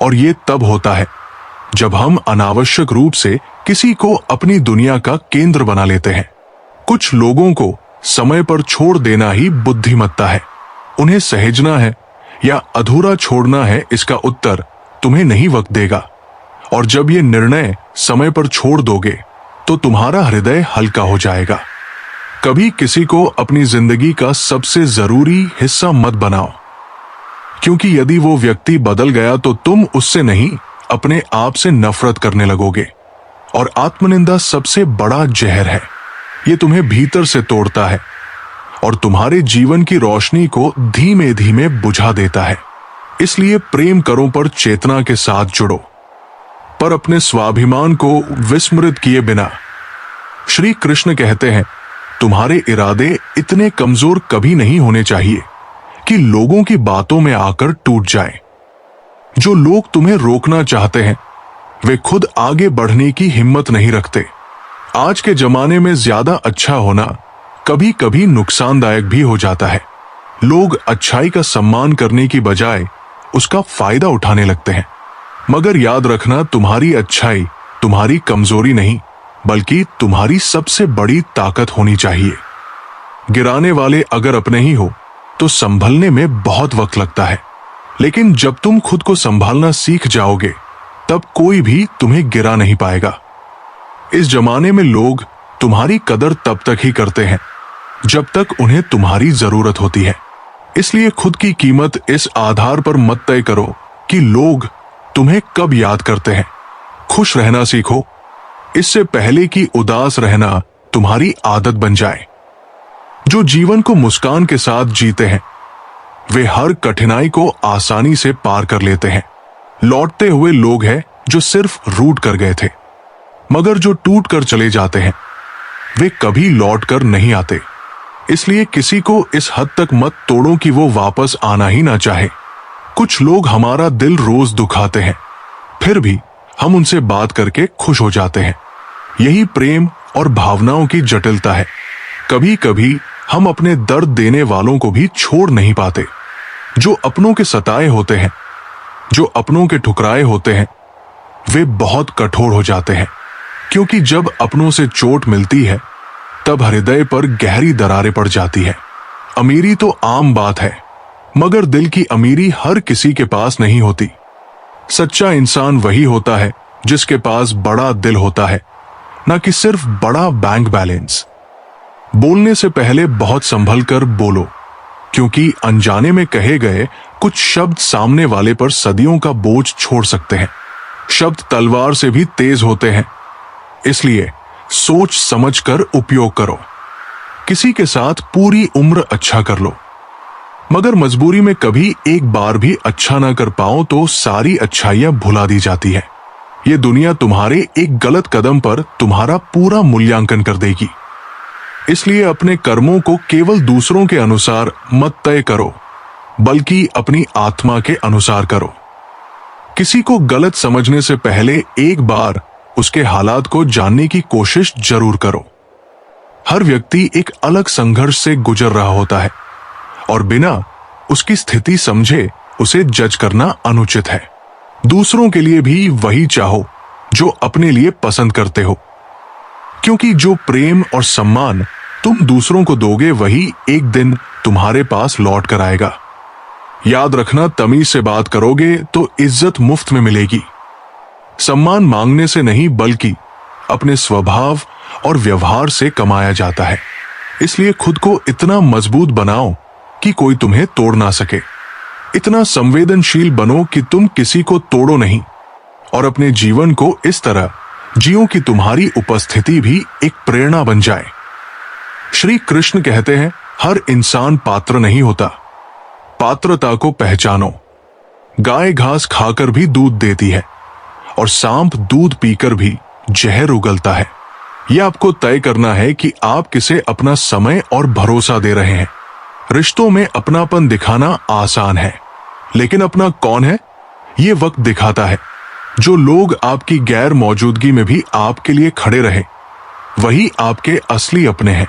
और ये तब होता है जब हम अनावश्यक रूप से किसी को अपनी दुनिया का केंद्र बना लेते हैं। कुछ लोगों को समय पर छोड़ देना ही बुद्धिमत्ता है। उन्हें सहेजना है या अधूरा छोड़ना है, इसका उत्तर तुम्हें नहीं वक्त देगा। और जब ये निर्णय समय पर छोड़ दोगे तो तुम्हारा हृदय हल्का हो जाएगा। कभी किसी को अपनी जिंदगी का सबसे जरूरी हिस्सा मत बनाओ, क्योंकि यदि वो व्यक्ति बदल गया तो तुम उससे नहीं, अपने आप से नफरत करने लगोगे। और आत्मनिंदा सबसे बड़ा जहर है। ये तुम्हें भीतर से तोड़ता है और तुम्हारे जीवन की रोशनी को धीमे धीमे बुझा देता है। इसलिए प्रेम करो पर चेतना के साथ जुड़ो, पर अपने स्वाभिमान को विस्मृत किए बिना। श्री कृष्ण कहते हैं, तुम्हारे इरादे इतने कमजोर कभी नहीं होने चाहिए कि लोगों की बातों में आकर टूट जाएं। जो लोग तुम्हें रोकना चाहते हैं वे खुद आगे बढ़ने की हिम्मत नहीं रखते। आज के जमाने में ज्यादा अच्छा होना कभी कभी नुकसानदायक भी हो जाता है। लोग अच्छाई का सम्मान करने की बजाय उसका फायदा उठाने लगते हैं। मगर याद रखना, तुम्हारी अच्छाई तुम्हारी कमजोरी नहीं, बल्कि तुम्हारी सबसे बड़ी ताकत होनी चाहिए। गिराने वाले अगर अपने ही हो तो संभलने में बहुत वक्त लगता है, लेकिन जब तुम खुद को संभालना सीख जाओगे तब कोई भी तुम्हें गिरा नहीं पाएगा। इस जमाने में लोग तुम्हारी कदर तब तक ही करते हैं जब तक उन्हें तुम्हारी जरूरत होती है। इसलिए खुद की कीमत इस आधार पर मत तय करो कि लोग तुम्हें कब याद करते हैं। खुश रहना सीखो, इससे पहले कि उदास रहना तुम्हारी आदत बन जाए। जो जीवन को मुस्कान के साथ जीते हैं वे हर कठिनाई को आसानी से पार कर लेते हैं। लौटते हुए लोग हैं जो सिर्फ रूठ कर गए थे, मगर जो टूट कर चले जाते हैं वे कभी लौट कर नहीं आते। इसलिए किसी को इस हद तक मत तोड़ो कि वो वापस आना ही ना चाहे। कुछ लोग हमारा दिल रोज दुखाते हैं, फिर भी हम उनसे बात करके खुश हो जाते हैं। यही प्रेम और भावनाओं की जटिलता है। कभी कभी हम अपने दर्द देने वालों को भी छोड़ नहीं पाते। जो अपनों के सताए होते हैं, जो अपनों के ठुकराए होते हैं, वे बहुत कठोर हो जाते हैं, क्योंकि जब अपनों से चोट मिलती है तब हृदय पर गहरी दरारें पड़ जाती है। अमीरी तो आम बात है, मगर दिल की अमीरी हर किसी के पास नहीं होती। सच्चा इंसान वही होता है जिसके पास बड़ा दिल होता है, न कि सिर्फ बड़ा बैंक बैलेंस। बोलने से पहले बहुत संभल कर बोलो, क्योंकि अनजाने में कहे गए कुछ शब्द सामने वाले पर सदियों का बोझ छोड़ सकते हैं। शब्द तलवार से भी तेज होते हैं, इसलिए सोच समझकर उपयोग करो। किसी के साथ पूरी उम्र अच्छा कर लो, मगर मजबूरी में कभी एक बार भी अच्छा ना कर पाओ तो सारी अच्छाइयां भुला दी जाती है। ये दुनिया तुम्हारे एक गलत कदम पर तुम्हारा पूरा मूल्यांकन कर देगी। इसलिए अपने कर्मों को केवल दूसरों के अनुसार मत तय करो, बल्कि अपनी आत्मा के अनुसार करो। किसी को गलत समझने से पहले एक बार उसके हालात को जानने की कोशिश जरूर करो। हर व्यक्ति एक अलग संघर्ष से गुजर रहा होता है और बिना उसकी स्थिति समझे उसे जज करना अनुचित है। दूसरों के लिए भी वही चाहो जो अपने लिए पसंद करते हो, क्योंकि जो प्रेम और सम्मान तुम दूसरों को दोगे वही एक दिन तुम्हारे पास लौट कर आएगा। याद रखना, तमीज से बात करोगे तो इज्जत मुफ्त में मिलेगी। सम्मान मांगने से नहीं बल्कि अपने स्वभाव और व्यवहार से कमाया जाता है। इसलिए खुद को इतना मजबूत बनाओ कि कोई तुम्हें तोड़ ना सके। इतना संवेदनशील बनो कि तुम किसी को तोड़ो नहीं, और अपने जीवन को इस तरह जियो कि तुम्हारी उपस्थिति भी एक प्रेरणा बन जाए। श्री कृष्ण कहते हैं, हर इंसान पात्र नहीं होता। पात्रता को पहचानो। गाय घास खाकर भी दूध देती है और सांप दूध पीकर भी जहर उगलता है। यह आपको तय करना है कि आप किसे अपना समय और भरोसा दे रहे हैं। रिश्तों में अपनापन दिखाना आसान है, लेकिन अपना कौन है ये वक्त दिखाता है। जो लोग आपकी गैर मौजूदगी में भी आपके लिए खड़े रहे, वही आपके असली अपने हैं।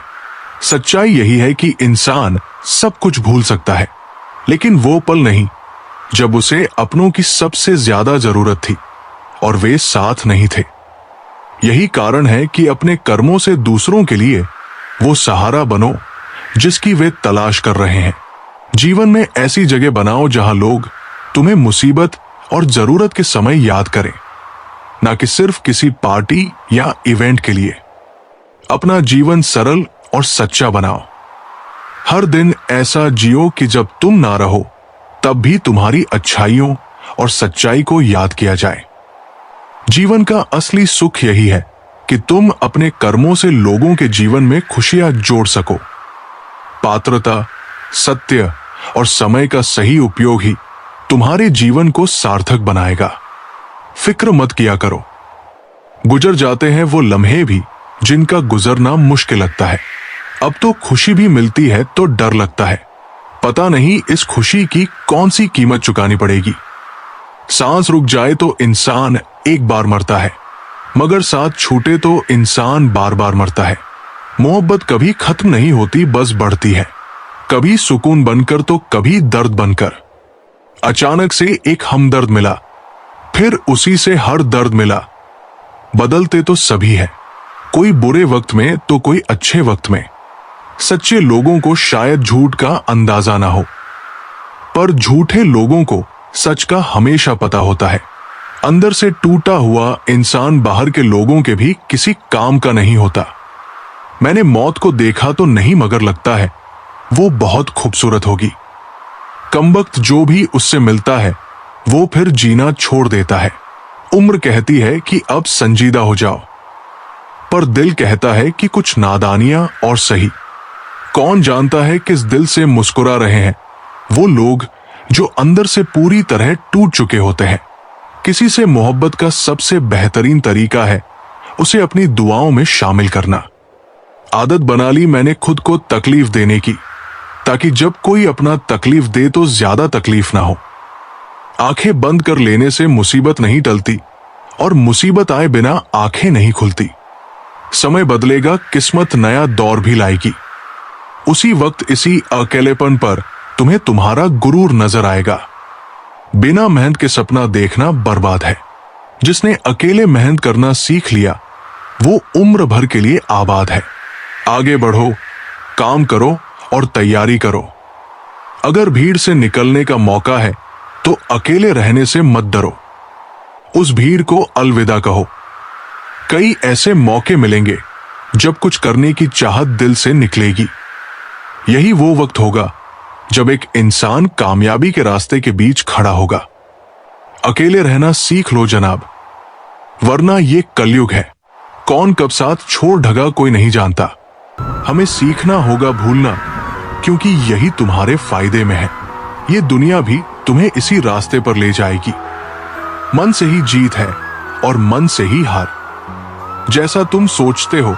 सच्चाई यही है कि इंसान सब कुछ भूल सकता है, लेकिन वो पल नहीं जब उसे अपनों की सबसे ज्यादा जरूरत थी और वे साथ नहीं थे। यही कारण है कि अपने कर्मों से दूसरों के लिए वो सहारा बनो जिसकी वे तलाश कर रहे हैं। जीवन में ऐसी जगह बनाओ जहां लोग तुम्हें मुसीबत और जरूरत के समय याद करें, ना कि सिर्फ किसी पार्टी या इवेंट के लिए। अपना जीवन सरल और सच्चा बनाओ। हर दिन ऐसा जियो कि जब तुम ना रहो तब भी तुम्हारी अच्छाइयों और सच्चाई को याद किया जाए। जीवन का असली सुख यही है कि तुम अपने कर्मों से लोगों के जीवन में खुशियां जोड़ सको। पात्रता, सत्य और समय का सही उपयोग ही तुम्हारे जीवन को सार्थक बनाएगा। फिक्र मत किया करो। गुजर जाते हैं वो लम्हे भी जिनका गुजरना मुश्किल लगता है। अब तो खुशी भी मिलती है तो डर लगता है। पता नहीं इस खुशी की कौन सी कीमत चुकानी पड़ेगी। सांस रुक जाए तो इंसान एक बार मरता है, मगर साथ छूटे तो इंसान बार बार मरता है। मोहब्बत कभी खत्म नहीं होती, बस बढ़ती है। कभी सुकून बनकर तो कभी दर्द बनकर। अचानक से एक हमदर्द मिला, फिर उसी से हर दर्द मिला। बदलते तो सभी है, कोई बुरे वक्त में तो कोई अच्छे वक्त में। सच्चे लोगों को शायद झूठ का अंदाजा ना हो, पर झूठे लोगों को सच का हमेशा पता होता है। अंदर से टूटा हुआ इंसान बाहर के लोगों के भी किसी काम का नहीं होता। मैंने मौत को देखा तो नहीं, मगर लगता है वो बहुत खूबसूरत होगी। कमबख्त जो भी उससे मिलता है वो फिर जीना छोड़ देता है। उम्र कहती है कि अब संजीदा हो जाओ, पर दिल कहता है कि कुछ नादानियां और सही। कौन जानता है किस दिल से मुस्कुरा रहे हैं वो लोग जो अंदर से पूरी तरह टूट चुके होते हैं। किसी से मोहब्बत का सबसे बेहतरीन तरीका है उसे अपनी दुआओं में शामिल करना। आदत बना ली मैंने खुद को तकलीफ देने की, ताकि जब कोई अपना तकलीफ दे तो ज्यादा तकलीफ ना हो। आंखें बंद कर लेने से मुसीबत नहीं टलती और मुसीबत आए बिना आंखें नहीं खुलती। समय बदलेगा, किस्मत नया दौर भी लाएगी। उसी वक्त इसी अकेलेपन पर तुम्हें तुम्हारा गुरूर नजर आएगा। बिना मेहनत के सपना देखना बर्बाद है। जिसने अकेले मेहनत करना सीख लिया वो उम्र भर के लिए आबाद है। आगे बढ़ो, काम करो और तैयारी करो। अगर भीड़ से निकलने का मौका है तो अकेले रहने से मत डरो। उस भीड़ को अलविदा कहो। कई ऐसे मौके मिलेंगे जब कुछ करने की चाहत दिल से निकलेगी। यही वो वक्त होगा जब एक इंसान कामयाबी के रास्ते के बीच खड़ा होगा। अकेले रहना सीख लो जनाब, वरना ये कलयुग है। कौन कब साथ छोड़ ढगा कोई नहीं जानता। हमें सीखना होगा भूलना, क्योंकि यही तुम्हारे फायदे में है। ये दुनिया भी तुम्हें इसी रास्ते पर ले जाएगी। मन से ही जीत है और मन से ही हार। जैसा तुम सोचते हो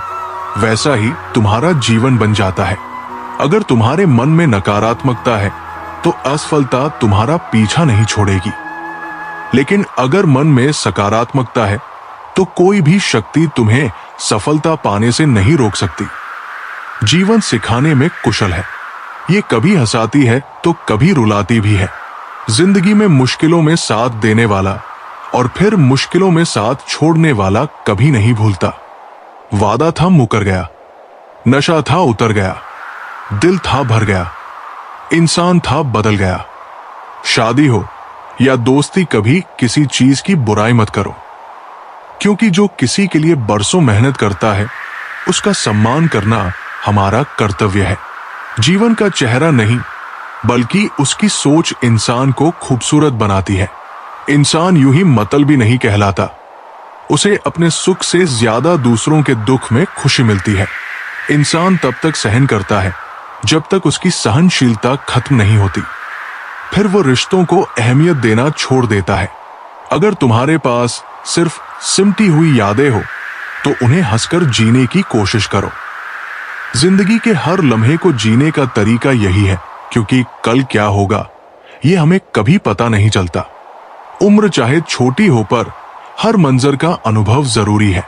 वैसा ही तुम्हारा जीवन बन जाता है। अगर तुम्हारे मन में नकारात्मकता है तो असफलता तुम्हारा पीछा नहीं छोड़ेगी, लेकिन अगर मन में सकारात्मकता है तो कोई भी शक्ति तुम्हें सफलता पाने से नहीं रोक सकती। जीवन सिखाने में कुशल है। ये कभी हंसाती है तो कभी रुलाती भी है। जिंदगी में मुश्किलों में साथ देने वाला और फिर मुश्किलों में साथ छोड़ने वाला कभी नहीं भूलता। वादा था मुकर गया, नशा था उतर गया, दिल था भर गया, इंसान था बदल गया। शादी हो या दोस्ती, कभी किसी चीज की बुराई मत करो, क्योंकि जो किसी के लिए बरसों मेहनत करता है उसका सम्मान करना हमारा कर्तव्य है। जीवन का चेहरा नहीं बल्कि उसकी सोच इंसान को खूबसूरत बनाती है। इंसान यूं ही मतलबी नहीं कहलाता, उसे अपने सुख से ज्यादा दूसरों के दुख में खुशी मिलती है। इंसान तब तक सहन करता है जब तक उसकी सहनशीलता खत्म नहीं होती। फिर वो रिश्तों को अहमियत देना छोड़ देता है। अगर तुम्हारे पास सिर्फ सिमटी हुई यादें हो तो उन्हें हंसकर जीने की कोशिश करो। जिंदगी के हर लम्हे को जीने का तरीका यही है, क्योंकि कल क्या होगा ये हमें कभी पता नहीं चलता। उम्र चाहे छोटी हो पर हर मंजर का अनुभव जरूरी है।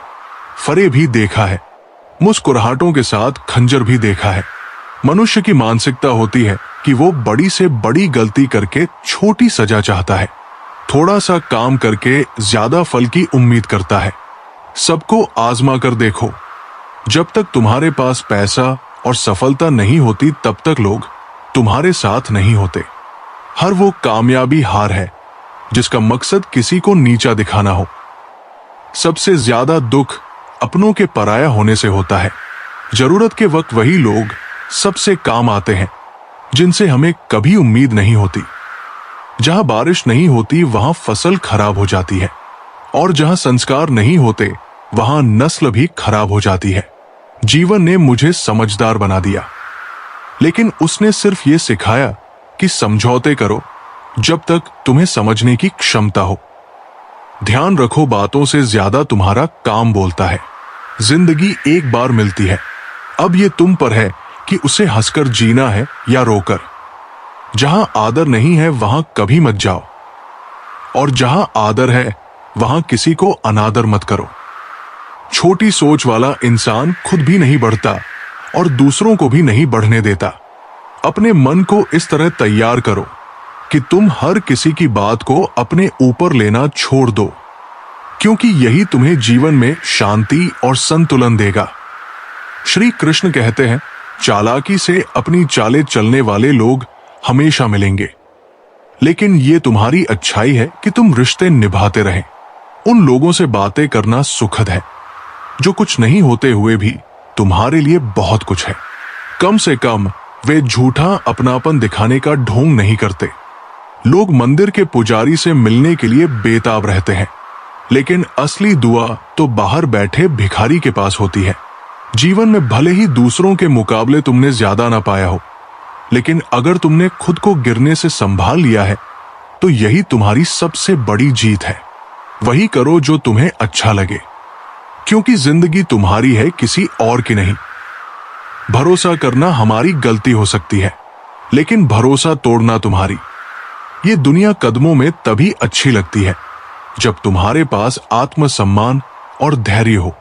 फरे भी देखा है, मुस्कुराहटों के साथ खंजर भी देखा है। मनुष्य की मानसिकता होती है कि वो बड़ी से बड़ी गलती करके छोटी सजा चाहता है, थोड़ा सा काम करके ज्यादा फल की उम्मीद करता है। सबको आजमा कर देखो, जब तक तुम्हारे पास पैसा और सफलता नहीं होती तब तक लोग तुम्हारे साथ नहीं होते। हर वो कामयाबी हार है जिसका मकसद किसी को नीचा दिखाना हो। सबसे ज्यादा दुख अपनों के पराया होने से होता है। जरूरत के वक्त वही लोग सबसे काम आते हैं जिनसे हमें कभी उम्मीद नहीं होती। जहां बारिश नहीं होती वहां फसल खराब हो जाती है, और जहां संस्कार नहीं होते वहां नस्ल भी खराब हो जाती है। जीवन ने मुझे समझदार बना दिया, लेकिन उसने सिर्फ ये सिखाया कि समझौते करो जब तक तुम्हें समझने की क्षमता हो। ध्यान रखो, बातों से ज्यादा तुम्हारा काम बोलता है। जिंदगी एक बार मिलती है, अब ये तुम पर है कि उसे हंसकर जीना है या रोकर। जहां आदर नहीं है वहां कभी मत जाओ, और जहां आदर है वहां किसी को अनादर मत करो। छोटी सोच वाला इंसान खुद भी नहीं बढ़ता और दूसरों को भी नहीं बढ़ने देता। अपने मन को इस तरह तैयार करो कि तुम हर किसी की बात को अपने ऊपर लेना छोड़ दो, क्योंकि यही तुम्हें जीवन में शांति और संतुलन देगा। श्री कृष्ण कहते हैं, चालाकी से अपनी चालें चलने वाले लोग हमेशा मिलेंगे, लेकिन ये तुम्हारी अच्छाई है कि तुम रिश्ते निभाते रहें। उन लोगों से बातें करना सुखद है जो कुछ नहीं होते हुए भी तुम्हारे लिए बहुत कुछ है। कम से कम वे झूठा अपनापन दिखाने का ढोंग नहीं करते। लोग मंदिर के पुजारी से मिलने के लिए बेताब रहते हैं, लेकिन असली दुआ तो बाहर बैठे भिखारी के पास होती है। जीवन में भले ही दूसरों के मुकाबले तुमने ज्यादा ना पाया हो, लेकिन अगर तुमने खुद को गिरने से संभाल लिया है तो यही तुम्हारी सबसे बड़ी जीत है। वही करो जो तुम्हें अच्छा लगे, क्योंकि जिंदगी तुम्हारी है, किसी और की नहीं। भरोसा करना हमारी गलती हो सकती है, लेकिन भरोसा तोड़ना तुम्हारी। ये दुनिया कदमों में तभी अच्छी लगती है जब तुम्हारे पास आत्मसम्मान और धैर्य हो।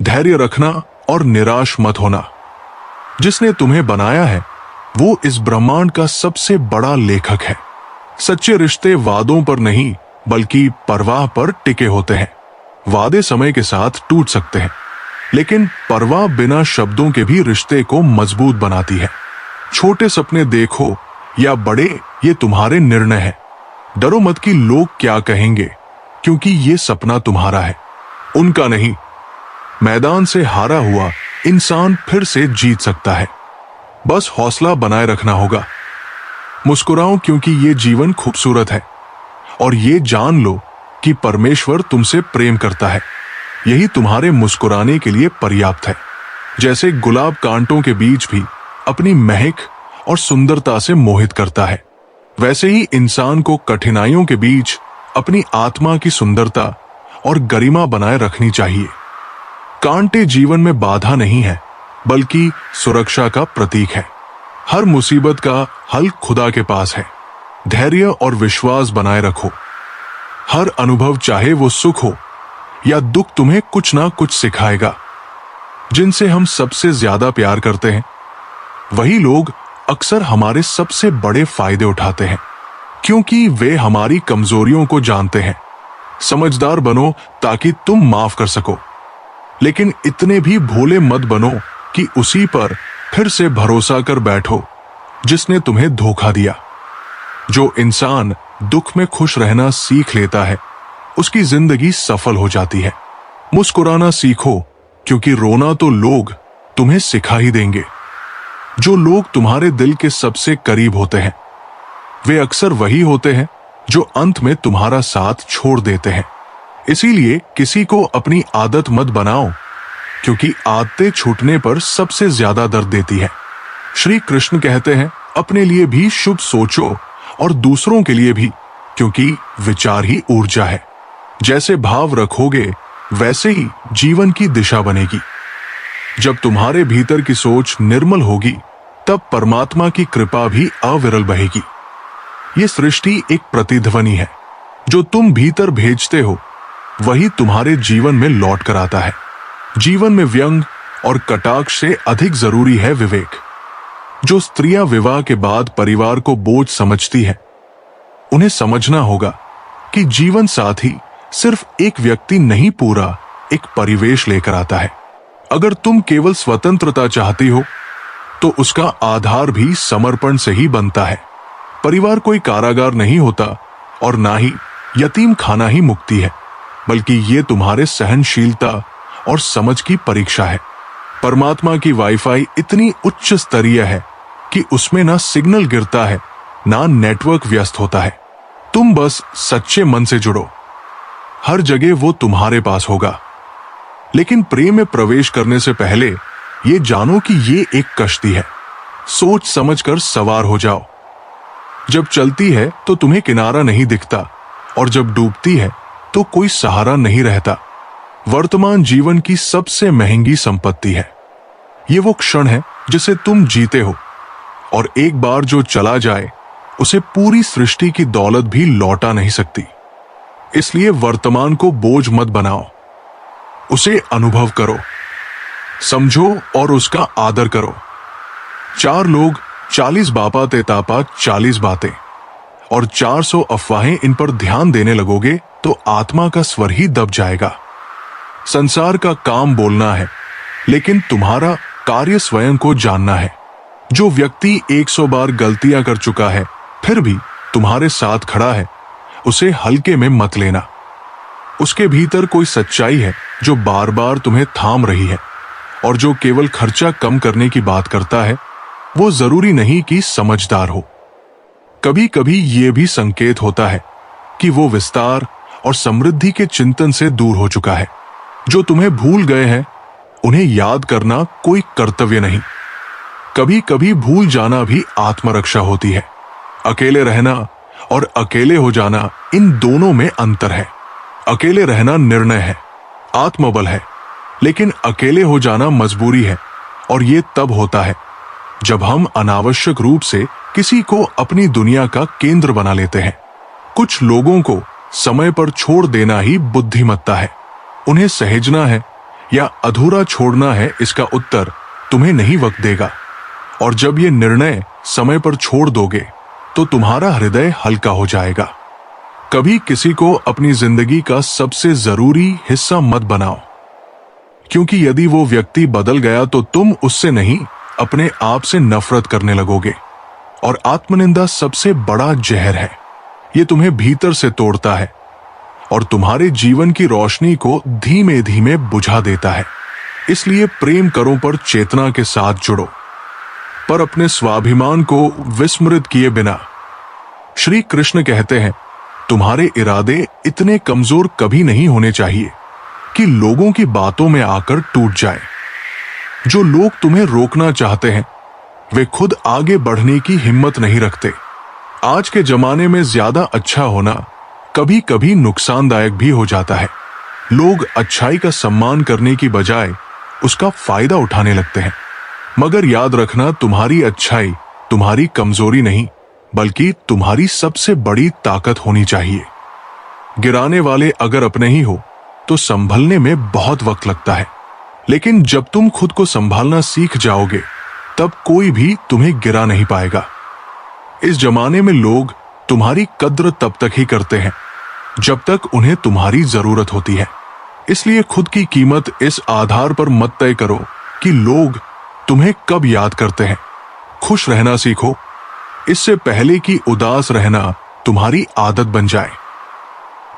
धैर्य रखना और निराश मत होना। जिसने तुम्हें बनाया है वो इस ब्रह्मांड का सबसे बड़ा लेखक है। सच्चे रिश्ते वादों पर नहीं बल्कि परवाह पर टिके होते हैं। वादे समय के साथ टूट सकते हैं, लेकिन परवाह बिना शब्दों के भी रिश्ते को मजबूत बनाती है। छोटे सपने देखो या बड़े, ये तुम्हारे निर्णय है। डरो मत कि लोग क्या कहेंगे, क्योंकि ये सपना तुम्हारा है, उनका नहीं। मैदान से हारा हुआ इंसान फिर से जीत सकता है, बस हौसला बनाए रखना होगा। मुस्कुराओ क्योंकि ये जीवन खूबसूरत है, और ये जान लो कि परमेश्वर तुमसे प्रेम करता है। यही तुम्हारे मुस्कुराने के लिए पर्याप्त है। जैसे गुलाब कांटों के बीच भी अपनी महक और सुंदरता से मोहित करता है, वैसे ही इंसान को कठिनाइयों के बीच अपनी आत्मा की सुंदरता और गरिमा बनाए रखनी चाहिए। कांटे जीवन में बाधा नहीं है, बल्कि सुरक्षा का प्रतीक है। हर मुसीबत का हल खुदा के पास है। धैर्य और विश्वास बनाए रखो। हर अनुभव, चाहे वो सुख हो या दुख, तुम्हें कुछ ना कुछ सिखाएगा। जिनसे हम सबसे ज्यादा प्यार करते हैं वही लोग अक्सर हमारे सबसे बड़े फायदे उठाते हैं, क्योंकि वे हमारी कमजोरियों को जानते हैं। समझदार बनो ताकि तुम माफ कर सको, लेकिन इतने भी भोले मत बनो कि उसी पर फिर से भरोसा कर बैठो जिसने तुम्हें धोखा दिया। जो इंसान दुख में खुश रहना सीख लेता है उसकी जिंदगी सफल हो जाती है। मुस्कुराना सीखो, क्योंकि रोना तो लोग तुम्हें सिखा ही देंगे। जो लोग तुम्हारे दिल के सबसे करीब होते हैं वे अक्सर वही होते हैं जो अंत में तुम्हारा साथ छोड़ देते हैं। इसीलिए किसी को अपनी आदत मत बनाओ, क्योंकि आदतें छूटने पर सबसे ज्यादा दर्द देती है। श्री कृष्ण कहते हैं, अपने लिए भी शुभ सोचो और दूसरों के लिए भी, क्योंकि विचार ही ऊर्जा है। जैसे भाव रखोगे वैसे ही जीवन की दिशा बनेगी। जब तुम्हारे भीतर की सोच निर्मल होगी तब परमात्मा की कृपा भी अविरल बहेगी। ये सृष्टि एक प्रतिध्वनि है, जो तुम भीतर भेजते हो वही तुम्हारे जीवन में लौट कर आता है। जीवन में व्यंग और कटाक्ष से अधिक जरूरी है विवेक। जो स्त्रियां विवाह के बाद परिवार को बोझ समझती हैं, उन्हें समझना होगा कि जीवन साथी सिर्फ एक व्यक्ति नहीं, पूरा एक परिवेश लेकर आता है। अगर तुम केवल स्वतंत्रता चाहती हो तो उसका आधार भी समर्पण से ही बनता है। परिवार कोई कारागार नहीं होता और ना ही यतीम खाना ही मुक्ति है, बल्कि ये तुम्हारे सहनशीलता और समझ की परीक्षा है। परमात्मा की वाईफाई इतनी उच्च स्तरीय है कि उसमें ना सिग्नल गिरता है, ना नेटवर्क व्यस्त होता है। तुम बस सच्चे मन से जुड़ो, हर जगह वो तुम्हारे पास होगा। लेकिन प्रेम में प्रवेश करने से पहले ये जानो कि ये एक कश्ती है। सोच समझकर सवार हो जाओ। जब चलती है तो तुम्हें किनारा नहीं दिखता, और जब डूबती है तो कोई सहारा नहीं रहता। वर्तमान जीवन की सबसे महंगी संपत्ति है। ये वो क्षण है जिसे तुम जीते हो, और एक बार जो चला जाए उसे पूरी सृष्टि की दौलत भी लौटा नहीं सकती। इसलिए वर्तमान को बोझ मत बनाओ, उसे अनुभव करो, समझो और उसका आदर करो। 4 लोग 40 बापा ते तापा 40 बातें और 400 अफवाहें, इन पर ध्यान देने लगोगे तो आत्मा का स्वर ही दब जाएगा। संसार का काम बोलना है, लेकिन तुम्हारा कार्य स्वयं को जानना है। जो व्यक्ति 100 बार गलतियां कर चुका है फिर भी तुम्हारे साथ खड़ा है, उसे हल्के में मत लेना। उसके भीतर कोई सच्चाई है जो बार बार तुम्हें थाम रही है, और जो केवल खर्चा कम करने की बात करता है वो जरूरी नहीं कि समझदार हो। कभी कभी ये भी संकेत होता है कि वो विस्तार और समृद्धि के चिंतन से दूर हो चुका है। जो तुम्हें भूल गए हैं उन्हें याद करना कोई कर्तव्य नहीं। कभी कभी भूल जाना भी आत्मरक्षा होती है। अकेले रहना और अकेले हो जाना, इन दोनों में अंतर है। अकेले रहना निर्णय है, आत्मबल है, लेकिन अकेले हो जाना मजबूरी है, और ये तब होता है जब हम अनावश्यक रूप से किसी को अपनी दुनिया का केंद्र बना लेते हैं। कुछ लोगों को समय पर छोड़ देना ही बुद्धिमत्ता है। उन्हें सहेजना है या अधूरा छोड़ना है, इसका उत्तर तुम्हें नहीं वक्त देगा। और जब ये निर्णय समय पर छोड़ दोगे तो तुम्हारा हृदय हल्का हो जाएगा। कभी किसी को अपनी जिंदगी का सबसे जरूरी हिस्सा मत बनाओ, क्योंकि यदि वो व्यक्ति बदल गया तो तुम उससे नहीं, अपने आप से नफरत करने लगोगे। और आत्मनिंदा सबसे बड़ा जहर है। ये तुम्हें भीतर से तोड़ता है और तुम्हारे जीवन की रोशनी को धीमे धीमे बुझा देता है। इसलिए प्रेम करो पर चेतना के साथ जुड़ो, पर अपने स्वाभिमान को विस्मृत किए बिना। श्री कृष्ण कहते हैं, तुम्हारे इरादे इतने कमजोर कभी नहीं होने चाहिए कि लोगों की बातों में आकर टूट जाए। जो लोग तुम्हें रोकना चाहते हैं वे खुद आगे बढ़ने की हिम्मत नहीं रखते। आज के जमाने में ज्यादा अच्छा होना कभी कभी नुकसानदायक भी हो जाता है। लोग अच्छाई का सम्मान करने की बजाय उसका फायदा उठाने लगते हैं। मगर याद रखना, तुम्हारी अच्छाई तुम्हारी कमजोरी नहीं, बल्कि तुम्हारी सबसे बड़ी ताकत होनी चाहिए। गिराने वाले अगर अपने ही हो तो संभलने में बहुत वक्त लगता है, लेकिन जब तुम खुद को संभालना सीख जाओगे तब कोई भी तुम्हें गिरा नहीं पाएगा। इस जमाने में लोग तुम्हारी कद्र तब तक ही करते हैं जब तक उन्हें तुम्हारी जरूरत होती है। इसलिए खुद की कीमत इस आधार पर मत तय करो कि लोग तुम्हें कब याद करते हैं। खुश रहना सीखो, इससे पहले कि उदास रहना तुम्हारी आदत बन जाए।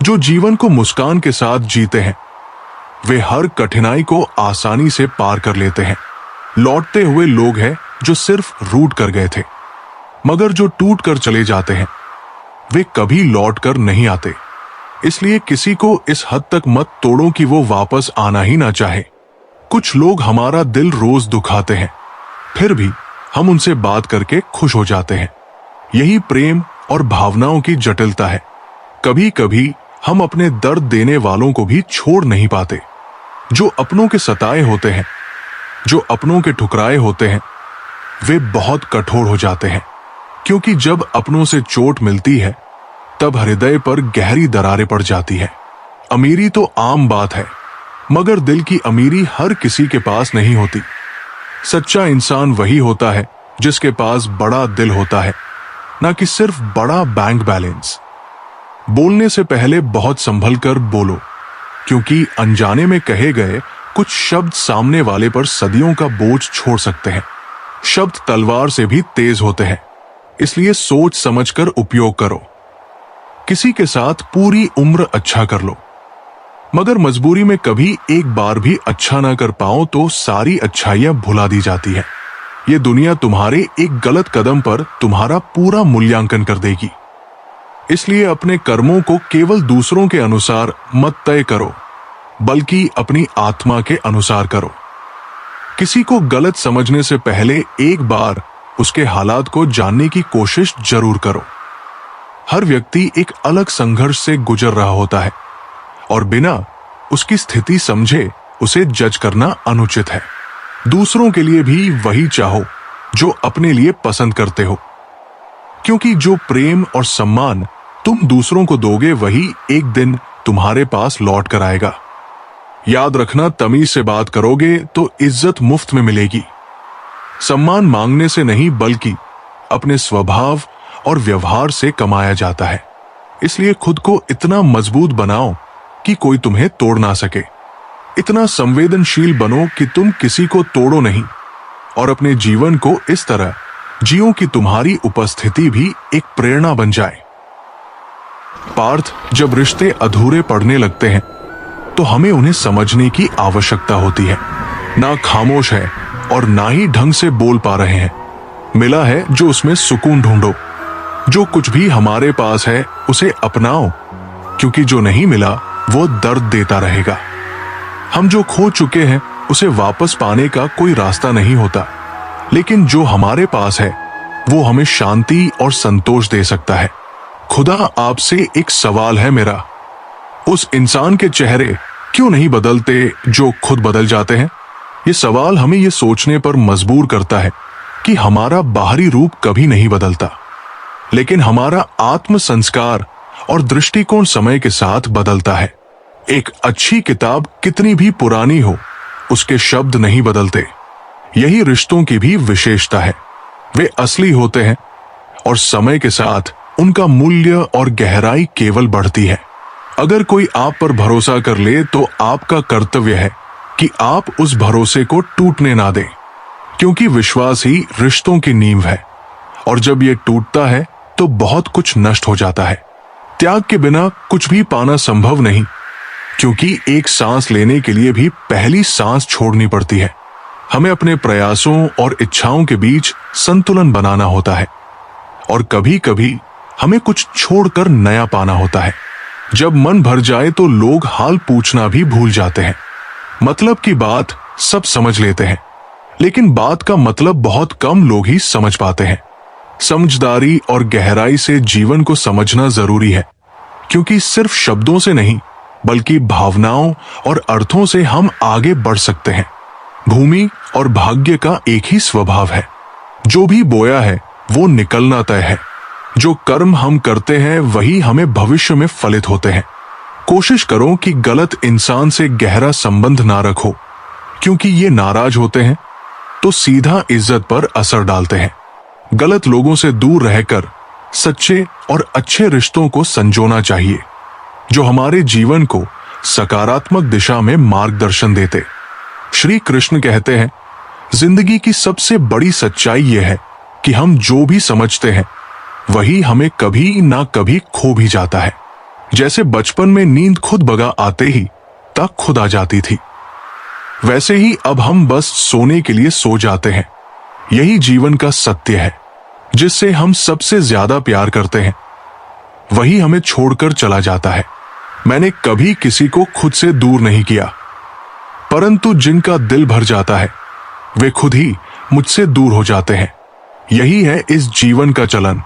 जो जीवन को मुस्कान के साथ जीते हैं वे हर कठिनाई को आसानी से पार कर लेते हैं। लौटते हुए लोग हैं जो सिर्फ रूठ कर गए थे, मगर जो टूट कर चले जाते हैं वे कभी लौट कर नहीं आते। इसलिए किसी को इस हद तक मत तोड़ो कि वो वापस आना ही ना चाहे। कुछ लोग हमारा दिल रोज दुखाते हैं, फिर भी हम उनसे बात करके खुश हो जाते हैं। यही प्रेम और भावनाओं की जटिलता है। कभी कभी हम अपने दर्द देने वालों को भी छोड़ नहीं पाते। जो अपनों के सताए होते हैं, जो अपनों के ठुकराए होते हैं, वे बहुत कठोर हो जाते हैं, क्योंकि जब अपनों से चोट मिलती है तब हृदय पर गहरी दरारें पड़ जाती है। अमीरी तो आम बात है, मगर दिल की अमीरी हर किसी के पास नहीं होती। सच्चा इंसान वही होता है जिसके पास बड़ा दिल होता है, ना कि सिर्फ बड़ा बैंक बैलेंस। बोलने से पहले बहुत संभल कर बोलो, क्योंकि अनजाने में कहे गए कुछ शब्द सामने वाले पर सदियों का बोझ छोड़ सकते हैं। शब्द तलवार से भी तेज होते हैं, इसलिए सोच समझकर उपयोग करो। किसी के साथ पूरी उम्र अच्छा कर लो, मगर मजबूरी में कभी एक बार भी अच्छा ना कर पाओ तो सारी अच्छाइयां भुला दी जाती है। ये दुनिया तुम्हारे एक गलत कदम पर तुम्हारा पूरा मूल्यांकन कर देगी। इसलिए अपने कर्मों को केवल दूसरों के अनुसार मत तय करो, बल्कि अपनी आत्मा के अनुसार करो। किसी को गलत समझने से पहले एक बार उसके हालात को जानने की कोशिश जरूर करो। हर व्यक्ति एक अलग संघर्ष से गुजर रहा होता है और बिना उसकी स्थिति समझे उसे जज करना अनुचित है। दूसरों के लिए भी वही चाहो जो अपने लिए पसंद करते हो, क्योंकि जो प्रेम और सम्मान तुम दूसरों को दोगे वही एक दिन तुम्हारे पास लौट कर आएगा। याद रखना, तमीज से बात करोगे तो इज्जत मुफ्त में मिलेगी। सम्मान मांगने से नहीं बल्कि अपने स्वभाव और व्यवहार से कमाया जाता है। इसलिए खुद को इतना मजबूत बनाओ कि कोई तुम्हें तोड़ ना सके। इतना संवेदनशील बनो कि तुम किसी को तोड़ो नहीं, और अपने जीवन को इस तरह जियो कि तुम्हारी उपस्थिति भी एक प्रेरणा बन जाए। पार्थ, जब रिश्ते अधूरे पड़ने लगते हैं तो हमें उन्हें समझने की आवश्यकता होती है। ना खामोश है और ना ही ढंग से बोल पा रहे हैं। मिला है जो उसमें सुकून ढूंढो। जो कुछ भी हमारे पास है उसे अपनाओ, क्योंकि जो नहीं मिला वो दर्द देता रहेगा। हम जो खो चुके हैं उसे वापस पाने का कोई रास्ता नहीं होता, लेकिन जो हमारे पास है वो हमें शांति और संतोष दे सकता है। खुदा, आपसे एक सवाल है मेरा, उस इंसान के चेहरे क्यों नहीं बदलते जो खुद बदल जाते हैं? ये सवाल हमें ये सोचने पर मजबूर करता है कि हमारा बाहरी रूप कभी नहीं बदलता, लेकिन हमारा आत्म संस्कार और दृष्टिकोण समय के साथ बदलता है। एक अच्छी किताब कितनी भी पुरानी हो, उसके शब्द नहीं बदलते। यही रिश्तों की भी विशेषता है। वे असली होते हैं और समय के साथ उनका मूल्य और गहराई केवल बढ़ती है। अगर कोई आप पर भरोसा कर ले तो आपका कर्तव्य है कि आप उस भरोसे को टूटने ना दें, क्योंकि विश्वास ही रिश्तों की नींव है, और जब ये टूटता है तो बहुत कुछ नष्ट हो जाता है। त्याग के बिना कुछ भी पाना संभव नहीं, क्योंकि एक सांस लेने के लिए भी पहली सांस छोड़नी पड़ती है। हमें अपने प्रयासों और इच्छाओं के बीच संतुलन बनाना होता है, और कभी कभी हमें कुछ छोड़कर नया पाना होता है। जब मन भर जाए तो लोग हाल पूछना भी भूल जाते हैं। मतलब की बात सब समझ लेते हैं, लेकिन बात का मतलब बहुत कम लोग ही समझ पाते हैं। समझदारी और गहराई से जीवन को समझना जरूरी है, क्योंकि सिर्फ शब्दों से नहीं बल्कि भावनाओं और अर्थों से हम आगे बढ़ सकते हैं। भूमि और भाग्य का एक ही स्वभाव है, जो भी बोया है वो निकलना तय है। जो कर्म हम करते हैं वही हमें भविष्य में फलित होते हैं। कोशिश करो कि गलत इंसान से गहरा संबंध ना रखो, क्योंकि ये नाराज होते हैं तो सीधा इज्जत पर असर डालते हैं। गलत लोगों से दूर रहकर सच्चे और अच्छे रिश्तों को संजोना चाहिए, जो हमारे जीवन को सकारात्मक दिशा में मार्गदर्शन देते। श्री कृष्ण कहते हैं, जिंदगी की सबसे बड़ी सच्चाई यह है कि हम जो भी समझते हैं वही हमें कभी ना कभी खो भी जाता है। जैसे बचपन में नींद खुद बगा आते ही तक खुद आ जाती थी, वैसे ही अब हम बस सोने के लिए सो जाते हैं। यही जीवन का सत्य है। जिससे हम सबसे ज्यादा प्यार करते हैं वही हमें छोड़कर चला जाता है। मैंने कभी किसी को खुद से दूर नहीं किया, परंतु जिनका दिल भर जाता है वे खुद ही मुझसे दूर हो जाते हैं। यही है इस जीवन का चलन।